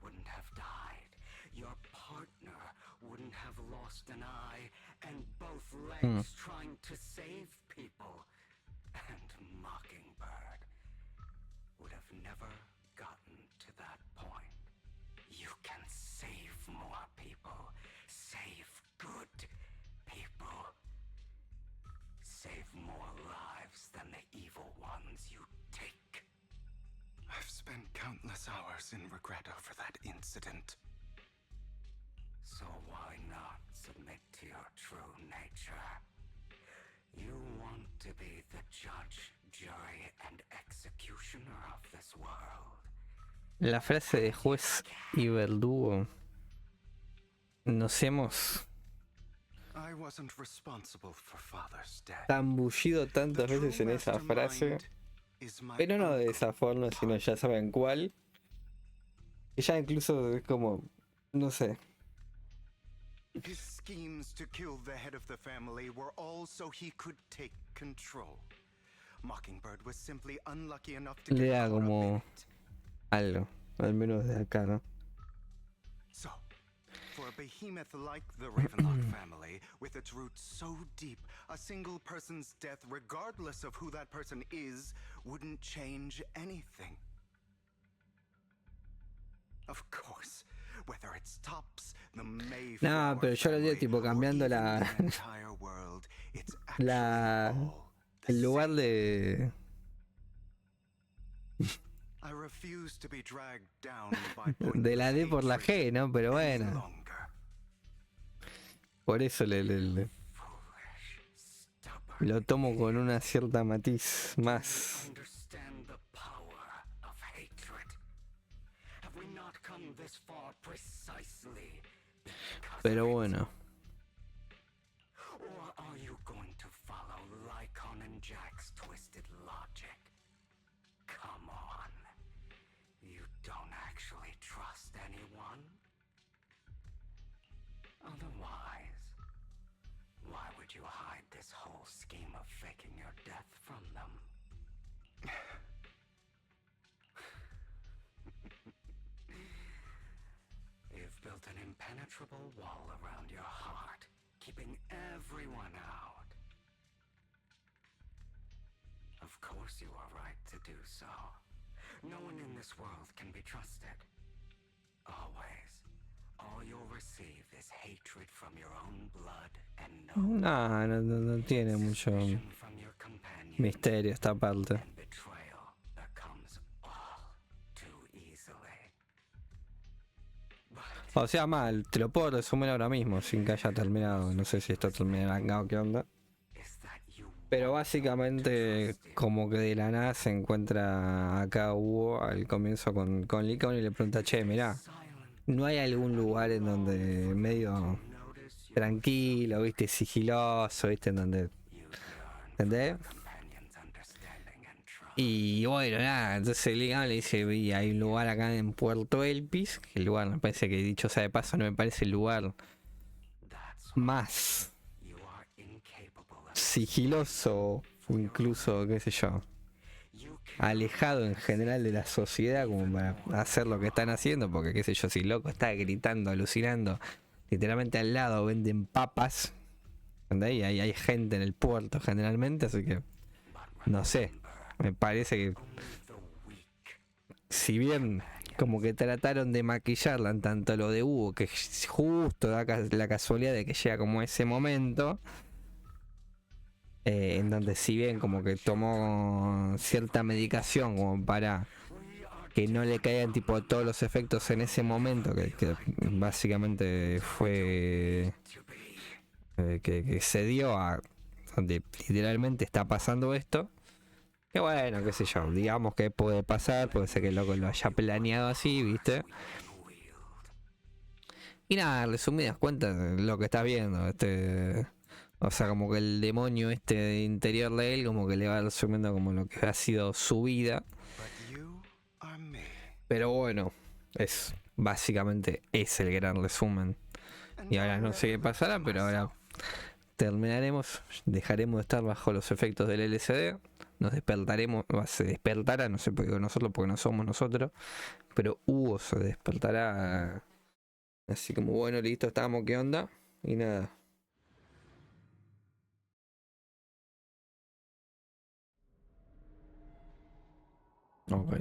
wouldn't have died. Your partner wouldn't have lost an eye and both legs trying to save people. And Mockingbird would have never gotten to that point. You can save more people. Save good people. Save more lives than the evil ones you take. I've spent countless hours in regret over that incident. So why not submit to your true nature? You want to be the judge, jury, and executioner of this world. La frase de juez y verdugo. Nos hemos I wasn't responsible for father's death. zambullido tantas veces en esa frase. Pero no de esa forma, sino ya saben cuál. Y ya incluso es como, no sé. His schemes to kill the head of the family were all so he could take control. Mockingbird was simply unlucky enough to Le get da caught up in como it. algo, al menos de acá, ¿no? So, for a behemoth like the Ravenlock family, with its roots so deep, a single person's death, regardless of who that person is, wouldn't change anything. Of course, whether it's Tops, the Mayflower No, pero yo lo digo tipo cambiando la entire world, it's la el lugar de I refuse to be dragged down by de la D por la G, ¿no? Pero bueno. longer. Por eso lo tomo con una cierta matiz más. Understand the power of hatred. Have we not come this far precisely because Pero of it? bueno. Or are you going to follow Lycaon and Jack's twisted logic? Come on. You don't actually trust anyone? Otherwise, why would you hide this whole scheme of faking your death from them? You've built an impenetrable wall around your heart, keeping everyone out. Of course you are right to do so. No one in this world can be trusted. Always. All you'll receive is hatred from your own blood and No tiene mucho from your companion. misterio esta parte. And betrayal that comes all too easily. O sea, mal, te lo puedo resumir ahora mismo sin que haya terminado. No sé si esto termina acá o qué onda. Pero básicamente, como que de la nada se encuentra acá Hugo al comienzo con Lycaon y le pregunta: che, mirá, ¿no hay algún lugar en donde medio tranquilo, viste, sigiloso, viste, en donde. ¿Entendés? Y bueno, nada, entonces el Lycaon le dice, "Y hay un lugar acá en Puerto Elpis", que el lugar me parece que, dicho sea de paso, no me parece el lugar más sigiloso o incluso, qué sé yo, alejado en general de la sociedad como para hacer lo que están haciendo, porque qué sé yo, si loco está gritando, alucinando, literalmente al lado venden papas, ¿entendés? Y hay gente en el puerto generalmente, así que no sé, me parece que si bien como que trataron de maquillarla en tanto lo de Hugo, que justo da la casualidad de que llega como ese momento, en donde si bien como que tomó cierta medicación como para que no le caigan tipo todos los efectos en ese momento, que básicamente fue que se dio a donde literalmente está pasando esto. Que bueno, qué sé yo, digamos que puede pasar, puede ser que el loco lo haya planeado así, ¿viste? Y nada, resumidas cuentas, lo que estás viendo, o sea, como que el demonio interior de él, como que le va resumiendo como lo que ha sido su vida. Pero bueno, es básicamente es el gran resumen. Y ahora no sé qué pasará, pero ahora terminaremos, dejaremos de estar bajo los efectos del LSD, nos despertaremos, se despertará, no sé por qué nosotros, porque no somos nosotros, pero Hugo se despertará así como, bueno, listo, estamos, ¿qué onda? Y nada. Ok.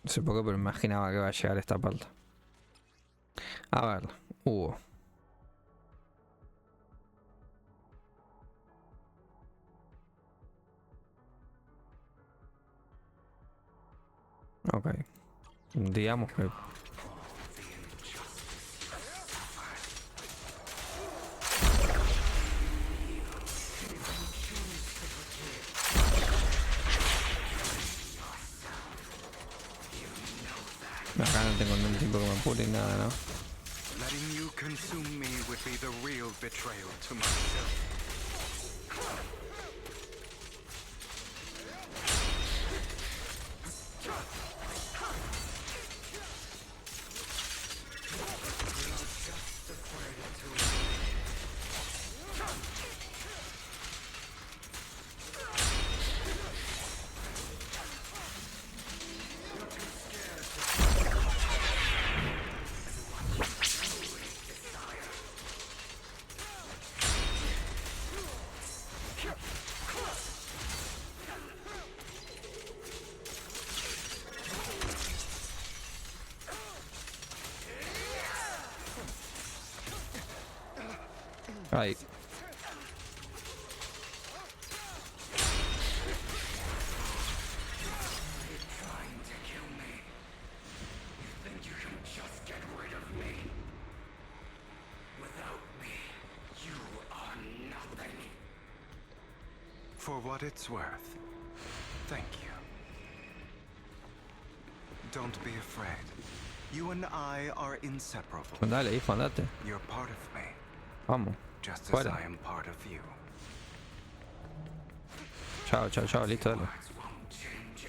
No sé por qué, pero imaginaba que va a llegar esta parte. A ver, Hugo. Ok. Digamos que... Acá no tengo ningún tipo que me apure ni nada, ¿no? Letting you consume me would be the real betrayal to myself. Ahí. For what it's worth, thank you. Don't be afraid. You and I are inseparable. Dale, hijo, andate. You're part of me. Vamos. Just as Fuera. I am part of you. Chao, chao, chao, listo, dale.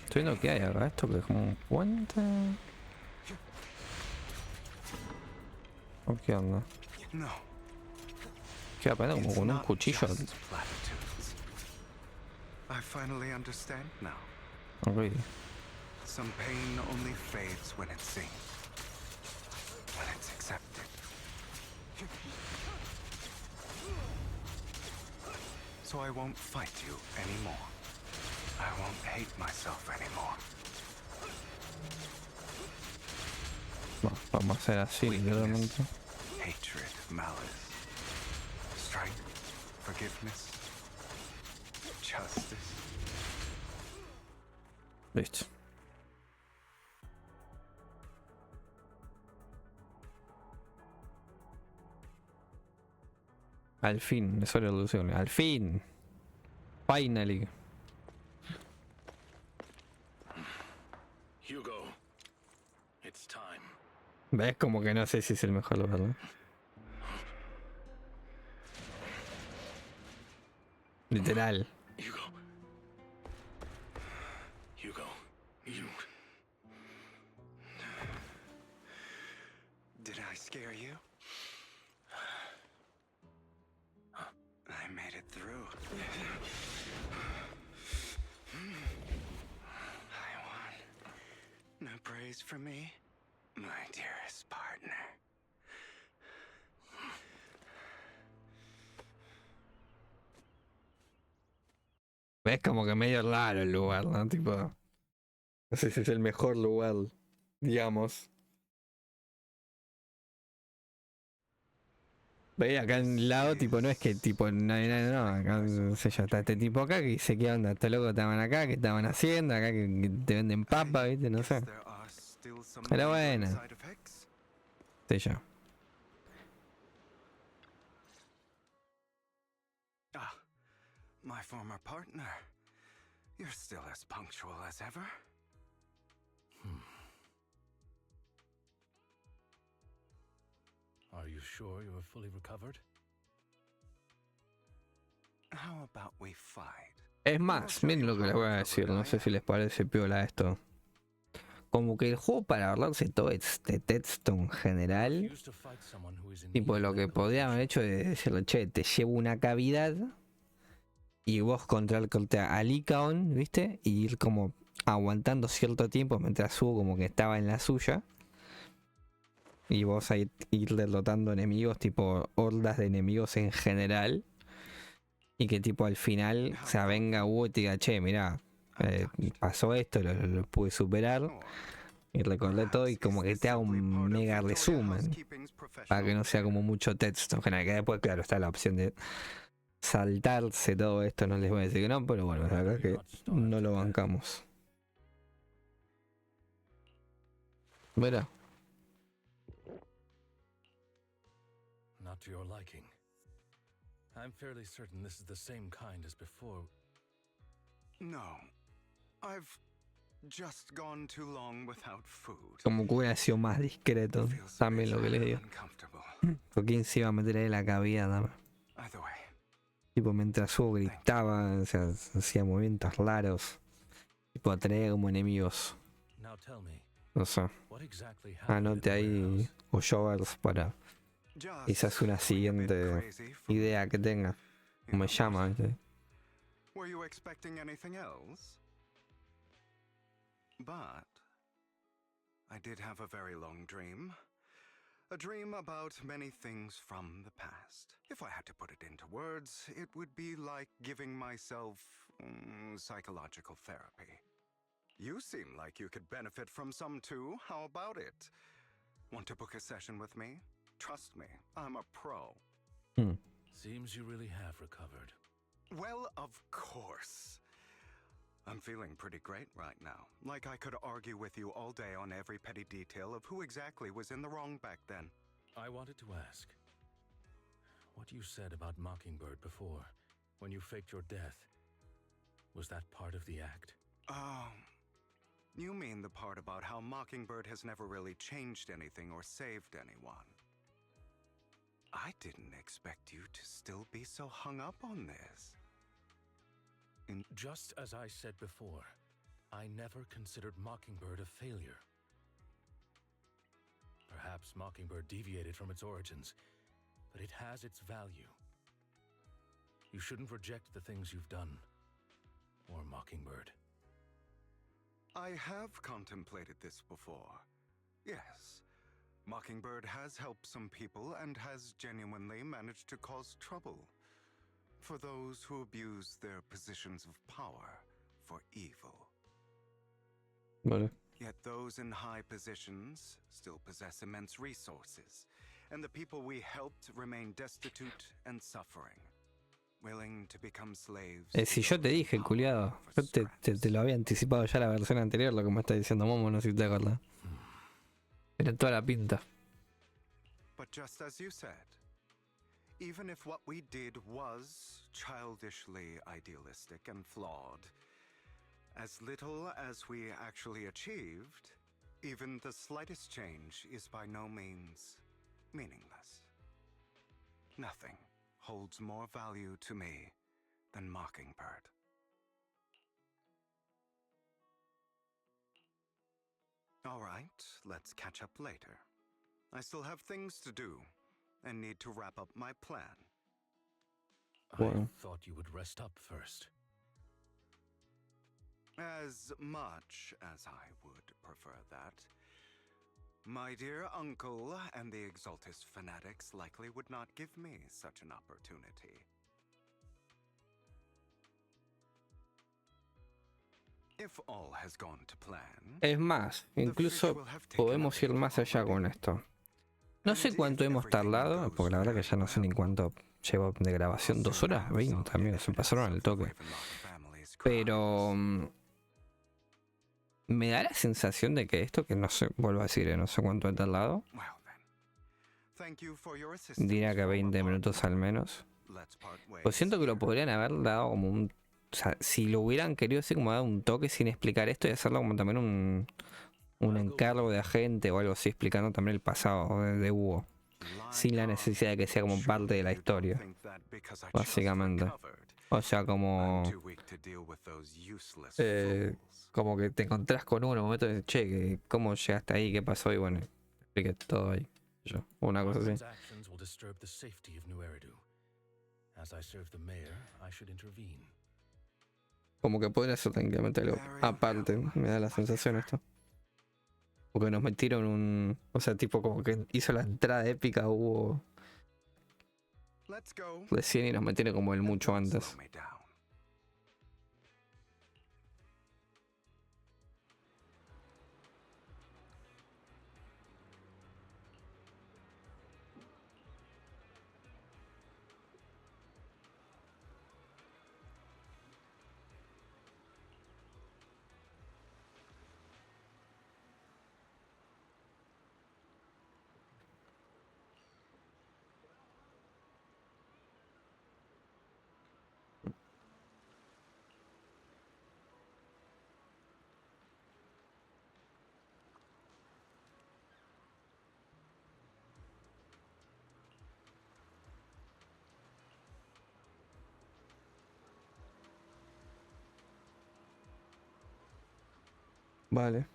Estoy viendo que hay acá, esto que es como un puente. ¿O qué onda? No. ¿Qué apenas como con un cuchillo? I finally understand now. Ok. Some pain only fades when it's seen. When it's accepted. So I won't fight you anymore. I won't hate myself anymore. Vamos a hacer así, literalmente. Hatred, malice, strength, forgiveness, justice. Listo. Al fin, es hora de reducción. Al fin. Finally. Hugo, it's time. ¿Ves? Como que no sé si es el mejor lugar, ¿no? Literal. Hugo, you. Did I scare you? I made it through. I won. No praise for me, my dearest partner. ¿Ves? Como que medio raro el lugar, ¿no? Tipo, no sé si es el mejor lugar, digamos. Ve acá en el lado, tipo, no es que tipo, no, acá, no sé yo, está este tipo acá que dice qué onda, estos locos estaban acá, que estaban haciendo, acá que te venden papa, viste, no sé. Pero bueno, sé yo. Ah, my former partner. You're still as punctual as ever. Are you sure you are fully recovered? How about we fight? Es más, miren lo que les voy a decir, no sé si les parece piola esto. Como que el juego, para ahorrarse todo este texto en general, tipo lo que podrían haber hecho es decirle, che, te llevo una cavidad y vos contra el corte a Lycaon, ¿viste? Y ir como aguantando cierto tiempo mientras Hugo como que estaba en la suya. Y vos a ir derrotando enemigos, tipo hordas de enemigos en general. Y que tipo al final, o sea, venga Hugo y te diga, che, mirá, pasó esto, lo pude superar. Y recordé todo y como que te haga un mega resumen. Para que no sea como mucho texto en general. Que después, claro, está la opción de saltarse todo esto, no les voy a decir que no, pero bueno, la verdad que no lo bancamos. Mira. Not to your liking. I'm fairly certain this is the same kind as before. No. I've just gone too long without food. Como que hubiera sido más discreto. También lo que les digo. ¿Por quién se iba a meter ahí la cavidad? Dame? Tipo, mientras Hugo gritaba, o sea, hacía movimientos raros. Tipo, atraía como enemigos. No sé. Anote ahí Oyovers para quizás una siguiente idea que tenga. ¿Cómo me llama? ¿Viste? Were you expecting anything else? But I did have a very long dream. A dream about many things from the past. If I had to put it into words, it would be like giving myself psychological therapy. You seem like you could benefit from some too. How about it? Want to book a session with me? Trust me, I'm a pro. Seems you really have recovered. Well, of course. I'm feeling pretty great right now. Like I could argue with you all day on every petty detail of who exactly was in the wrong back then. I wanted to ask, what you said about Mockingbird before, when you faked your death, was that part of the act? You mean the part about how Mockingbird has never really changed anything or saved anyone? I didn't expect you to still be so hung up on this. Just as I said before, I never considered Mockingbird a failure. Perhaps Mockingbird deviated from its origins, but it has its value. You shouldn't reject the things you've done, or Mockingbird. I have contemplated this before. Yes, Mockingbird has helped some people and has genuinely managed to cause trouble for those who abuse their positions of power for evil. Vale. Yet those in high positions still possess immense resources, and the people we helped remain destitute and suffering, willing to become slaves. Si yo te dije, culiado, yo te lo había anticipado ya la versión anterior, lo que me está diciendo Momo, no sé si te acuerdas. Era toda la pinta. But just as you said, Even if what we did was childishly idealistic and flawed, as little as we actually achieved, even the slightest change is by no means meaningless. Nothing holds more value to me than Mockingbird. All right, let's catch up later. I still have things to do and need to wrap up my plan. I thought you would rest up first. As much as I would prefer that, my dear uncle and the Exaltus fanatics likely would not give me such an opportunity. If all has gone to plan, Es más, incluso podemos ir más allá con esto. No sé cuánto hemos tardado, porque la verdad que ya no sé ni cuánto llevo de grabación. 2 horas 20 también, se pasaron al toque. Pero me da la sensación de que esto, que no sé, vuelvo a decir, no sé cuánto he tardado. Diría que 20 minutos al menos. Pues siento que lo podrían haber dado como un... O sea, si lo hubieran querido así como dar un toque sin explicar esto y hacerlo como también un encargo de agente o algo así, explicando también el pasado de Hugo. Sin la necesidad de que sea como parte de la historia. Básicamente. O sea, como... como que te encontrás con uno en un momento y dices, che, ¿cómo llegaste ahí? ¿Qué pasó? Y bueno, expliqué todo ahí. Yo, una cosa así. Como que podría ser tranquilamente algo aparte, me da la sensación esto. Porque nos metieron un... O sea, tipo como que hizo la entrada épica Hugo recién y nos metieron como el mucho antes. Vale.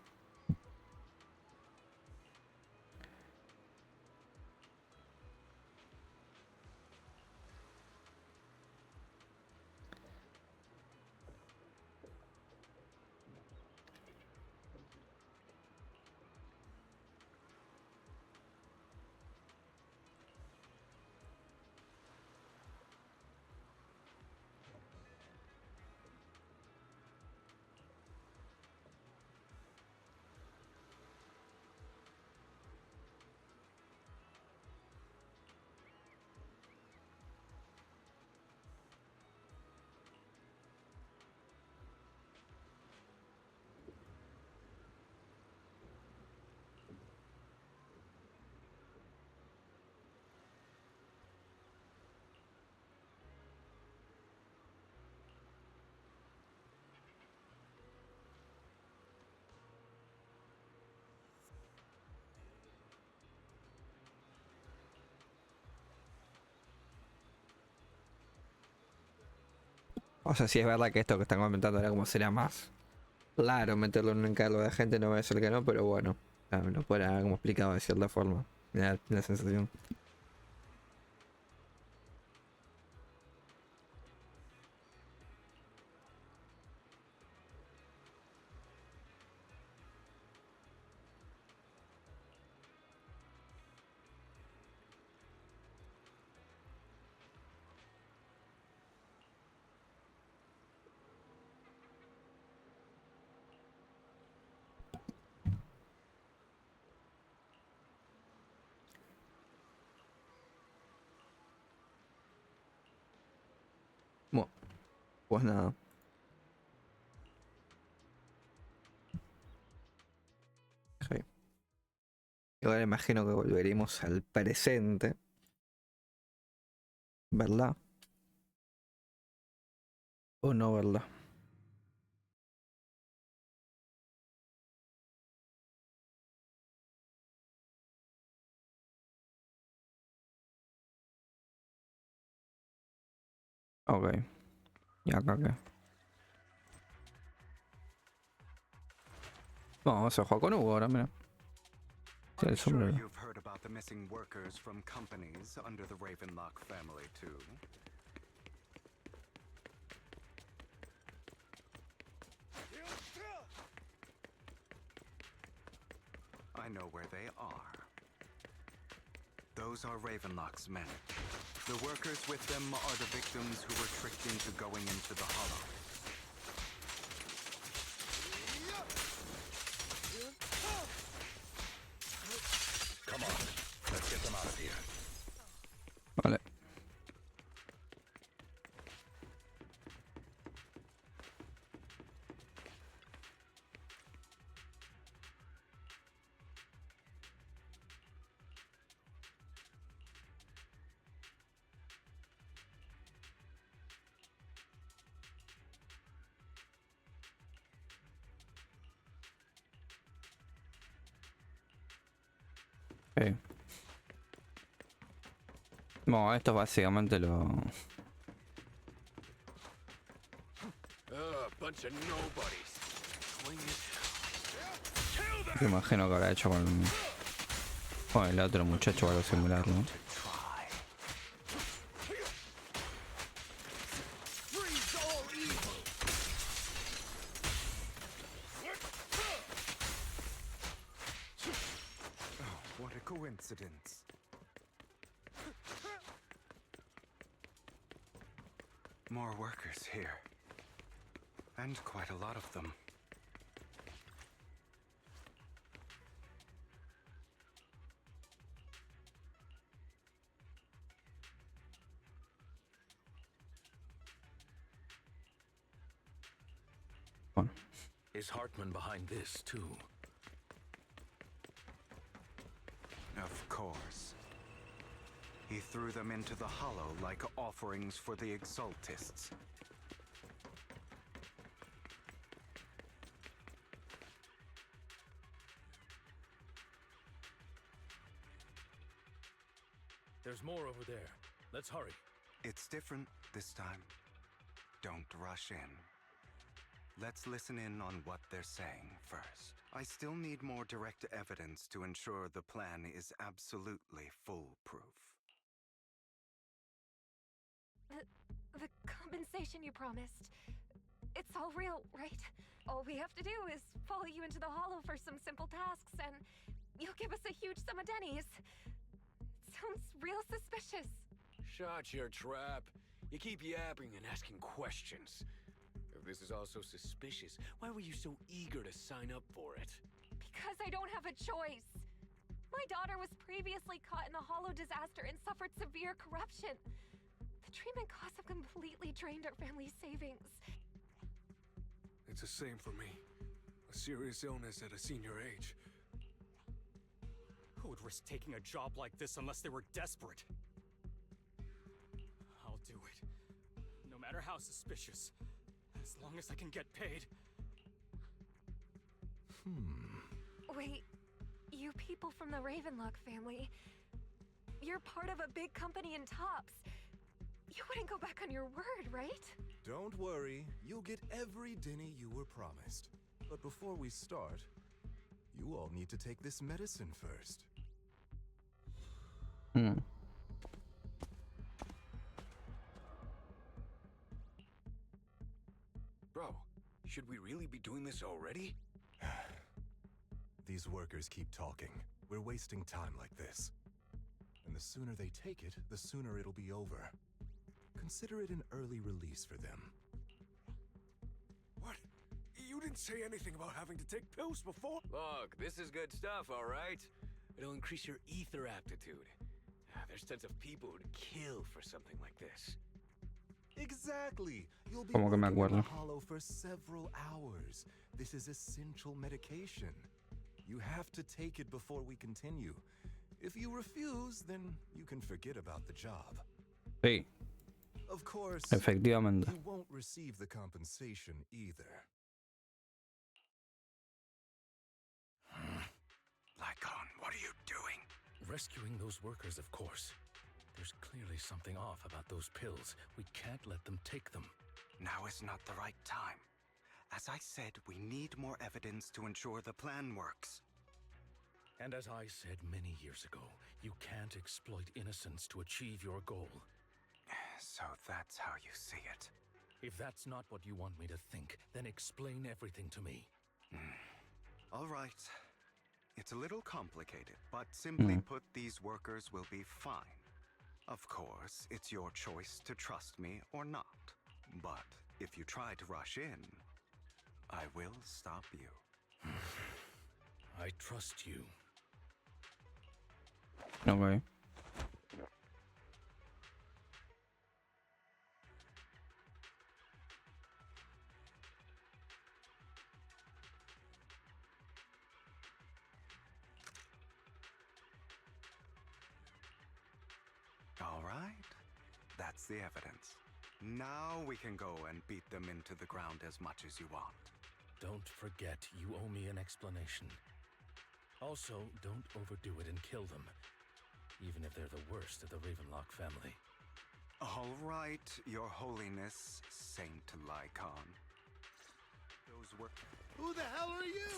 O sea, sí es verdad que esto que están comentando era como sería más claro meterlo en un encargo de gente, no voy a decir que no, pero bueno, lo pueden haber como explicado de cierta forma. Me da la sensación. Bueno, pues nada. Okay. Ahora imagino que volveremos al presente. ¿Verdad? ¿O no verdad? Ok. ¿Y acá qué? Vamos a jugar con Hugo ahora, mira. Sí, el I'm sure sombrero. you've heard about the missing workers from companies under the Ravenlock family, too. I know where they are. Those are Ravenlock's men. The workers with them are the victims who were tricked into going into the Hollow. Come on, let's get them out of here. Vale. Ok. Bueno, esto es básicamente lo... Bunch of nobodies. Me imagino que habrá hecho con el otro muchacho o algo similar, ¿no? Oh, what a coincidence. More workers here. And quite a lot of them. Bueno. Is Hartman behind this too? Of course. He threw them into the Hollow like offerings for the Exaltists. There's more over there. Let's hurry. It's different this time. Don't rush in. Let's listen in on what they're saying first. I still need more direct evidence to ensure the plan is absolutely foolproof. The compensation you promised. It's all real, right? All we have to do is follow you into the Hollow for some simple tasks, and you'll give us a huge sum of dennies. Sounds real suspicious. Shut your trap. You keep yapping and asking questions. If this is all so suspicious, why were you so eager to sign up for it? Because I don't have a choice. My daughter was previously caught in the Hollow disaster and suffered severe corruption. The treatment costs have completely drained our family's savings. It's the same for me. A serious illness at a senior age. Who would risk taking a job like this unless they were desperate? I'll do it. No matter how suspicious. As long as I can get paid. Wait, you people from the Ravenlock family, you're part of a big company in Tops. You wouldn't go back on your word, right? Don't worry, you'll get every denny you were promised. But before we start, you all need to take this medicine first. Bro, should we really be doing this already? These workers keep talking. We're wasting time like this. And the sooner they take it, the sooner it'll be over. Consider it an early release for them. What? You didn't say anything about having to take pills before? Look, this is good stuff, all right? It'll increase your ether aptitude. There's tons of people who'd kill for something like this. Exactly. You'll be Como que me working in the acuerdo. Hollow for several hours. This is essential medication. You have to take it before we continue. If you refuse, then you can forget about the job. Sí, Of course, Efectivamente. you won't receive the compensation either. Lycaon, what are you doing? Rescuing those workers, of course. There's clearly something off about those pills. We can't let them take them. Now is not the right time. As I said, we need more evidence to ensure the plan works. And as I said many years ago, you can't exploit innocence to achieve your goal. So that's how you see it. If that's not what you want me to think, then explain everything to me. All right. It's a little complicated, but simply put, these workers will be fine. Of course, it's your choice to trust me or not. But if you try to rush in, I will stop you. I trust you. Okay. All right. That's the evidence. Now we can go and beat them into the ground as much as you want. Don't forget, you owe me an explanation. Also, don't overdo it and kill them, even if they're the worst of the Ravenlock family. All right, Your Holiness, Saint Lycaon. Those were... Who the hell are you?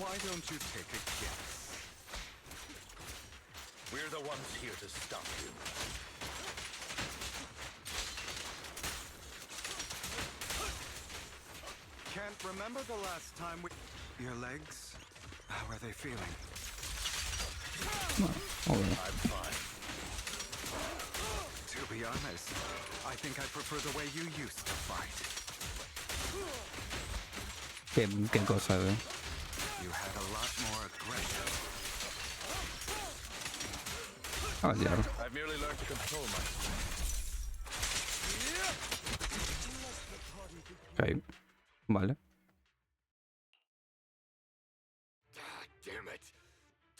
Why don't you take a guess? We're the ones here to stop you. Can't remember the last time we... Your legs? How are they feeling? I'm fine. To be honest, I think I prefer the way you used to fight. ¿Qué cosa, eh? You had a lot more aggression. Oh, ya. I've merely learned to control myself. Ok. Vale. God damn it!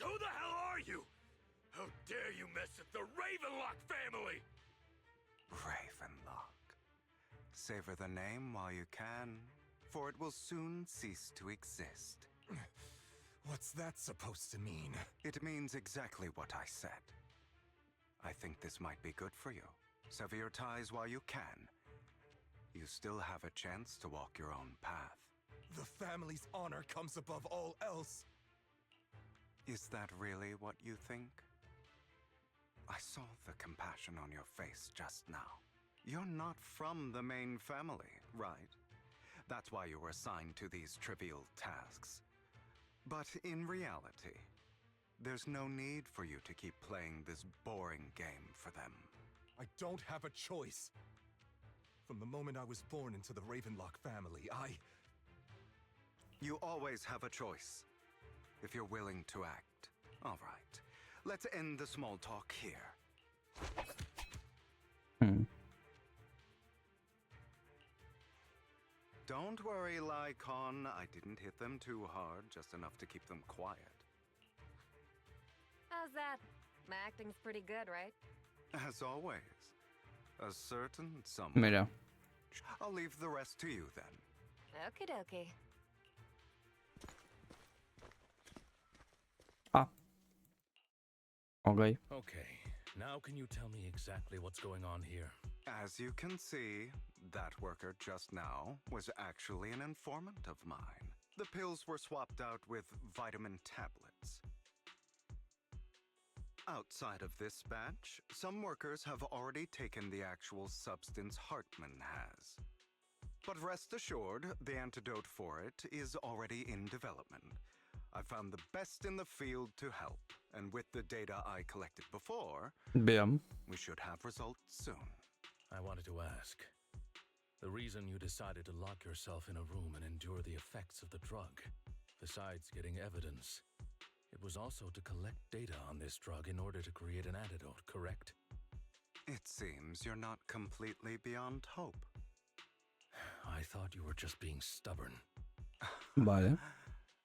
Who the hell are you? How dare you mess with the Ravenlock family? Ravenlock. Savor the name while you can, for it will soon cease to exist. What's that supposed to mean? It means exactly what I said. I think this might be good for you. Sever your ties while you can. You still have a chance to walk your own path. The family's honor comes above all else. Is that really what you think? I saw the compassion on your face just now. You're not from the main family, right? That's why you were assigned to these trivial tasks. But in reality, there's no need for you to keep playing this boring game for them. I don't have a choice. From the moment I was born into the Ravenlock family, You always have a choice, if you're willing to act. All right, let's end the small talk here. Don't worry, Lycaon. I didn't hit them too hard, just enough to keep them quiet. How's that? My acting's pretty good, right? As always, a certain someone. Mira. I'll leave the rest to you then. Okie dokie. Ah. Okay. Okay, now can you tell me exactly what's going on here? As you can see, that worker just now was actually an informant of mine. The pills were swapped out with vitamin tablets. Outside of this batch, some workers have already taken the actual substance Hartman has. But rest assured, the antidote for it is already in development. I found the best in the field to help, and with the data I collected before, Vean. we should have results soon. I wanted to ask. The reason you decided to lock yourself in a room and endure the effects of the drug, besides getting evidence, it was also to collect data on this drug in order to create an antidote, correct? It seems you're not completely beyond hope. I thought you were just being stubborn. Vale.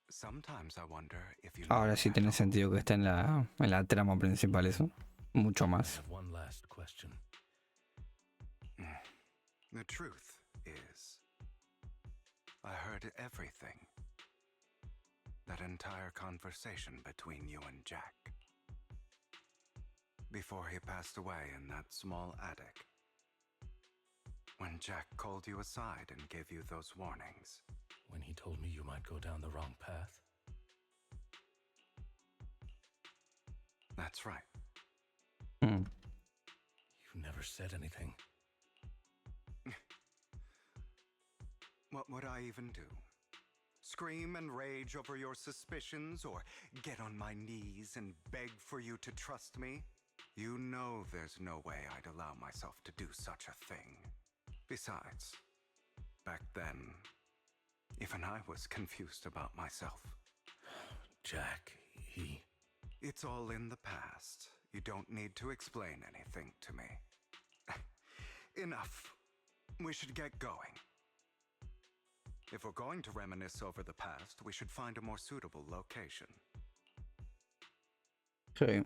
Sometimes I wonder if you Ahora sí tiene sentido que esté en la trama principal eso. mucho I más. have one last question. The truth is, I heard everything. That entire conversation between you and Jack. Before he passed away in that small attic. When Jack called you aside and gave you those warnings. When he told me you might go down the wrong path? That's right. You never said anything. What would I even do? Scream and rage over your suspicions, or get on my knees and beg for you to trust me? You know there's no way I'd allow myself to do such a thing. Besides, back then, even I was confused about myself. Jack, he... It's all in the past. You don't need to explain anything to me. Enough. We should get going. If we're going to reminisce over the past, we should find a more suitable location. Sí.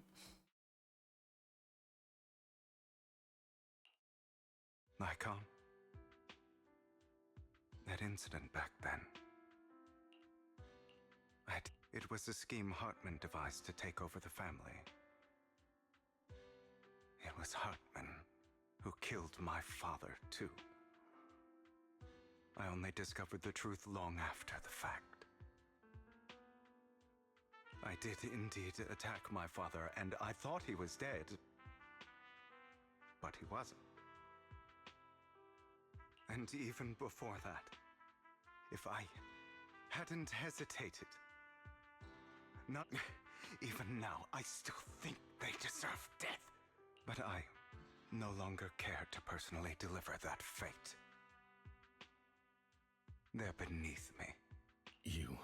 Lycaon, that incident back then. It was a scheme Hartman devised to take over the family. It was Hartman who killed my father, too. I only discovered the truth long after the fact. I did indeed attack my father, and I thought he was dead. But he wasn't. And even before that, if I hadn't hesitated, not even now, I still think they deserve death. But I no longer care to personally deliver that fate. They're beneath me. You...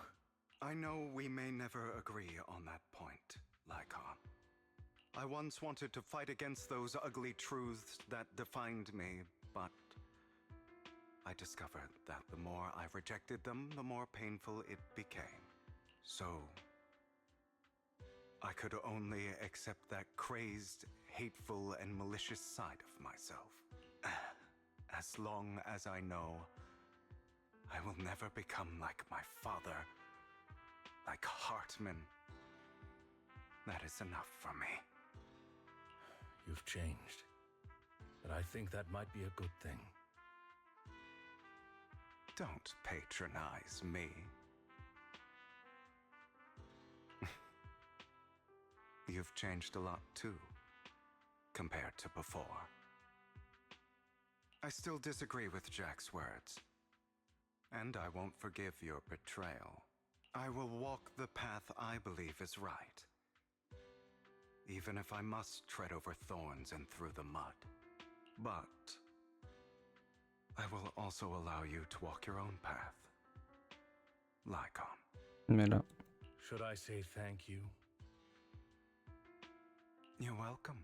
I know we may never agree on that point, Lycaon. I once wanted to fight against those ugly truths that defined me, but I discovered that the more I rejected them, the more painful it became. So, I could only accept that crazed, hateful, and malicious side of myself. As long as I know I will never become like my father, like Hartman, that is enough for me. You've changed. But I think that might be a good thing. Don't patronize me. You've changed a lot too, compared to before. I still disagree with Jack's words. And I won't forgive your betrayal. I will walk the path I believe is right. Even if I must tread over thorns and through the mud. But I will also allow you to walk your own path. Lycaon. Mira. Should I say thank you? You're welcome.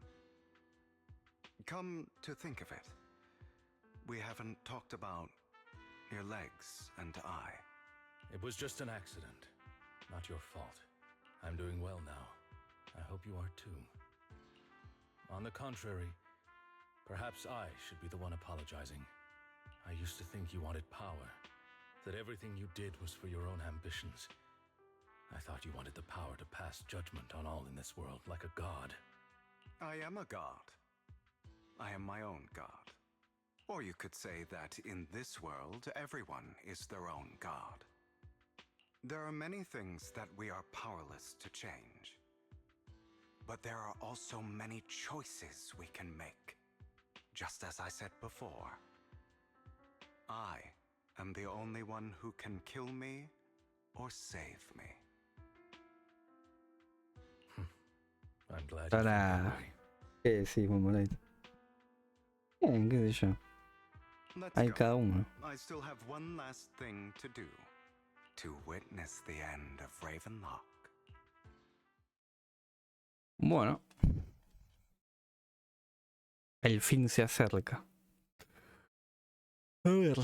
Come to think of it, we haven't talked about your legs and eye. It was just an accident. Not your fault. I'm doing well now. I hope you are too. On the contrary, perhaps I should be the one apologizing. I used to think you wanted power, that everything you did was for your own ambitions. I thought you wanted the power to pass judgment on all in this world like a god. I am a god. I am my own god. Or you could say that in this world, everyone is their own god. There are many things that we are powerless to change. But there are also many choices we can make. Just as I said before, I am the only one who can kill me or save me. I'm glad Para. ¿Qué decimos, Moleto? Bien, qué sé yo. Let's Hay go. cada uno. I still have one last thing to do. To witness the end of Ravenlock. Bueno. El fin se acerca. A ver.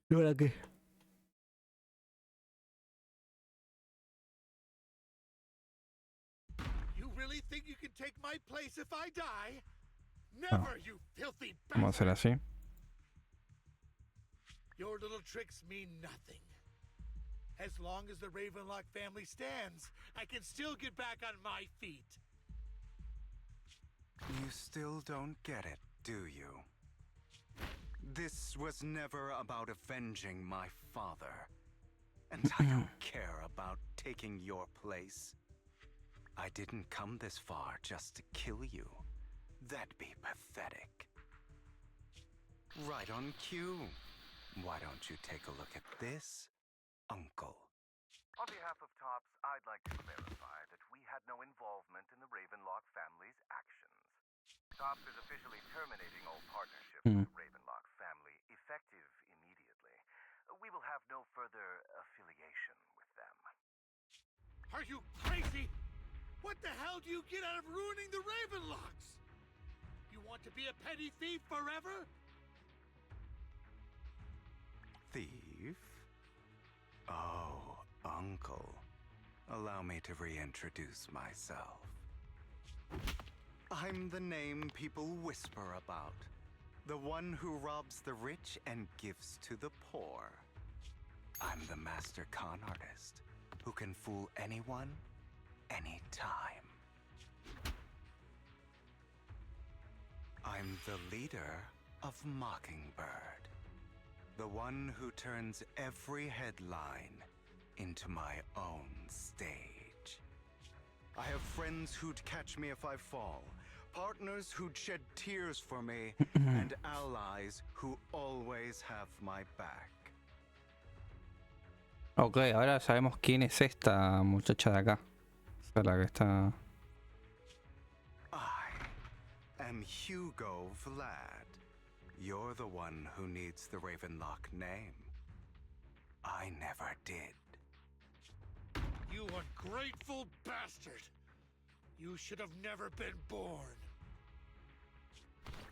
¿Y ahora qué? You really think you can take my place if I die? Never, you filthy Vamos a hacer bastard! así. Your little tricks mean nothing. As long as the Ravenlock family stands, I can still get back on my feet. You still don't get it, do you? This was never about avenging my father. And I don't care about taking your place. I didn't come this far just to kill you. That'd be pathetic. Right on cue. Why don't you take a look at this, Uncle? On behalf of TOPS, I'd like to clarify that we had no involvement in the Ravenlock family's actions. TOPS is officially terminating all partnership with the Ravenlock family, effective immediately. We will have no further affiliation with them. Are you crazy? What the hell do you get out of ruining the Ravenlocks? You want to be a petty thief forever? Thief? Oh, Uncle. Allow me to reintroduce myself. I'm the name people whisper about. The one who robs the rich and gives to the poor. I'm the master con artist who can fool anyone, anytime. I'm the leader of Mockingbird. The one who turns every headline into my own stage. I have friends who'd catch me if I fall, partners who'd shed tears for me, and allies who always have my back. Ok, ahora sabemos quién es esta muchacha de acá. O sea, la que está... I am Hugo Vlad. You're the one who needs the Ravenlock name. I never did. You ungrateful bastard! You should have never been born.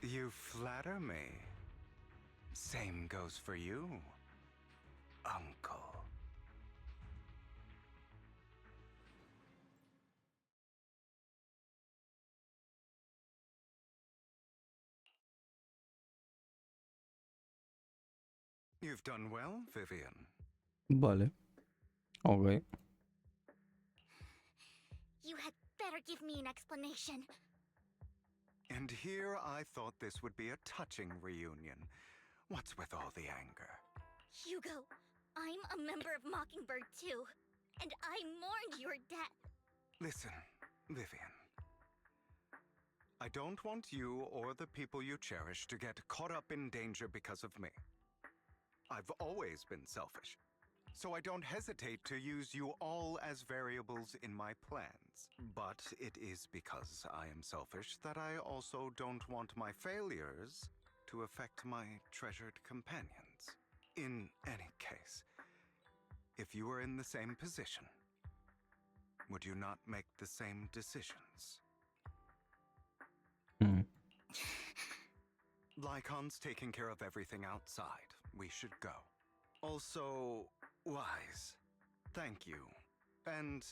You flatter me. Same goes for you, Uncle. You've done well, Vivian. Vale. Ok. You had better give me an explanation. And here I thought this would be a touching reunion. What's with all the anger? Hugo, I'm a member of Mockingbird too, and I mourned your death. Listen, Vivian. I don't want you or the people you cherish to get caught up in danger because of me. I've always been selfish, so I don't hesitate to use you all as variables in my plans. But it is because I am selfish that I also don't want my failures to affect my treasured companions. In any case, if you were in the same position, would you not make the same decisions? Lycaon's taking care of everything outside. We should go. Also, Wise, thank you. And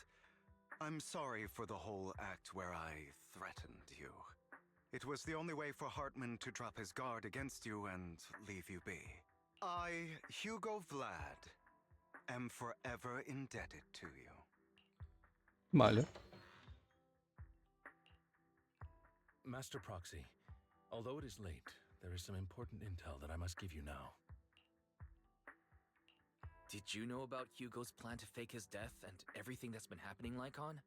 I'm sorry for the whole act where I threatened you. It was the only way for Hartman to drop his guard against you and leave you be. I, Hugo Vlad, am forever indebted to you. Vale. Master Proxy, although it is late, there is some important intel that I must give you now. Did you know about Hugo's plan to fake his death and everything that's been happening, Lycaon?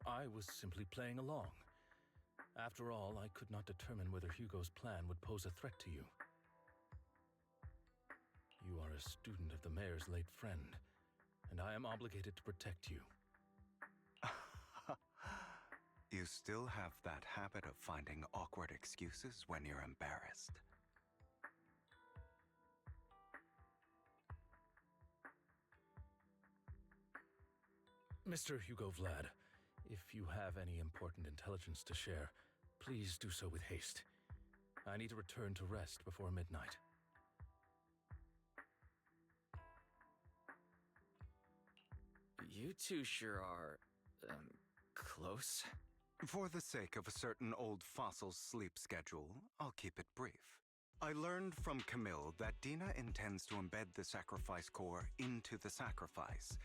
I was simply playing along. After all, I could not determine whether Hugo's plan would pose a threat to you. You are a student of the mayor's late friend, and I am obligated to protect you. You still have that habit of finding awkward excuses when you're embarrassed. Mr. Hugo Vlad, if you have any important intelligence to share, please do so with haste. I need to return to rest before midnight. You two sure are, close? For the sake of a certain old fossil's sleep schedule, I'll keep it brief. I learned from Camille that Dina intends to embed the sacrifice core into the sacrifice.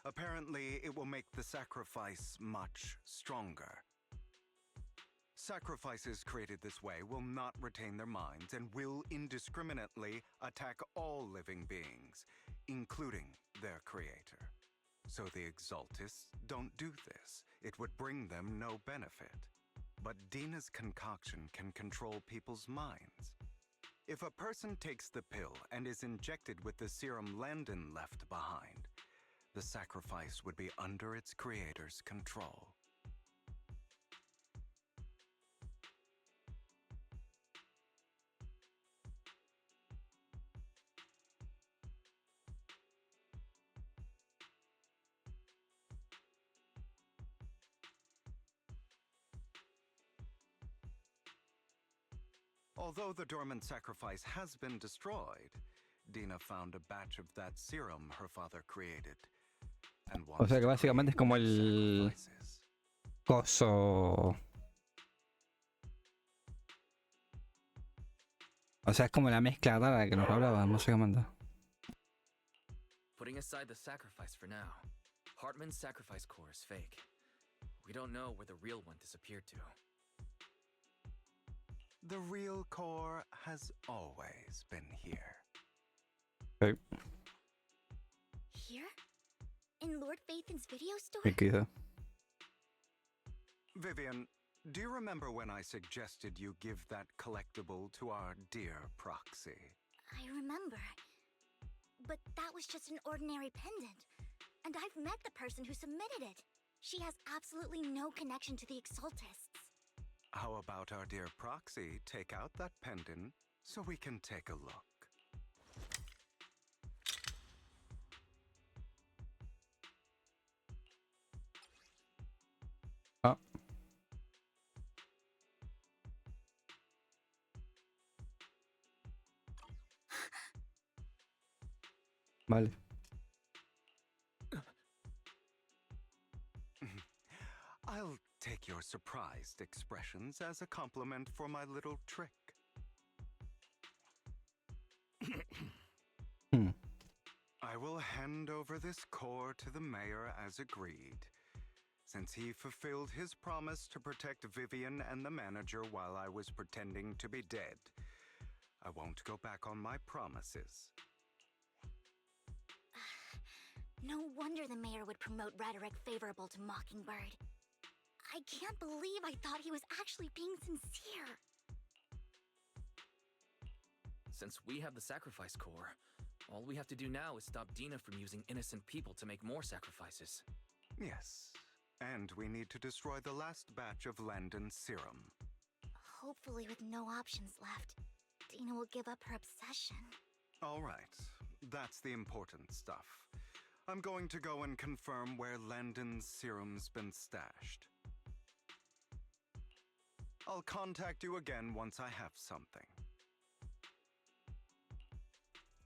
Apparently, it will make the sacrifice much stronger. Sacrifices created this way will not retain their minds and will indiscriminately attack all living beings, including their creator. So the Exaltists don't do this. It would bring them no benefit. But Dina's concoction can control people's minds. If a person takes the pill and is injected with the serum Landon left behind, the sacrifice would be under its creator's control. Although the dormant sacrifice has been destroyed, Dina found a batch of that serum her father created. And O sea que básicamente es como el coso. O sea, es como la mezcla rara que nos hablaban, básicamente. Putting aside the sacrifice for now, Hartman's sacrifice core is fake. We don't know where the real one disappeared to. The real core has always been here. Okay. Here? In Lord Phaethon's video store? Quizá. Vivian, do you remember when I suggested you give that collectible to our dear proxy? I remember. But that was just an ordinary pendant. And I've met the person who submitted it. She has absolutely no connection to the Exaltists. How about our dear proxy take out that pendant so we can take a look? Ah. Vale. I'll take your surprised expressions as a compliment for my little trick. I will hand over this core to the mayor as agreed. Since he fulfilled his promise to protect Vivian and the manager while I was pretending to be dead, I won't go back on my promises. No wonder the mayor would promote rhetoric favorable to Mockingbird. I can't believe I thought he was actually being sincere. Since we have the sacrifice core, all we have to do now is stop Dina from using innocent people to make more sacrifices. Yes, and we need to destroy the last batch of Landon's serum. Hopefully with no options left, Dina will give up her obsession. All right, that's the important stuff. I'm going to go and confirm where Landon's serum's been stashed. I'll contact you again once I have something.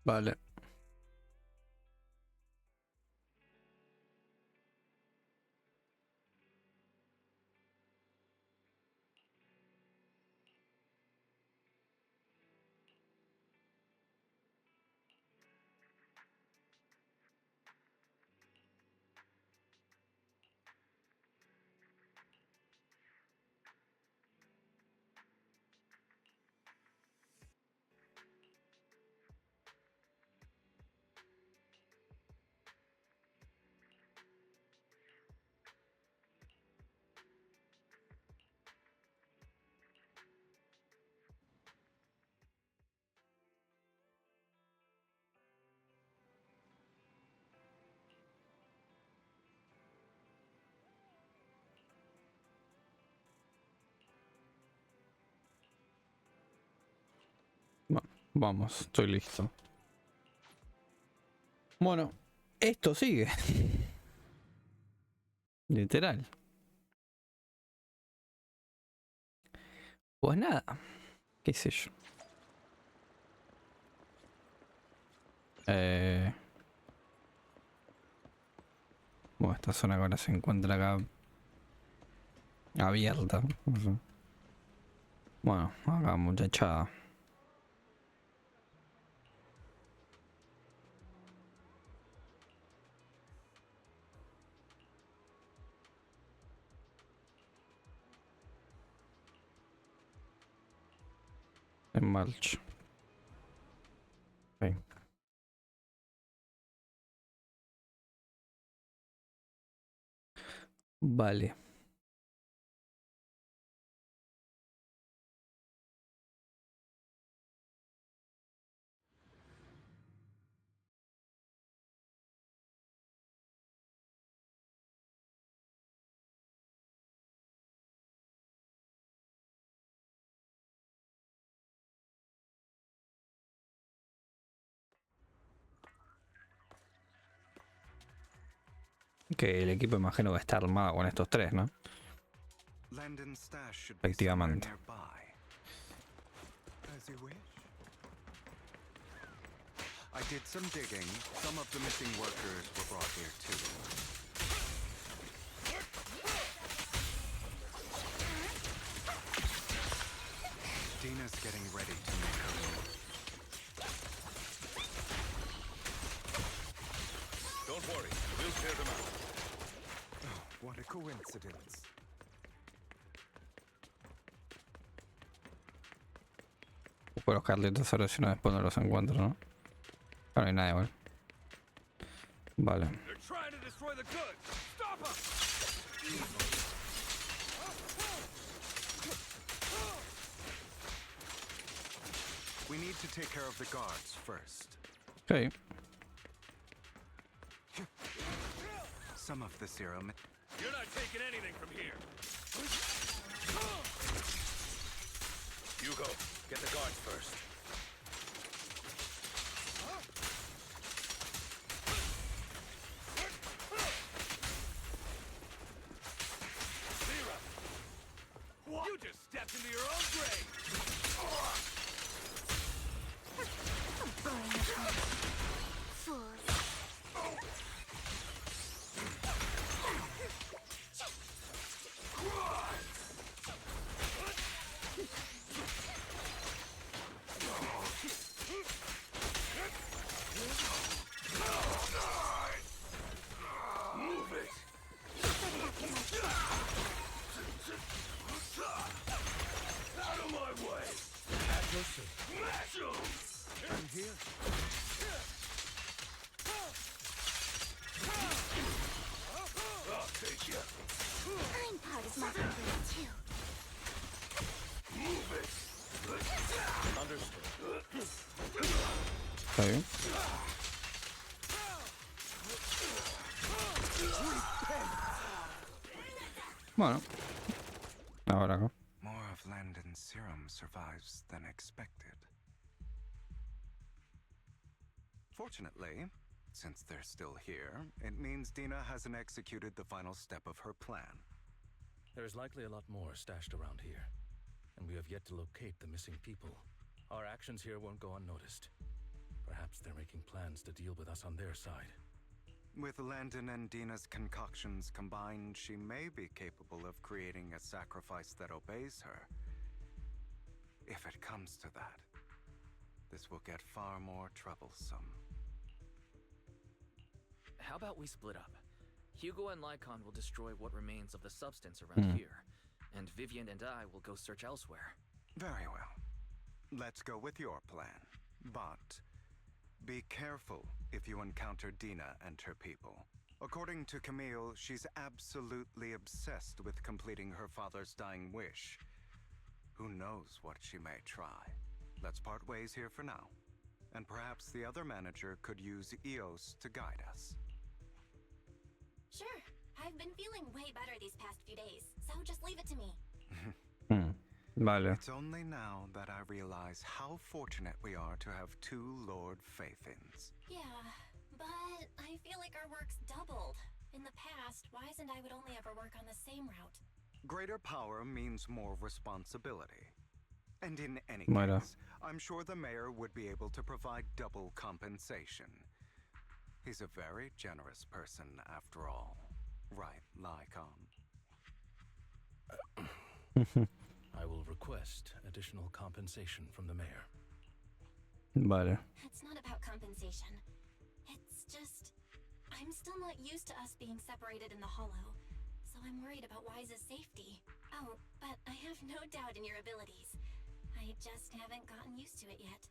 Vale. Vamos, estoy listo. Bueno, esto sigue. Literal. Pues nada, qué sé yo. Bueno, esta zona ahora se encuentra acá abierta. No sé. Bueno, acá muchacha. En marcha. Okay. Vale. Que el equipo imagino que está armado con estos tres, ¿no? Efectivamente. I did some digging. Some of the missing workers were brought here too. Dina's getting ready to make her move. Don't worry, we'll clear them out. Oh, what a coincidence. Puedo buscarle tesoros si no después no los encuentro, ¿no? No hay nada igual. Vale. We need to take care of the guards first. Okay. Some of the serum. You're not taking anything from here. Hugo, get the guards first. You just stepped into your own grave! I'm here. I'll take you. I'm part of my group too. Move it. Understood. Está bien. Bueno. Ahora acá. More of Landon's serum survives than expected. Fortunately, since they're still here, it means Dina hasn't executed the final step of her plan. There is likely a lot more stashed around here, and we have yet to locate the missing people. Our actions here won't go unnoticed. Perhaps they're making plans to deal with us on their side. With Landon and Dina's concoctions combined, she may be capable of creating a sacrifice that obeys her. If it comes to that, this will get far more troublesome. How about we split up? Hugo and Lycaon will destroy what remains of the substance around here, and Vivian and I will go search elsewhere. Very well. Let's go with your plan. But be careful if you encounter Dina and her people. According to Camille, she's absolutely obsessed with completing her father's dying wish. Who knows what she may try? Let's part ways here for now. And perhaps the other manager could use EOS to guide us. Sure. I've been feeling way better these past few days, so just leave it to me. Vale. It's only now that I realize how fortunate we are to have two Lord Faithins. Yeah, but I feel like our work's doubled. In the past, Wise and I would only ever work on the same route. Greater power means more responsibility. And in any Bueno. case, I'm sure the mayor would be able to provide double compensation. He's a very generous person after all. Right, Lycaon? I will request additional compensation from the mayor. Vale. It's not about compensation. It's just... I'm still not used to us being separated in the Hollow, so I'm worried about Wise's safety. Oh, but I have no doubt in your abilities. I just haven't gotten used to it yet.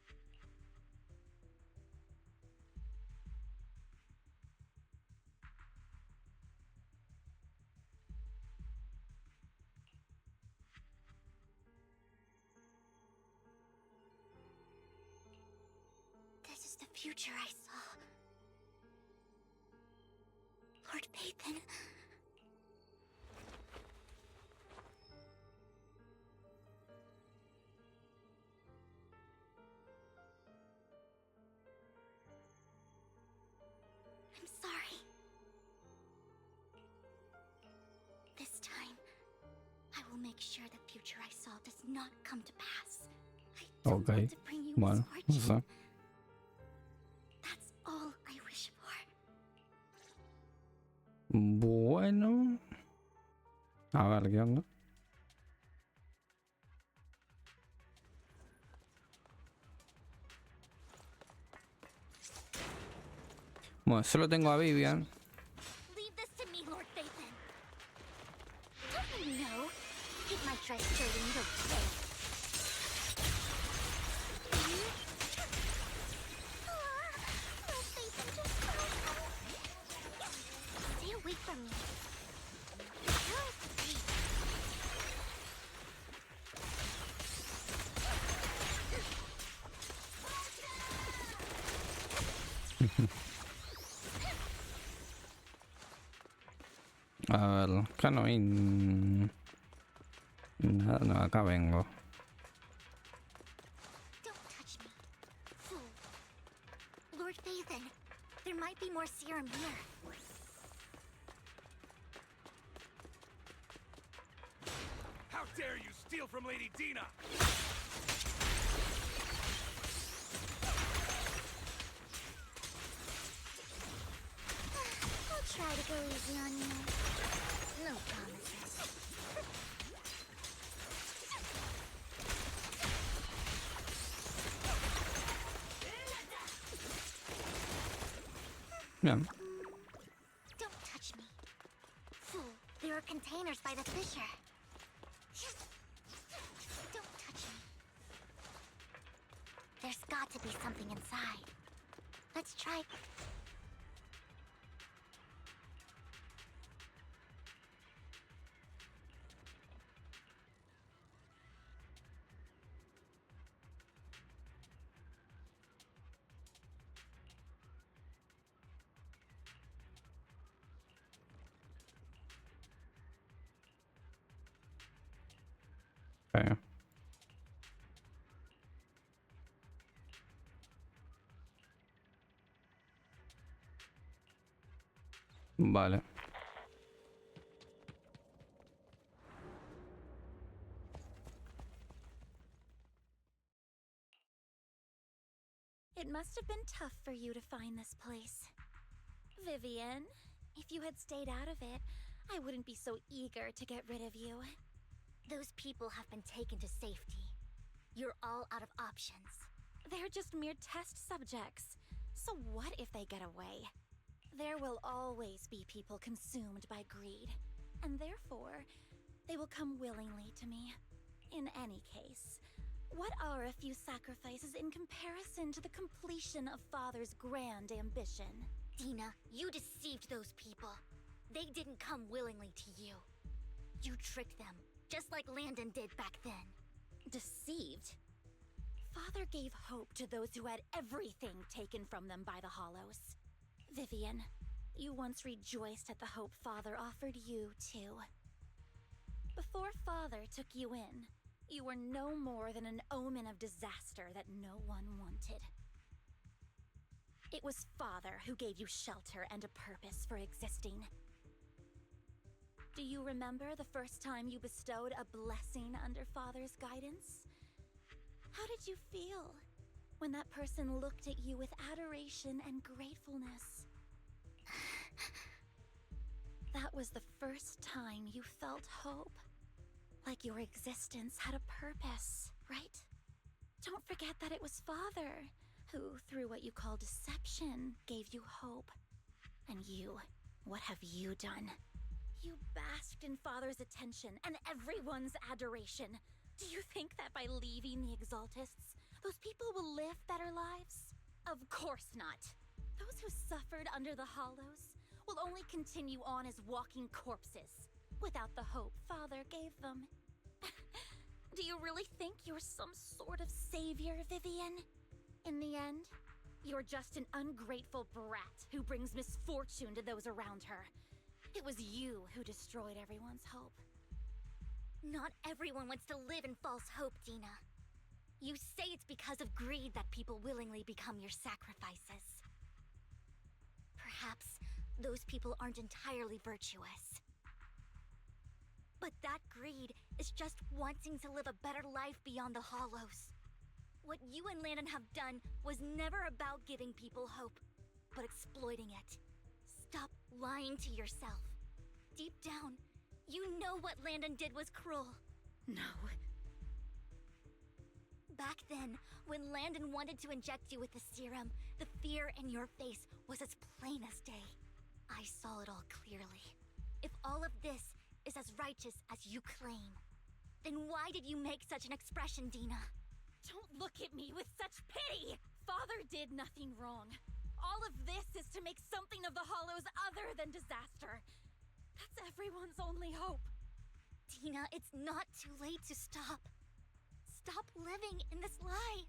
This is the future I saw. Lord Pathan. I'm sorry. This time, I will make sure the future I saw does not come to pass. I don't want to bring you Bueno, misfortune. That's all I wish for. Bueno. A ver, ¿qué onda? Bueno, solo tengo a Vivian. Leave this to me, Lord Pathan. Don't you know? It might try stirring your faith. Lord Pathan, just stay away from me. You're asleep. A ver, acá no hay nada, no, acá vengo. Don't touch me, fool. Lord Pathan, there might be more serum here. How dare you steal from Lady Dina? I'll try to go easy on you. No promises. Bien. Don't touch me. Fool, there are containers by the fissure. Don't touch me. There's got to be something inside. Let's try... Okay. Vale. It must have been tough for you to find this place. Vivian, if you had stayed out of it, I wouldn't be so eager to get rid of you. Those people have been taken to safety. You're all out of options. They're just mere test subjects. So what if they get away? There will always be people consumed by greed, and therefore, they will come willingly to me. In any case, what are a few sacrifices in comparison to the completion of Father's grand ambition? Dina, you deceived those people. They didn't come willingly to you. You tricked them, just like Landon did back then. Deceived? Father gave hope to those who had everything taken from them by the Hollows. Vivian, you once rejoiced at the hope Father offered you, too. Before Father took you in, you were no more than an omen of disaster that no one wanted. It was Father who gave you shelter and a purpose for existing. Do you remember the first time you bestowed a blessing under Father's guidance? How did you feel when that person looked at you with adoration and gratefulness? That was the first time you felt hope. Like your existence had a purpose, right? Don't forget that it was Father who, through what you call deception, gave you hope. And you, what have you done? You basked in Father's attention and everyone's adoration. Do you think that by leaving the Exaltists, those people will live better lives? Of course not. Those who suffered under the Hollows will only continue on as walking corpses, without the hope Father gave them. Do you really think you're some sort of savior, Vivian? In the end, you're just an ungrateful brat who brings misfortune to those around her. It was you who destroyed everyone's hope. Not everyone wants to live in false hope, Dina. You say it's because of greed that people willingly become your sacrifices. Perhaps those people aren't entirely virtuous. But that greed is just wanting to live a better life beyond the Hollows. What you and Landon have done was never about giving people hope, but exploiting it. Stop lying to yourself. Deep down, you know what Landon did was cruel. No. Back then, when Landon wanted to inject you with the serum, the fear in your face was as plain as day. I saw it all clearly. If all of this is as righteous as you claim, then why did you make such an expression, Dina? Don't look at me with such pity! Father did nothing wrong. All of this is to make something of the Hollows other than disaster. That's everyone's only hope. Dina, it's not too late to stop. Stop living in this lie.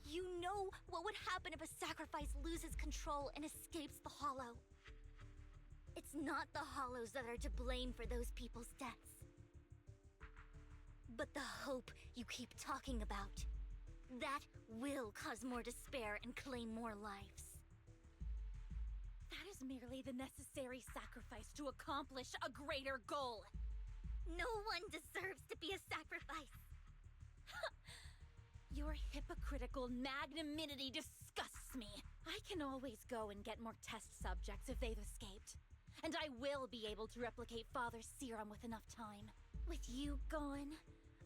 You know what would happen if a sacrifice loses control and escapes the Hollow. It's not the Hollows that are to blame for those people's deaths, but the hope you keep talking about. That will cause more despair and claim more lives. That is merely the necessary sacrifice to accomplish a greater goal. No one deserves to be a sacrifice. Your hypocritical magnanimity disgusts me. I can always go and get more test subjects if they've escaped. And I will be able to replicate Father's serum with enough time. With you gone,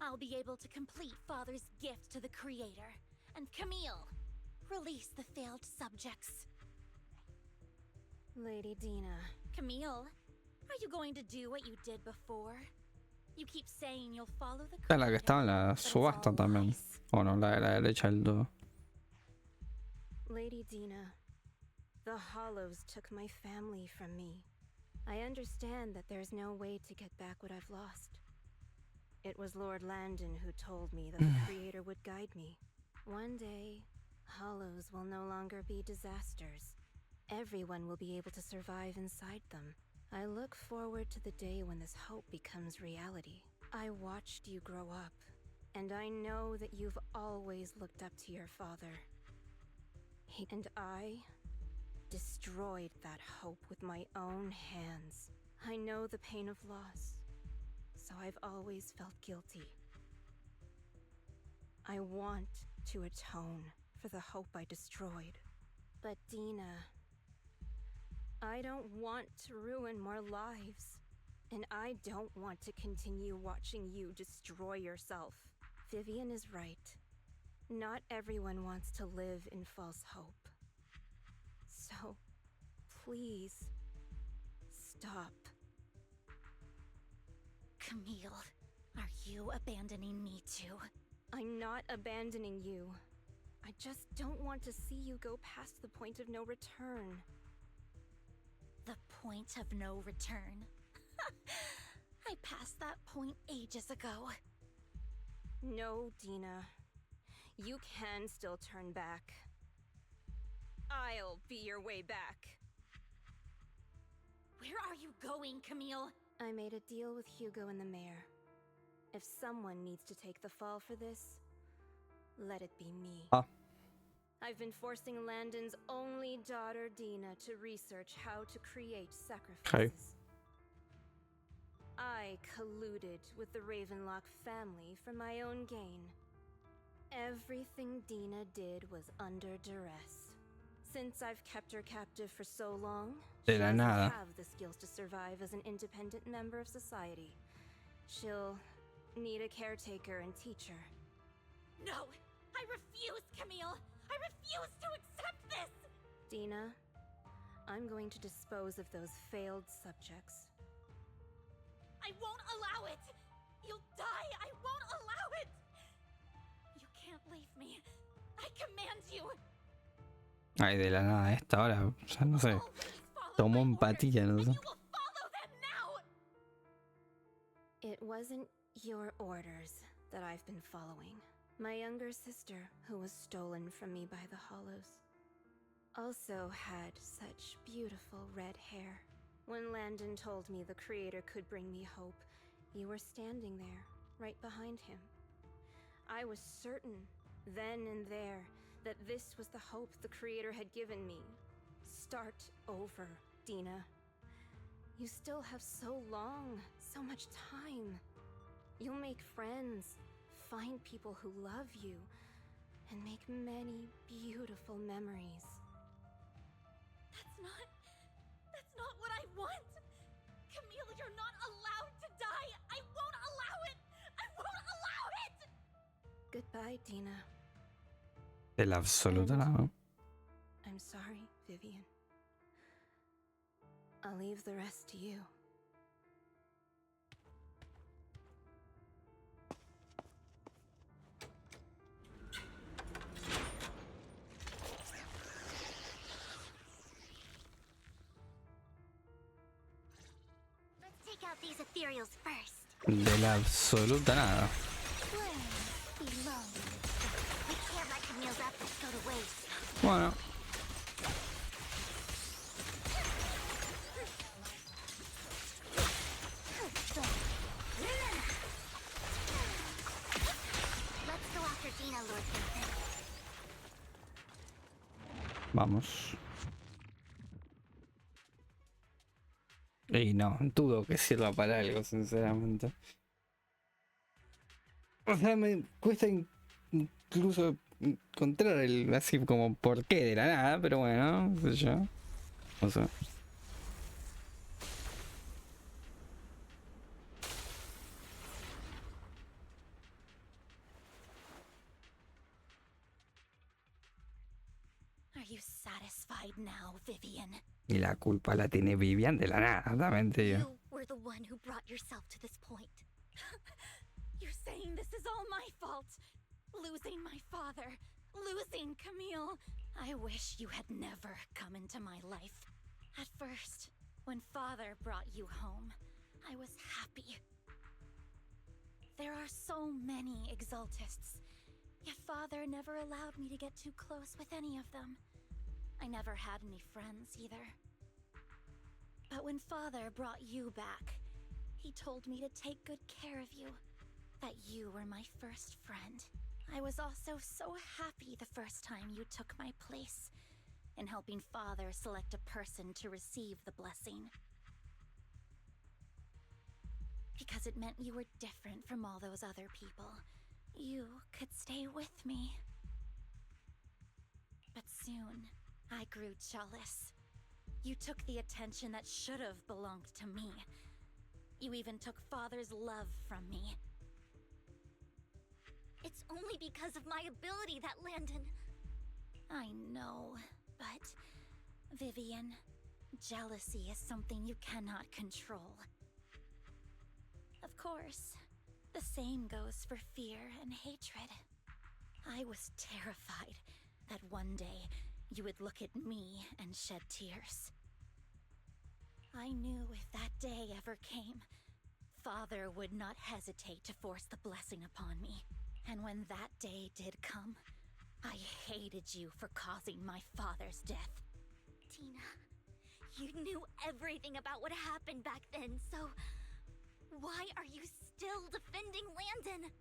I'll be able to complete Father's gift to the Creator. And Camille, release the failed subjects. Lady Dina. Camille, are you going to do what you did before? You keep saying you'll follow the Esta es la que estaba en la subasta también. O no, la de la derecha del todo. Lady Dina, the Hollows took my family from me. I understand that there's no way to get back what I've lost. It was Lord Landon who told me that the Creator would guide me. One day, Hollows will no longer be disasters. Everyone will be able to survive inside them. I look forward to the day when this hope becomes reality. I watched you grow up, and I know that you've always looked up to your father. And I destroyed that hope with my own hands. I know the pain of loss, so I've always felt guilty. I want to atone for the hope I destroyed. But Dina, I don't want to ruin more lives. And I don't want to continue watching you destroy yourself. Vivian is right. Not everyone wants to live in false hope. So, please, stop. Camille, are you abandoning me too? I'm not abandoning you. I just don't want to see you go past the point of no return. The point of no return? I passed that point ages ago. No, Dina. You can still turn back. I'll be your way back. Where are you going, Camille? I made a deal with Hugo and the mayor. If someone needs to take the fall for this, let it be me. I've been forcing Landon's only daughter, Dina, to research how to create sacrifices. I colluded with the Ravenlock family for my own gain. Everything Dina did was under duress. Since I've kept her captive for so long, she doesn't have the skills to survive as an independent member of society. She'll need a caretaker and teacher. No! I refuse, Camille! I refuse to accept this! Dina, I'm going to dispose of those failed subjects. I won't allow it! You'll die! I won't allow it! You can't leave me. I command you! Ay, de la nada a esta hora, ya no sé. Tomó empatía, no sé. It wasn't your orders that I've been following. My younger sister, who was stolen from me by the Hollows, also had such beautiful red hair. When Landon told me the Creator could bring me hope, you were standing there, right behind him. I was certain, then and there, that this was the hope the Creator had given me. Start over, Dina. You still have so long, so much time. You'll make friends, find people who love you, and make many beautiful memories. That's not what I want! Camille, you're not allowed to die! I won't allow it! I won't allow it! Goodbye, Dina. De la absoluta nada. I'm sorry, Vivian. I'll leave the rest to you. Let's take out these ethereals first. De la absoluta nada. We can't let Camille's efforts go to waste. Bueno. Let's go after Dina, Lord Vincent. Vamos. Y no, dudo que sirva para algo, sinceramente. O sea, me cuesta incluso encontrar el así como por qué de la nada, pero bueno, no sé yo. O sea. Are you satisfied now, Vivian? Y la culpa la tiene Vivian de la nada, también te digo. You were the one who brought yourself to this point. You're saying this is all my fault. Losing my father, losing Camille. I wish you had never come into my life. At first, when father brought you home, I was happy. There are so many exaltists, yet father never allowed me to get too close with any of them. I never had any friends either. But when father brought you back, he told me to take good care of you, that you were my first friend. I was also so happy the first time you took my place in helping father select a person to receive the blessing. Because it meant you were different from all those other people. You could stay with me. But soon, I grew jealous. You took the attention that should have belonged to me. You even took father's love from me. It's only because of my ability that Landon... I know, but... Vivian, jealousy is something you cannot control. Of course, the same goes for fear and hatred. I was terrified that one day you would look at me and shed tears. I knew if that day ever came, father would not hesitate to force the blessing upon me. And when that day did come, I hated you for causing my father's death. Tina, you knew everything about what happened back then, so... why are you still defending Landon?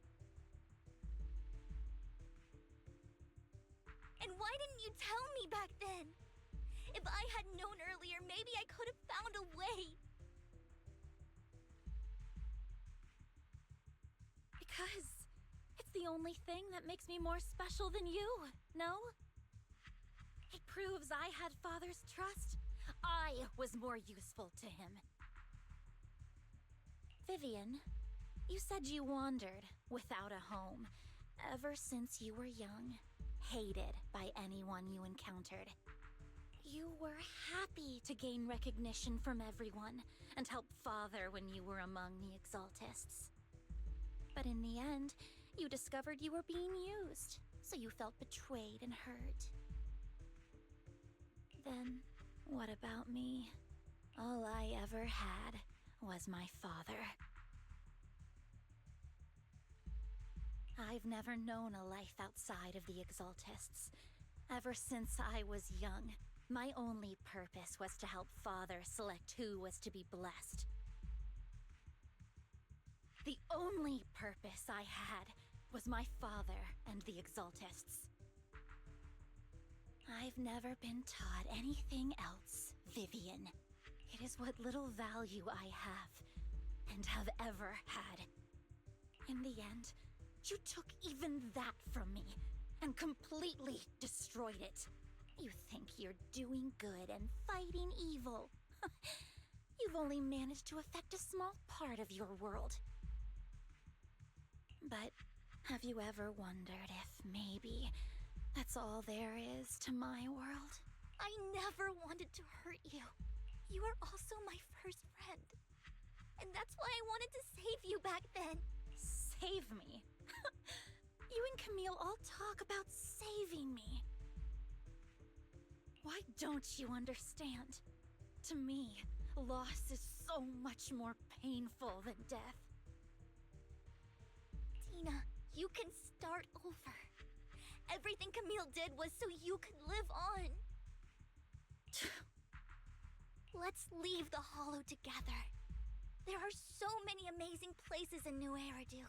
And why didn't you tell me back then? If I had known earlier, maybe I could have found a way. Because it's the only thing that makes me more special than you, no? It proves I had father's trust. I was more useful to him. Vivian, You said you wandered without a home ever since you were young, hated by anyone you encountered. You were happy to gain recognition from everyone and help Father when you were among the Exaltists. But in the end, you discovered you were being used, so you felt betrayed and hurt. Then, what about me? All I ever had was my father. I've never known a life outside of the Exaltists. Ever since I was young, my only purpose was to help Father select who was to be blessed. The only purpose I had was my father and the Exaltists. I've never been taught anything else, Vivian. It is what little value I have, and have ever had. In the end, you took even that from me, and completely destroyed it. You think you're doing good and fighting evil. You've only managed to affect a small part of your world. But have you ever wondered if maybe that's all there is to my world? I never wanted to hurt you. You were also my first friend. And that's why I wanted to save you back then. Save me? You and Camille all talk about saving me. Why don't you understand? To me, loss is so much more painful than death. Tina, you can start over. Everything Camille did was so you could live on. Let's leave the Hollow together. There are so many amazing places in New Eridu.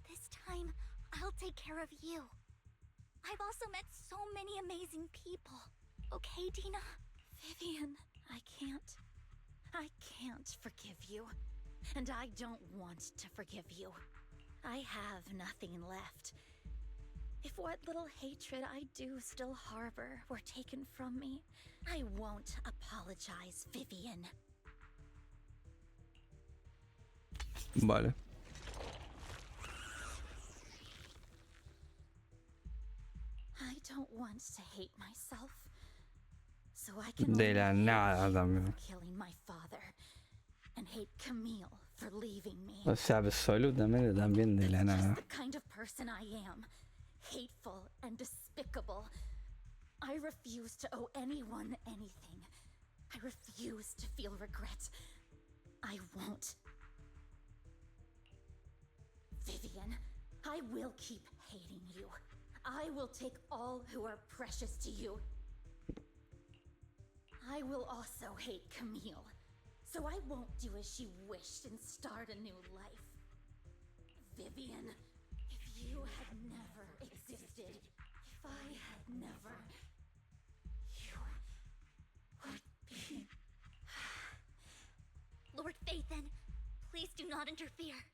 This time, I'll take care of you. I've also met so many amazing people. Okay, Dina? Vivian, I can't forgive you. And I don't want to forgive you. I have nothing left. If what little hatred I do still harbor were taken from me, I won't apologize, Vivian. Vale. I don't want to hate myself. So I can De la nada hate también. for killing my father and hate Camille for leaving me. O sea, absolutamente también de la nada. The kind of person I am, hateful and despicable. I refuse to owe anyone anything. I refuse to feel regret. I won't. Vivian, I will keep hating you. I will take all who are precious to you. I will also hate Camille, so I won't do as she wished and start a new life. Vivian, if you had never existed, if I had never, you would be... Lord Phaethon, please do not interfere.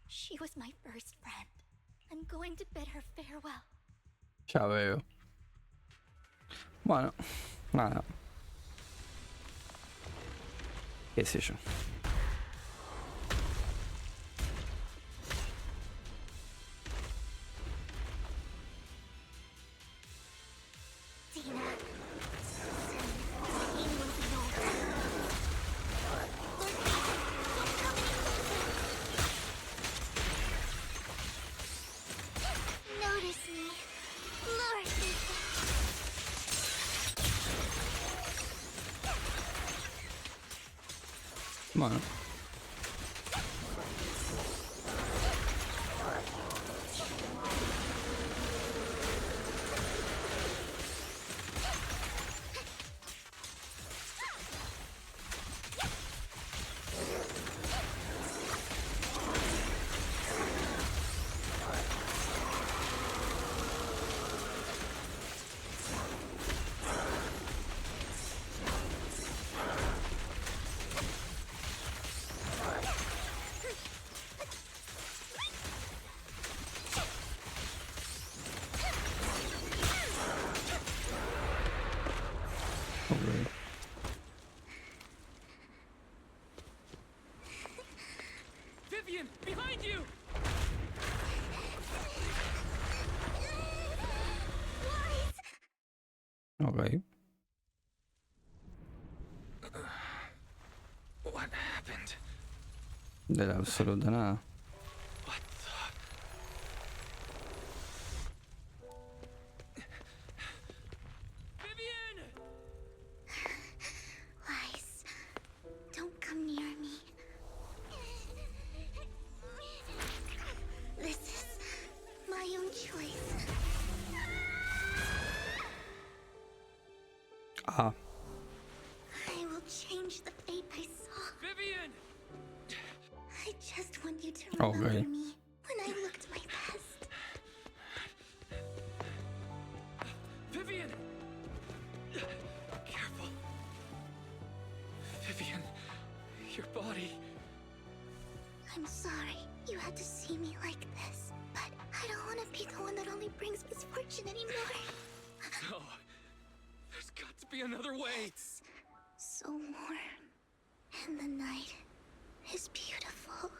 She was my first friend. I'm going to bid her farewell. Ya veo. Bueno, nada. Qué sé yo. Dina. Pain will be over. Lord Phaethon, don't come any closer. Notice me, Lord Phaethon. Bueno. Ok. What happened? De la absoluta nada. What the? Vivian! Lies. Don't come near me. This is my own choice. Ah. I will change the fate I saw. Vivian! I just want you to remember Okay. me when I looked my best. Vivian! Careful. Vivian, your body. I'm sorry you had to see me like this, but I don't want to be the one that only brings misfortune anymore. No. There's got to be another way. It's so warm, and the night is beautiful.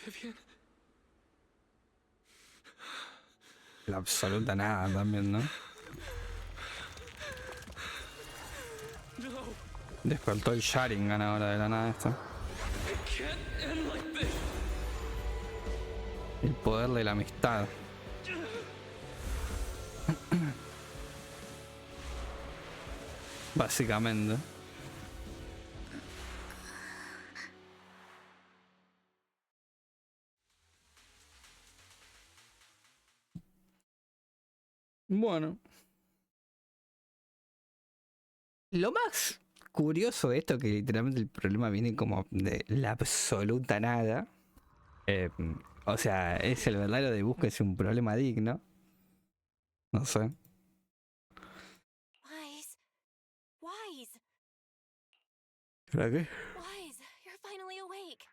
Vivian. La absoluta nada también, ¿no? No. Despertó el Sharingan ahora de la nada esto. It can't end like this. El poder de la amistad. Básicamente. Bueno. Lo más curioso de esto, que literalmente el problema viene como de la absoluta nada. O sea, es el verdadero de búsquese un problema digno. No sé. Wise. ¿Para qué? Wise, you're finally awake.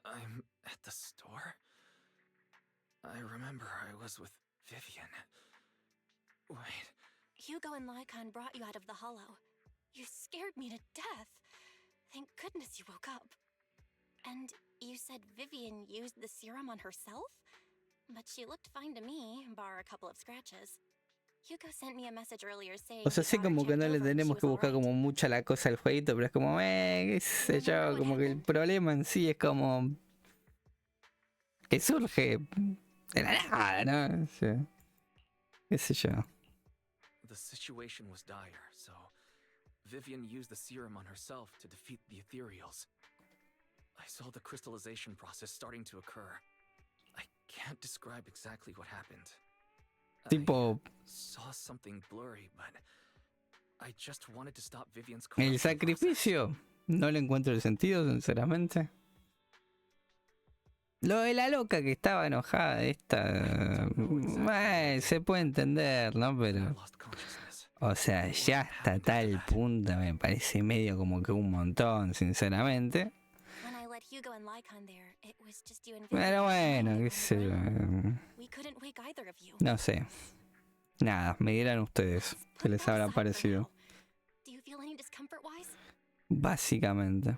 I'm at the store. I remember I was with Vivian. Wait. Hugo and Lycaon brought you out of the hollow. You scared me to death. Thank goodness you woke up. And you said Vivian used the serum on herself? But she looked fine to me, bar a couple of scratches. Hugo sent me a message earlier saying O sea, sí, he got her como que checked no le over and she tenemos was que all buscar right. como mucha la cosa al jueguito, pero es como, qué sé yo, como que el problema en sí es como que surge de la nada, ¿no? O sea, qué sé yo. The situation was dire, so Vivian used the serum on herself to defeat the ethereals. I saw the crystallization process starting to occur. I can't describe exactly what happened. Tipo, Saw something blurry, but I just wanted to stop Vivian's el corruption process. sacrificio no le encuentro el sentido, sinceramente. Lo de la loca que estaba enojada, esta, se puede entender, ¿no? Pero, o sea, ya hasta tal punto me parece medio como que un montón, sinceramente. When I let Hugo and Lycaon there, it was just you and Pero Vivian. bueno, qué sé yo. We couldn't wake either of you. No sé. Nada, me dirán ustedes qué les habrá parecido. Do you feel any discomfort, Wise? Básicamente.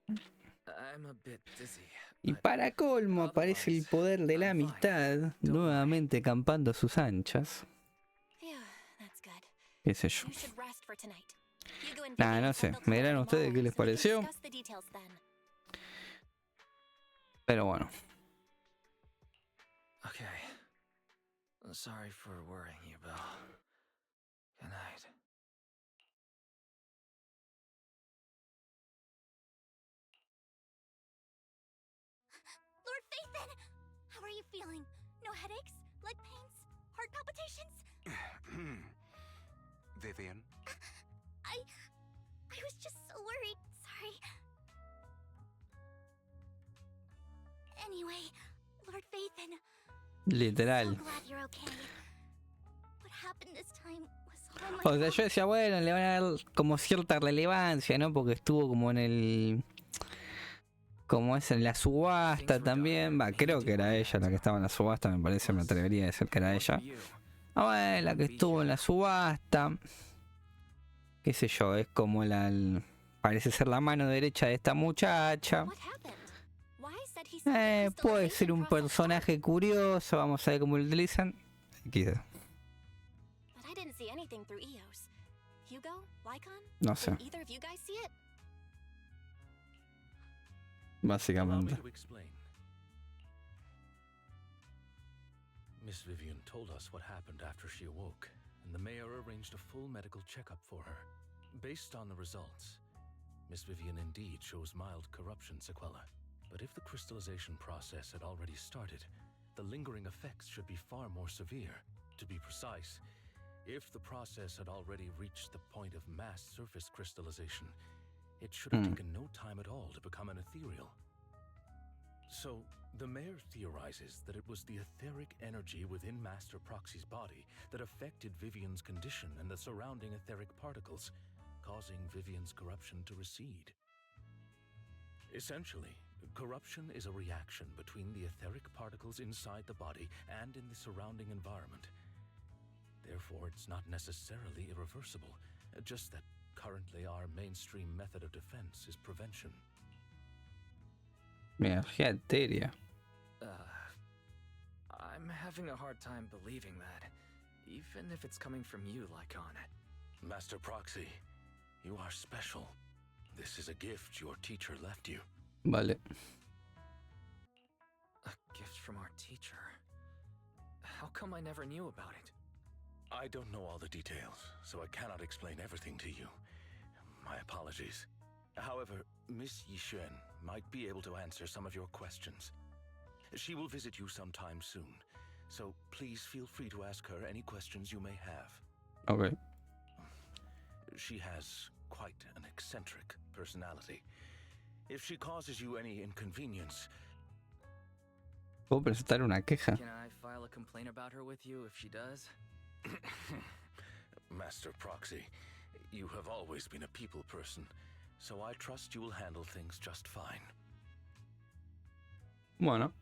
I'm a bit dizzy. Y para colmo aparece el poder de la amistad nuevamente campando a sus anchas. Phew, that's good. Qué sé yo. You should rest for tonight. Hugo and Nada, Vivian no sé. said they'll Me cover dirán it ustedes tomorrow, qué les so we can pareció. discuss the details then. Pero bueno. Okay. Sorry for worrying you, Bill. Good night. Lord Phaethon! How are you feeling? No headaches? Leg pains? Heart palpitations? Vivian? I was just so worried. Sorry. Anyway, Lord Phaethon, Literal. so glad you're okay. What happened this time was all my O sea, yo decía, bueno, le van a dar como cierta relevancia, ¿no? Porque estuvo como en el... Como es en la subasta también. Va, creo que era ella la que estaba en la subasta, me parece, me atrevería a decir que era ella. Ah, bueno, la que estuvo en la subasta. Qué sé yo, es como parece ser la mano derecha de esta muchacha. What happened? Wise said Puede ser un personaje curioso, vamos a ver cómo lo utilizan. Quizá. But I didn't see anything through EOS. Hugo, Lycaon? No sé. Did either of you guys see it? Básicamente. Miss Vivian told us what happened after she awoke, and the mayor arranged a full medical checkup for her. Based on the results, Miss Vivian indeed shows mild corruption sequelae. But if the crystallization process had already started, the lingering effects should be far more severe. To be precise, if the process had already reached the point of mass surface crystallization, it should have taken no time at all to become an ethereal. So, the mayor theorizes that it was the etheric energy within Master Proxy's body that affected Vivian's condition and the surrounding etheric particles, causing Vivian's corruption to recede. Essentially, corruption is a reaction between the etheric particles inside the body and in the surrounding environment. Therefore, it's not necessarily irreversible, just that currently our mainstream method of defense is prevention. Energía etérea. I'm having a hard time believing that, even if it's coming from you, Lycaon. Master Proxy, you are special. This is a gift your teacher left you. Vale. A gift from our teacher? How come I never knew about it? I don't know all the details, so I cannot explain everything to you. My apologies. However, Miss Yixuan might be able to answer some of your questions. She will visit you sometime soon, so please feel free to ask her any questions you may have. Okay. She has quite an eccentric personality. If she causes you any inconvenience... ¿Puedo presentar una queja? Can I file a complaint about her with you if she does? Master Proxy, you have always been a people person, so I trust you will handle things just fine. Bueno.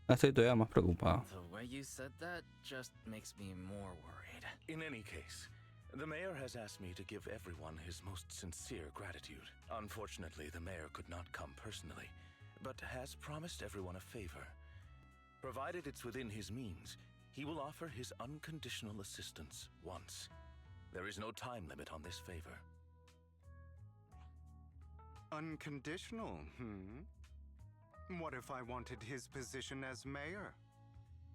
Estoy todavía más preocupado. The way you said that just makes me more worried. In any case, the mayor has asked me to give everyone his most sincere gratitude. Unfortunately, the mayor could not come personally, but has promised everyone a favor. Provided it's within his means, he will offer his unconditional assistance once. There is no time limit on this favor. Unconditional, What if I wanted his position as mayor?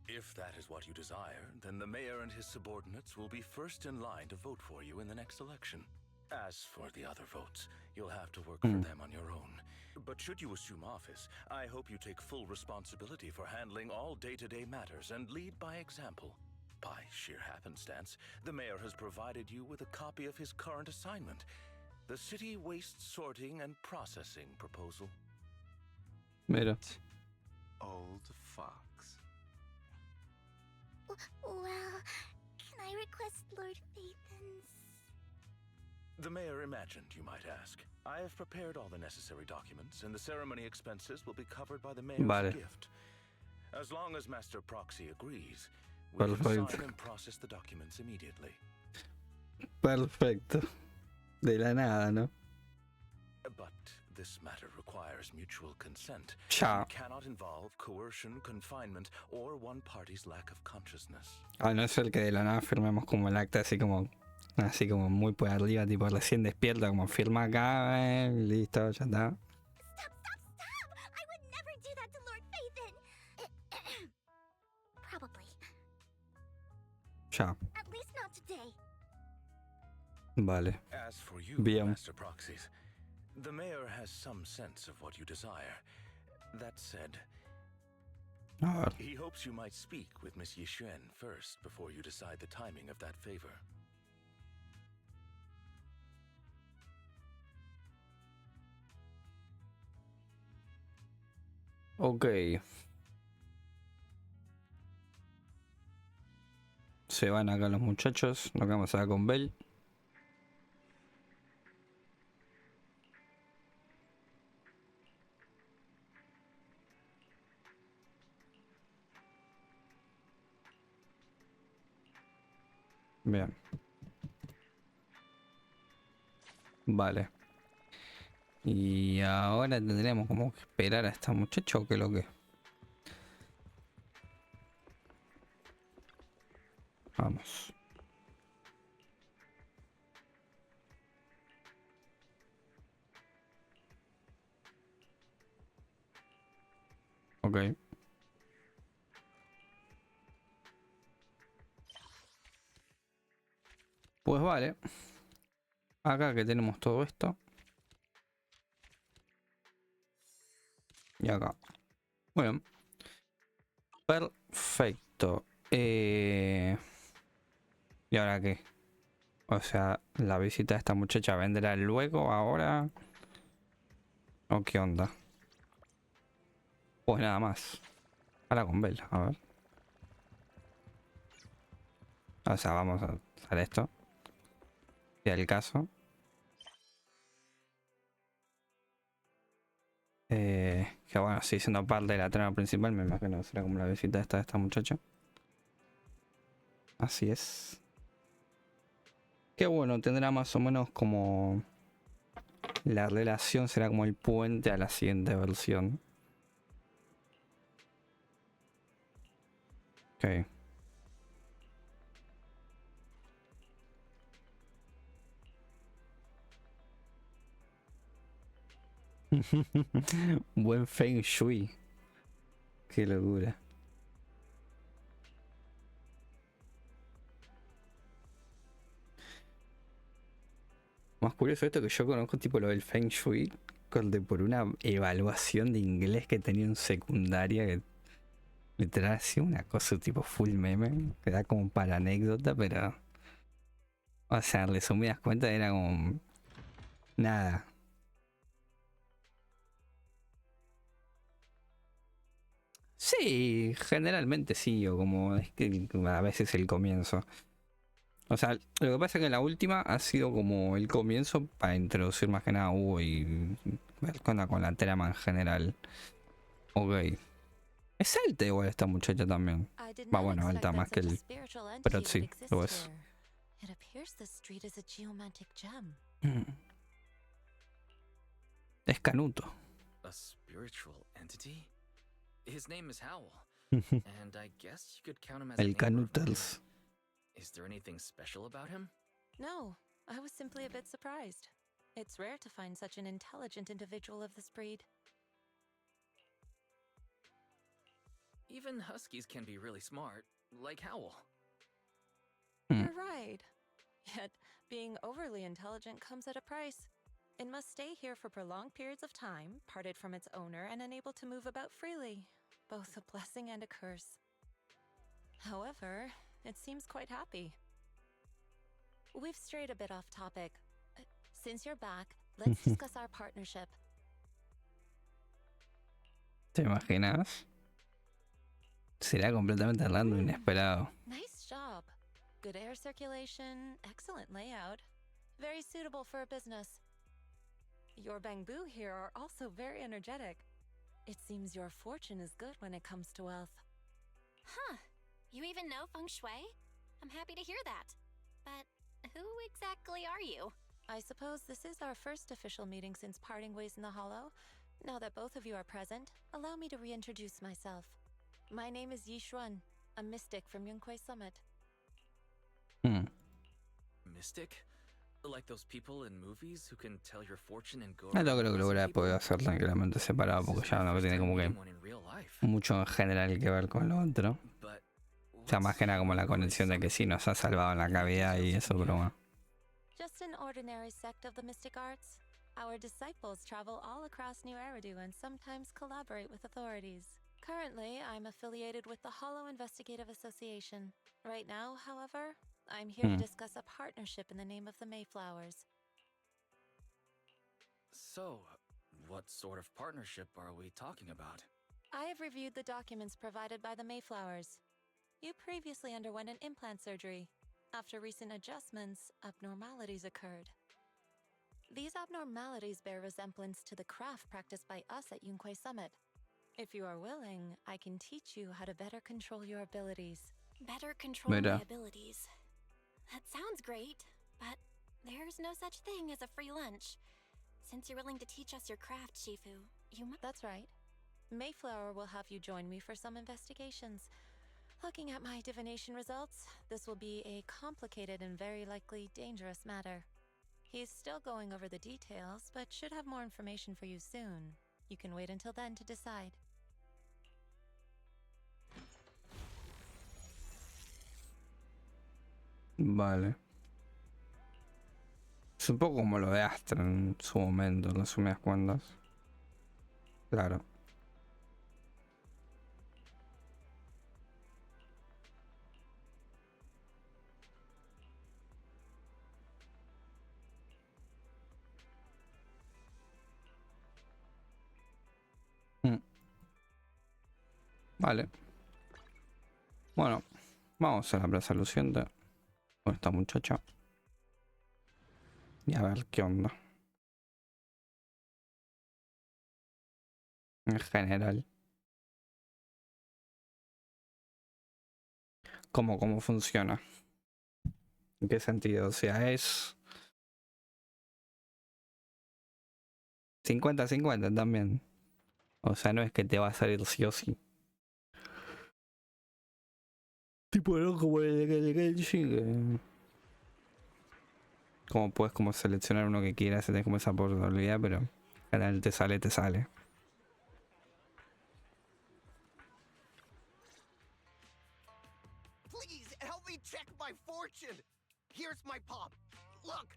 If that is what you desire, then the mayor and his subordinates will be first in line to vote for you in the next election. As for the other votes, you'll have to work for them on your own. But should you assume office, I hope you take full responsibility for handling all day-to-day matters and lead by example. By sheer happenstance, the mayor has provided you with a copy of his current assignment, the City Waste Sorting and Processing Proposal. Mira. Old fox. Well, can I request Lord Phaethon's? The mayor imagined you might ask. I have prepared all the necessary documents, and the ceremony expenses will be covered by the mayor's gift. As long as Master Proxy agrees, we can sign and process the documents immediately. Perfecto. De la nada, ¿no? But this matter requires mutual consent. Ya. It cannot involve coercion, confinement, or one party's lack of consciousness. A no ser que de la nada firmemos como el acta así como muy por arriba, tipo recién despierta, como firma acá, listo, ya está. Stop! I would never do that to Lord Phaethon. Probably. Ya. At least not today. Vale. As for you, Bien. Master Proxies, the mayor has some sense of what you desire. That said, he hopes you might speak with Miss Yixuan first before you decide the timing of that favor. Ok. Se van acá los muchachos. Nos quedamos acá con Bell. Bien. Vale. Y ahora tendríamos como que esperar a esta muchacha o qué lo que. Vamos. Ok. Pues vale. Acá que tenemos todo esto. Y acá. Bueno. Perfecto. ¿Y ahora qué? O sea, la visita de esta muchacha vendrá luego, ahora. ¿O qué onda? Pues nada más. Ahora con Bella, a ver. O sea, vamos a hacer esto. Si es el caso. Que bueno, sí, siendo parte de la trama principal, me imagino que será como la visita de esta muchacha. Así es. Que bueno, tendrá más o menos como... La relación será como el puente a la siguiente versión. Ok. Buen Feng Shui. Qué locura. Más curioso esto que yo conozco tipo lo del Feng Shui por una evaluación de inglés que tenía en secundaria que literal hacía una cosa tipo full meme, que da como para anécdota, pero o sea, en resumidas cuentas era como nada. Sí, generalmente sí, o como es que a veces el comienzo. O sea, lo que pasa es que la última ha sido como el comienzo para introducir más que nada a Hugo y ver qué onda con la trama en general. Ok. Es alta igual esta muchacha también. Va, bueno, alta más que el... Pero sí, lo es. It appears the street is a geomantic gem. Es Canuto. A spiritual entity? His name is Howl, and I guess you could count him as El Canutels. Is there anything special about him? No, I was simply a bit surprised. It's rare to find such an intelligent individual of this breed. Even huskies can be really smart, like Howl. You're right. Yet, being overly intelligent comes at a price. It must stay here for prolonged periods of time, parted from its owner and unable to move about freely. Both a blessing and a curse. However, it seems quite happy. We've strayed a bit off topic. Since you're back, let's discuss our partnership. ¿Te imaginas? Será completamente random, inesperado. Nice job. Good air circulation, excellent layout. Very suitable for a business. Your bamboo here are also very energetic. It seems your fortune is good when it comes to wealth. Huh. You even know feng shui? I'm happy to hear that. But who exactly are you? I suppose this is our first official meeting since parting ways in the Hollow. Now that both of you are present, allow me to reintroduce myself. My name is Yishuan, a mystic from Yunquei Summit. Mystic? Like those people in movies who can tell your fortune and go... No creo que lo hubiera podido hacer tranquilamente separado porque ya no tiene como que mucho en general que ver con lo otro. O sea, más que nada como la conexión de que sí nos ha salvado en la cavidad y eso, pero bueno. Just an ordinary sect of the mystic arts. Our disciples travel all across New Eridu and sometimes collaborate with authorities. Currently, I'm affiliated with the Hollow Investigative Association. Right now, however, I'm here to discuss a partnership in the name of the Mayflowers. So, what sort of partnership are we talking about? I have reviewed the documents provided by the Mayflowers. You previously underwent an implant surgery. After recent adjustments, abnormalities occurred. These abnormalities bear resemblance to the craft practiced by us at Yunquei Summit. If you are willing, I can teach you how to better control your abilities. Better control my abilities. That sounds great, but there's no such thing as a free lunch. Since you're willing to teach us your craft, Shifu, you must. That's right. Mayflower will have you join me for some investigations. Looking at my divination results, this will be a complicated and very likely dangerous matter. He's still going over the details, but should have more information for you soon. You can wait until then to decide. Vale. Es un poco como lo de Astra en su momento, en resumidas cuentas. Claro. Vale. Bueno, vamos a la plaza luciente con esta muchacha. Y a ver qué onda. En general. ¿Cómo funciona? ¿En qué sentido? O sea, es 50-50 también. O sea, no es que te va a salir sí o sí. Tipo, no como el de Genshin. Como puedes como seleccionar uno que quieras, tenés como esa posibilidad, pero en general te sale. Please help me check my fortune. Here's my pop. Look,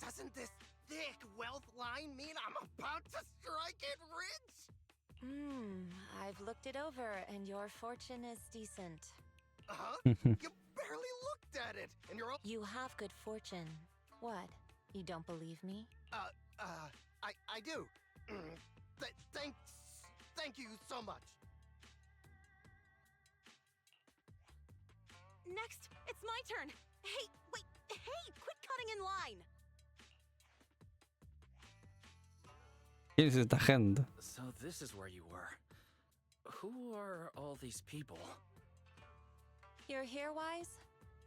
doesn't this thick wealth line mean I'm about to strike it rich? I've looked it over, and your fortune is decent. Huh? You barely looked at it, and you're all— You have good fortune. What? You don't believe me? I do. Thank you so much. Next, it's my turn. Hey, wait, hey, quit cutting in line. ¿Quién es esta gente? So this is where you were. Who are all these people? You're here, Wise?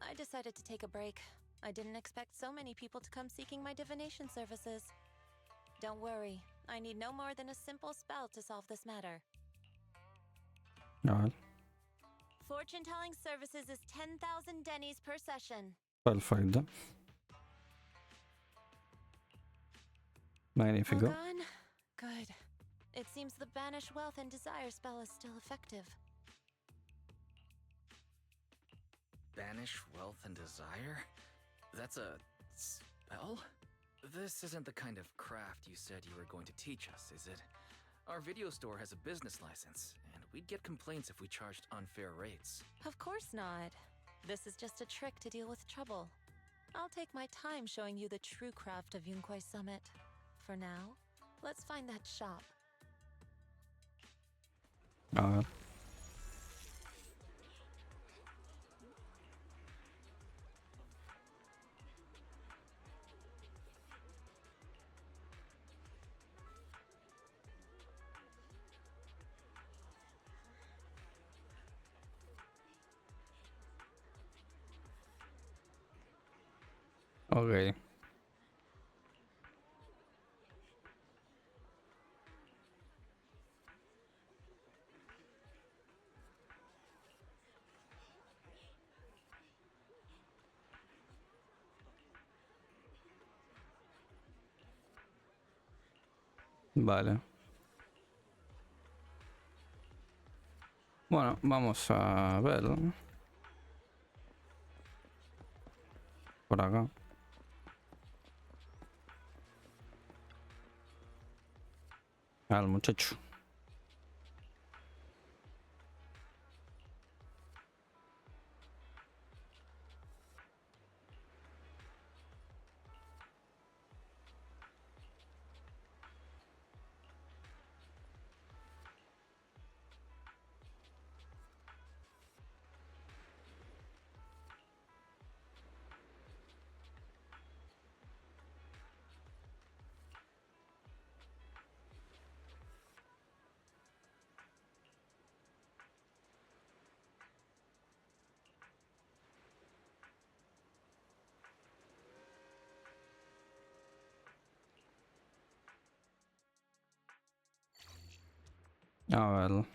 I decided to take a break. I didn't expect so many people to come seeking my divination services. Don't worry, I need no more than a simple spell to solve this matter. No. Fortune-telling services is 10,000 dennies per session. Perfecto. Magnífico. All gone? Good. It seems the Banish Wealth and Desire spell is still effective. Banish wealth and desire? That's a spell? This isn't the kind of craft you said you were going to teach us, is it? Our video store has a business license, and we'd get complaints if we charged unfair rates. Of course not. This is just a trick to deal with trouble. I'll take my time showing you the true craft of Yunquai Summit. For now, let's find that shop. Ok. Vale. Bueno, vamos a ver. Por acá. Al muchacho. A ver.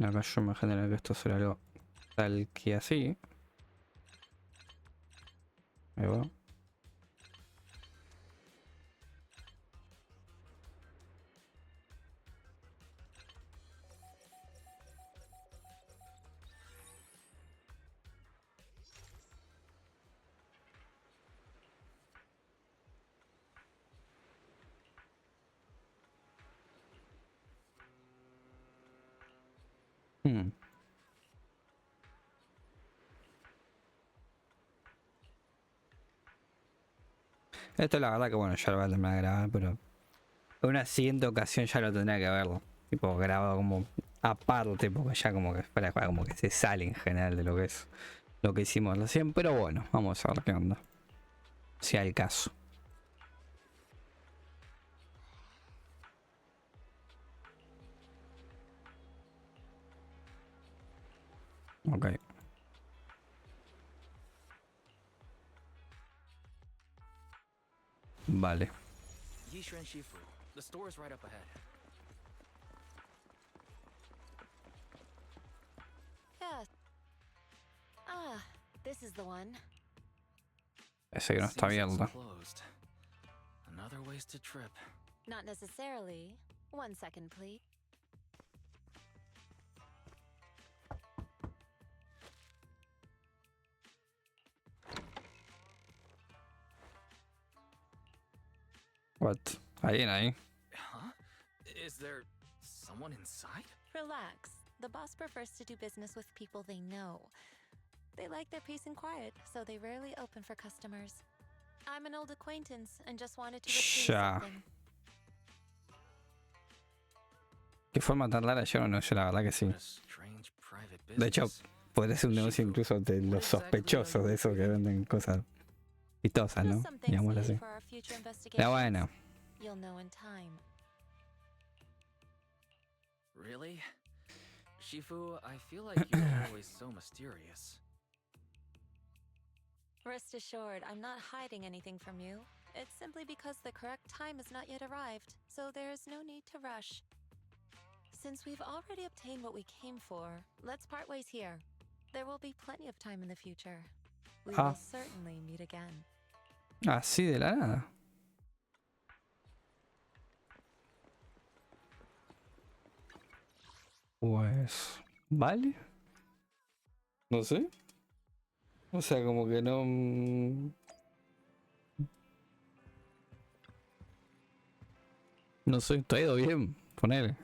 Acá yo me genera que esto será algo tal que así. Ahí va. Esto la verdad que bueno, ya lo voy a terminar de grabar, pero en una siguiente ocasión ya lo tendría que verlo. Tipo grabado como aparte, porque ya como que para como que se sale en general de lo que es lo que hicimos recién. Pero bueno, vamos a ver qué onda. Si hay el caso. Ok. Vale. YACERÁN Shifu, the store is right up ahead. Yeah. Ah, this is the one. Ese que no está abierto. Closed. Another wasted trip. Not necessarily. 1 second, please. What? Alguien ahí. Huh? Is there someone inside? Relax. The boss prefers to do business with people they know. They like their peace and quiet, so they rarely open for customers. I'm an old acquaintance and just wanted to retrieve something. ¿Qué forma tan rara? Yo no sé, la verdad que sí. De hecho, podría ser un negocio incluso de los sospechosos de eso que venden cosas pistosas, ¿no? Digámoslo así. Pero bueno. Really? Shifu, I feel like you're always so mysterious. Rest assured, I'm not hiding anything from you. It's simply because the correct time has not yet arrived, so there is no need to rush. Since we've already obtained what we came for, let's part ways here. There will be plenty of time in the future. We will certainly meet again. Así de la nada. Pues... ¿Vale? No sé. O sea, como que no... No sé, te ha ido bien, ponele.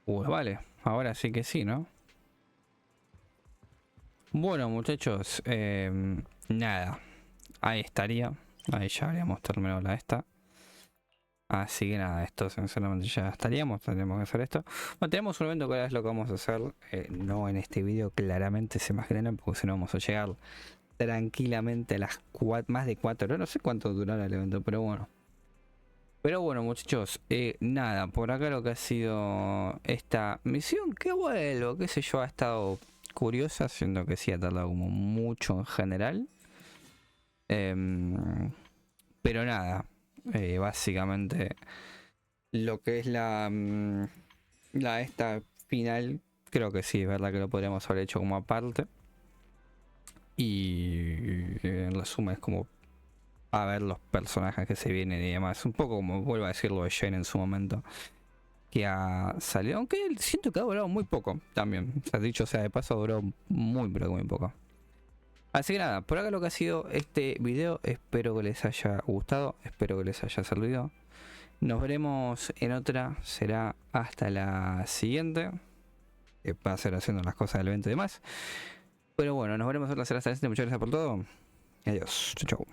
Vale, ahora sí que sí, ¿no? Bueno, muchachos, nada, ahí estaría, ahí ya habríamos terminado la esta. Así que nada, esto sinceramente ya estaríamos, tendríamos que hacer esto. Bueno, tenemos un evento que ahora es lo que vamos a hacer, no en este vídeo, claramente se imaginan, porque si no vamos a llegar tranquilamente a las más de 4 horas, no sé cuánto durará el evento, pero bueno. Pero bueno, muchachos, nada, por acá lo que ha sido esta misión, que vuelvo, qué sé yo, ha estado curiosa, siendo que sí ha tardado como mucho en general. Pero nada, básicamente lo que es la esta final, creo que sí, es verdad que lo podríamos haber hecho como aparte. Y en resumen es como a ver los personajes que se vienen y demás. Un poco como vuelvo a decirlo de Jane en su momento, que ha salido, aunque siento que ha durado muy poco también. O sea, dicho sea de paso, duró muy pero muy poco. Así que nada, por acá lo que ha sido este video. Espero que les haya gustado, espero que les haya servido. Nos veremos en otra, será hasta la siguiente, que va a ser haciendo las cosas del evento y demás. Pero bueno, nos veremos en otra, será hasta la siguiente. Muchas gracias por todo y adiós, chau chau.